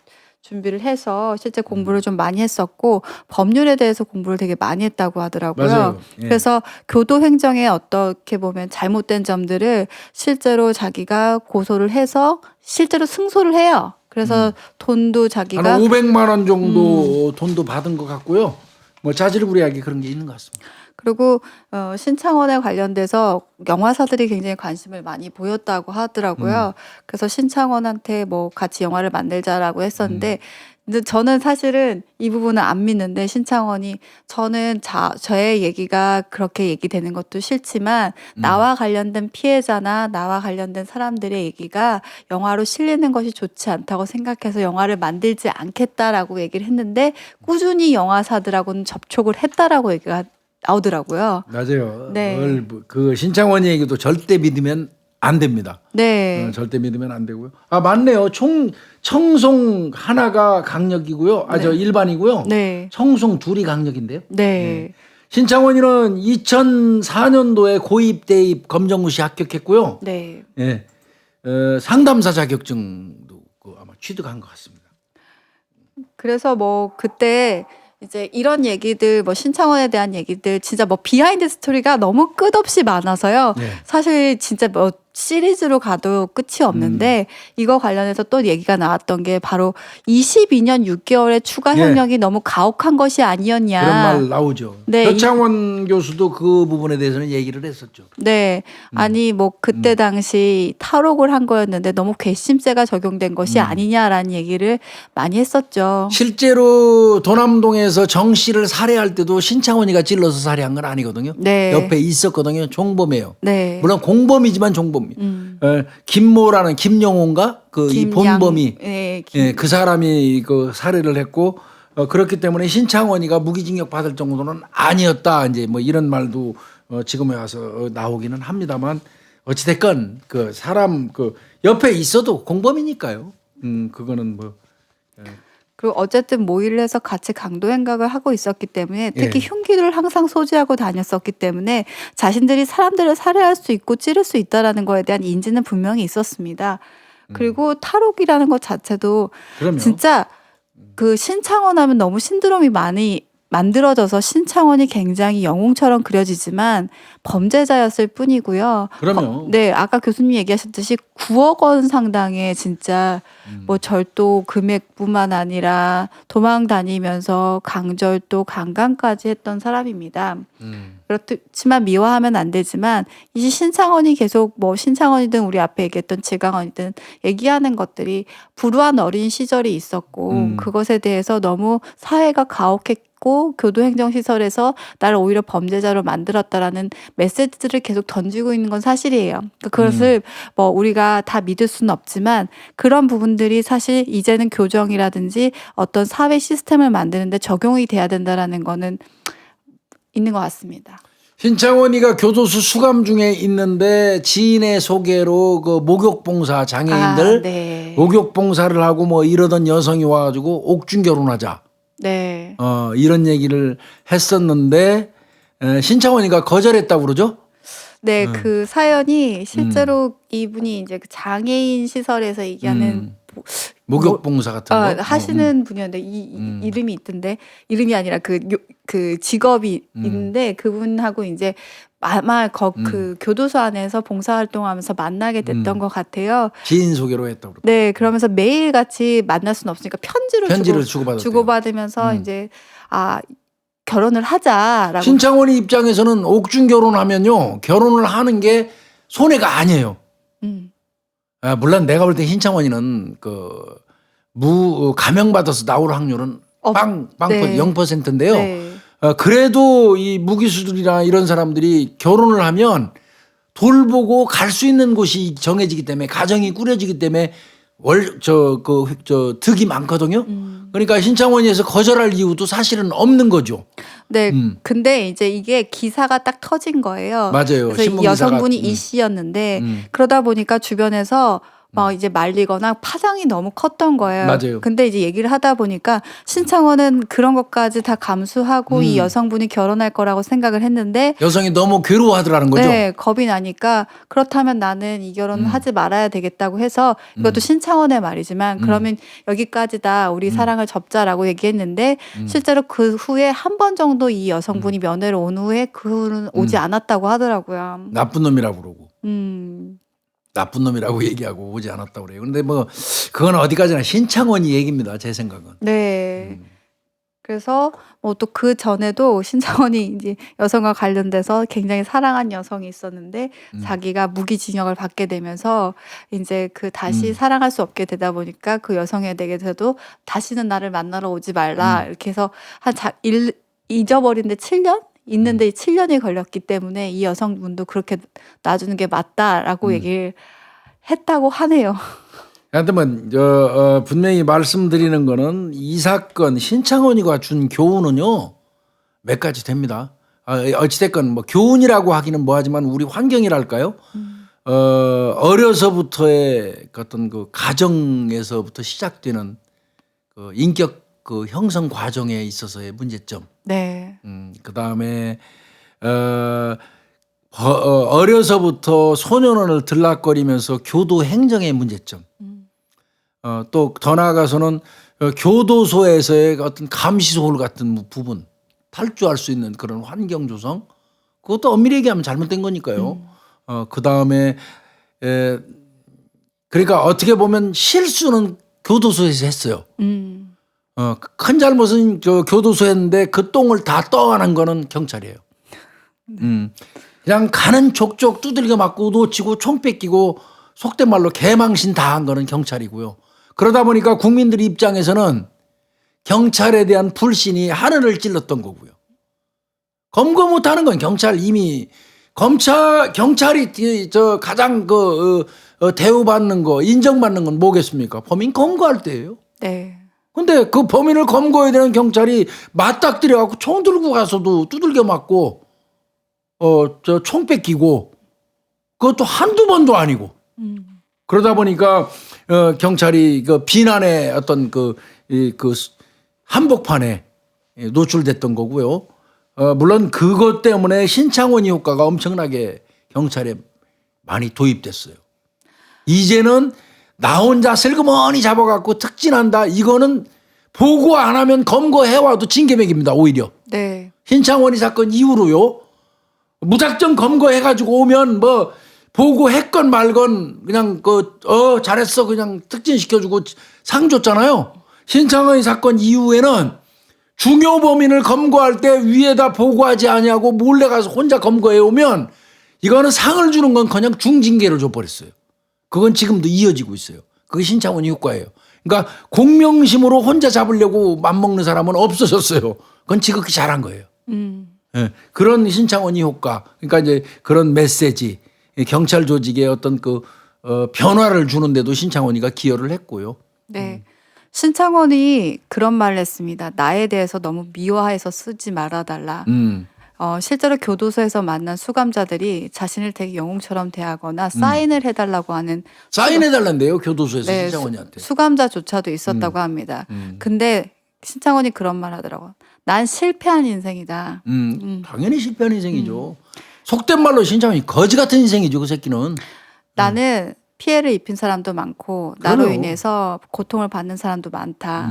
준비를 해서 실제 공부를 좀 많이 했었고 법률에 대해서 공부를 되게 많이 했다고 하더라고요. 맞아요. 예. 그래서 교도행정에 어떻게 보면 잘못된 점들을 실제로 자기가 고소를 해서 실제로 승소를 해요. 그래서 돈도 자기가 한 500만 원 정도 돈도 받은 것 같고요. 뭐 자질구레하게 그런 게 있는 것 같습니다. 그리고 신창원에 관련돼서 영화사들이 굉장히 관심을 많이 보였다고 하더라고요. 그래서 신창원한테 뭐 같이 영화를 만들자라고 했었는데 근데 저는 사실은 이 부분은 안 믿는데 신창원이 저는 저의 얘기가 그렇게 얘기되는 것도 싫지만 나와 관련된 피해자나 나와 관련된 사람들의 얘기가 영화로 실리는 것이 좋지 않다고 생각해서 영화를 만들지 않겠다라고 얘기를 했는데 꾸준히 영화사들하고는 접촉을 했다라고 얘기가 나오더라고요. 맞아요. 네. 그 신창원 얘기도 절대 믿으면 안 됩니다. 네. 절대 믿으면 안 되고요. 아 맞네요. 청송 하나가 강력이고요. 저 일반이고요. 네. 청송 둘이 강력인데요. 네. 신창원이는 2004년도에 고입 대입 검정고시 합격했고요. 네. 예. 상담사 자격증도 아마 취득한 것 같습니다. 그래서 뭐 그때 이제 이런 얘기들 뭐 신창원에 대한 얘기들 진짜 뭐 비하인드 스토리가 너무 끝없이 많아서요. 네. 사실 진짜 뭐 시리즈로 가도 끝이 없는데 이거 관련해서 또 얘기가 나왔던 게 바로 22년 6개월의 추가 네. 형량이 너무 가혹한 것이 아니었냐. 그런 말 나오죠. 네, 표창원 교수도 그 부분에 대해서는 얘기를 했었죠. 네. 아니 뭐 그때 당시 탈옥을 한 거였는데 너무 괘씸죄가 적용된 것이 아니냐라는 얘기를 많이 했었죠. 실제로 도남동에서 정 씨를 살해할 때도 신창원이가 찔러서 살해한 건 아니거든요. 네. 옆에 있었거든요. 종범이에요. 네. 물론 공범이지만 종범. 김모라는 김영호인가 이 본범이 네. 그 사람이 그 살해를 했고 그렇기 때문에 신창원이가 무기징역 받을 정도는 아니었다. 이제 뭐 이런 말도 지금에 와서 나오기는 합니다만 어찌됐건 그 사람 그 옆에 있어도 공범이니까요. 그거는 뭐. 그리고 어쨌든 모의를 해서 같이 강도 행각을 하고 있었기 때문에 특히 예. 흉기를 항상 소지하고 다녔었기 때문에 자신들이 사람들을 살해할 수 있고 찌를 수 있다라는 거에 대한 인지는 분명히 있었습니다. 그리고 탈옥이라는 것 자체도 그럼요. 진짜 그 신창원 하면 너무 신드롬이 많이 만들어져서 신창원이 굉장히 영웅처럼 그려지지만 범죄자였을 뿐이고요. 그럼요. 네, 아까 교수님 얘기하셨듯이 9억 원 상당의 진짜 뭐 절도 금액뿐만 아니라 도망 다니면서 강절도 강간까지 했던 사람입니다. 그렇지만 미화하면 안 되지만 이 신창원이 계속 뭐 신창원이든 우리 앞에 얘기했던 지강원이든 얘기하는 것들이 불우한 어린 시절이 있었고 그것에 대해서 너무 사회가 가혹했고 교도행정시설에서 나를 오히려 범죄자로 만들었다라는 메시지들을 계속 던지고 있는 건 사실이에요. 그것을 뭐 우리가 다 믿을 수는 없지만 그런 부분들이 사실 이제는 교정이라든지 어떤 사회 시스템을 만드는데 적용이 돼야 된다라는 거는 있는 것 같습니다. 신창원이가 교도소 수감 중에 있는데 지인의 소개로 그 목욕봉사 장애인들 네. 목욕봉사를 하고 뭐 이러던 여성이 와가지고 옥중 결혼하자. 네. 이런 얘기를 했었는데 신창원이가 거절했다고 그러죠? 네, 그 사연이 실제로 이분이 이제 그 장애인 시설에서 얘기하는 목욕봉사 같은 거 하시는 분이었는데 이름이 있던데 이름이 아니라 그 직업이 있는데 그분하고 이제 아마 그 교도소 안에서 봉사활동하면서 만나게 됐던 것 같아요. 지인 소개로 했다고. 네, 그러면서 매일 같이 만날 수는 없으니까 편지를 주고받으면서 이제 결혼을 하자라고. 신창원이 입장에서는 옥중 결혼하면요 결혼을 하는 게 손해가 아니에요. 물론 내가 볼 때 신창원이는 감형받아서 나올 확률은 네. 0%인데요. 네. 그래도 이 무기수들이나 이런 사람들이 결혼을 하면 돌보고 갈 수 있는 곳이 정해지기 때문에 가정이 꾸려지기 때문에 득이 많거든요. 그러니까 신창원이에서 거절할 이유도 사실은 없는 거죠. 네, 근데 이제 이게 기사가 딱 터진 거예요. 맞아요. 그래서 이 여성분이 이 씨였는데 그러다 보니까 주변에서 막 이제 말리거나 파장이 너무 컸던 거예요. 맞아요. 근데 이제 얘기를 하다 보니까 신창원은 그런 것까지 다 감수하고 이 여성분이 결혼할 거라고 생각을 했는데 여성이 너무 괴로워하더라는 거죠. 네, 겁이 나니까 그렇다면 나는 이 결혼을 하지 말아야 되겠다고 해서 이것도 신창원의 말이지만 그러면 여기까지다 우리 사랑을 접자라고 얘기했는데 실제로 그 후에 한 번 정도 이 여성분이 면회를 온 후에 그 후는 오지 않았다고 하더라고요. 나쁜 놈이라고 그러고. 나쁜 놈이라고 얘기하고 오지 않았다고 그래요. 그런데 뭐 그건 어디까지나 신창원이 얘기입니다. 제 생각은. 네. 그래서 뭐 또 그 전에도 신창원이 이제 여성과 관련돼서 굉장히 사랑한 여성이 있었는데 자기가 무기징역을 받게 되면서 이제 다시 사랑할 수 없게 되다 보니까 그 여성에 대해서도 다시는 나를 만나러 오지 말라 이렇게 해서 잊어버린데 7년? 있는데 7년이 걸렸기 때문에 이 여성분도 그렇게 놔주는 게 맞다라고 얘기를 했다고 하네요. 하여튼 분명히 말씀드리는 거는 이 사건 신창원이가 준 교훈은요 몇 가지 됩니다. 어찌됐건 뭐 교훈이라고 하기는 뭐하지만 우리 환경이랄까요? 어려서부터의 어떤 그 가정에서부터 시작되는 그 인격 형성 과정에 있어서의 문제점. 네. 그 다음에 어려서부터 소년원을 들락거리면서 교도 행정의 문제점. 또 더 나아가서는 교도소에서의 어떤 감시소홀 같은 부분 탈주할 수 있는 그런 환경 조성 그것도 엄밀히 얘기하면 잘못된 거니까요. 그 다음에 그러니까 어떻게 보면 실수는 교도소에서 했어요. 큰 잘못은 교도소에 했는데 그 똥을 다 떠안은 거는 경찰이에요. 그냥 가는 족족 두들겨 맞고 놓치고 총 뺏기고 속된 말로 개망신 당한 거는 경찰이고요. 그러다 보니까 국민들 입장에서는 경찰에 대한 불신이 하늘을 찔렀던 거고요. 검거 못하는 건 경찰이 가장 대우받는 거 인정받는 건 뭐겠습니까? 범인 검거할 때예요. 네. 근데 그 범인을 검거해야 되는 경찰이 맞닥뜨려갖고 총 들고 가서도 두들겨 맞고 총 뺏기고 그것도 한두 번도 아니고 그러다 보니까 경찰이 비난의 어떤 한복판에 노출됐던 거고요. 물론 그것 때문에 신창원이 효과가 엄청나게 경찰에 많이 도입됐어요. 이제는 나 혼자 슬그머니 잡아갖고 특진한다. 이거는 보고 안 하면 검거해와도 징계맥입니다. 오히려. 네. 신창원이 사건 이후로요. 무작정 검거해가지고 오면 뭐 보고했건 말건 그냥 잘했어 그냥 특진시켜주고 상 줬잖아요. 신창원이 사건 이후에는 중요 범인을 검거할 때 위에다 보고하지 아니하고 몰래 가서 혼자 검거해 오면 이거는 상을 주는 건 그냥 중징계를 줘버렸어요. 그건 지금도 이어지고 있어요. 그게 신창원이 효과예요. 그러니까 공명심으로 혼자 잡으려고 맘먹는 사람은 없어졌어요. 그건 지극히 잘한 거예요. 네. 그런 신창원이 효과. 그러니까 이제 그런 메시지, 경찰 조직의 어떤 변화를 주는데도 신창원이가 기여를 했고요. 네. 신창원이 그런 말을 했습니다. 나에 대해서 너무 미화해서 쓰지 말아달라. 실제로 교도소에서 만난 수감자들이 자신을 되게 영웅처럼 대하거나 사인을 해달라고 하는 사인해달란데요 교도소에서 네, 신창원이한테. 수감자조차도 있었다고 합니다. 근데 신창원이 그런 말 하더라고요. 난 실패한 인생이다. 당연히 실패한 인생이죠. 속된 말로 신창원이 거지 같은 인생이죠 그 새끼는. 나는 피해를 입힌 사람도 많고 나로 그래요. 인해서 고통을 받는 사람도 많다.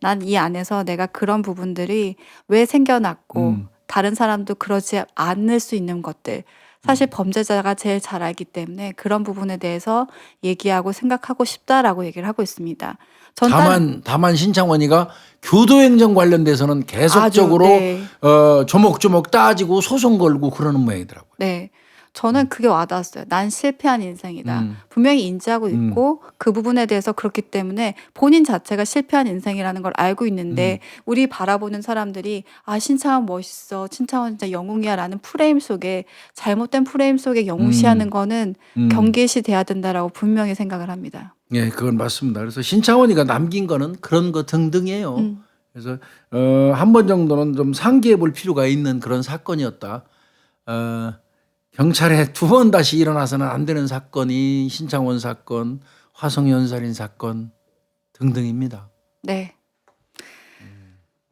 난 이 안에서 내가 그런 부분들이 왜 생겨났고 다른 사람도 그러지 않을 수 있는 것들. 사실 범죄자가 제일 잘 알기 때문에 그런 부분에 대해서 얘기하고 생각하고 싶다라고 얘기를 하고 있습니다. 다만 신창원이가 교도행정 관련돼서는 계속적으로 아주, 네. 조목조목 따지고 소송 걸고 그러는 모양이더라고요. 네. 저는 그게 와닿았어요. 난 실패한 인생이다. 분명히 인지하고 있고 그 부분에 대해서 그렇기 때문에 본인 자체가 실패한 인생이라는 걸 알고 있는데 우리 바라보는 사람들이 아 신창원 멋있어. 신창원 진짜 영웅이야 라는 프레임 속에 잘못된 프레임 속에 영웅시하는 거는 경계시돼야 된다라고 분명히 생각을 합니다. 예, 그건 맞습니다. 그래서 신창원이가 남긴 거는 그런 거 등등이에요. 그래서 한 번 정도는 좀 상기해 볼 필요가 있는 그런 사건이었다. 경찰에 두 번 다시 일어나서는 안 되는 사건이 신창원 사건, 화성연살인 사건 등등입니다. 네.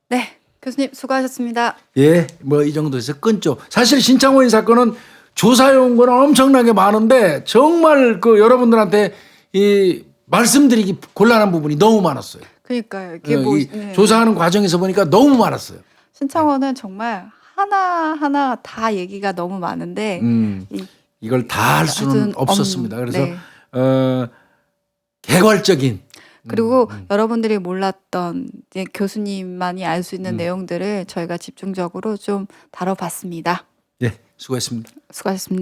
네. 교수님 수고하셨습니다. 예, 뭐 이 정도에서 끊죠. 사실 신창원 사건은 조사해 온 거는 엄청나게 많은데 정말 그 여러분들한테 이 말씀드리기 곤란한 부분이 너무 많았어요. 그러니까요. 이게 뭐 이 조사하는 과정에서 보니까 너무 많았어요. 신창원은 정말 하나하나 다 얘기가 너무 많은데 이걸 다 할 수는 없었습니다. 그래서 네. 개괄적인 그리고 여러분들이 몰랐던 이제 교수님만이 알 수 있는 내용들을 저희가 집중적으로 좀 다뤄봤습니다. 예, 수고했습니다. 수고하셨습니다.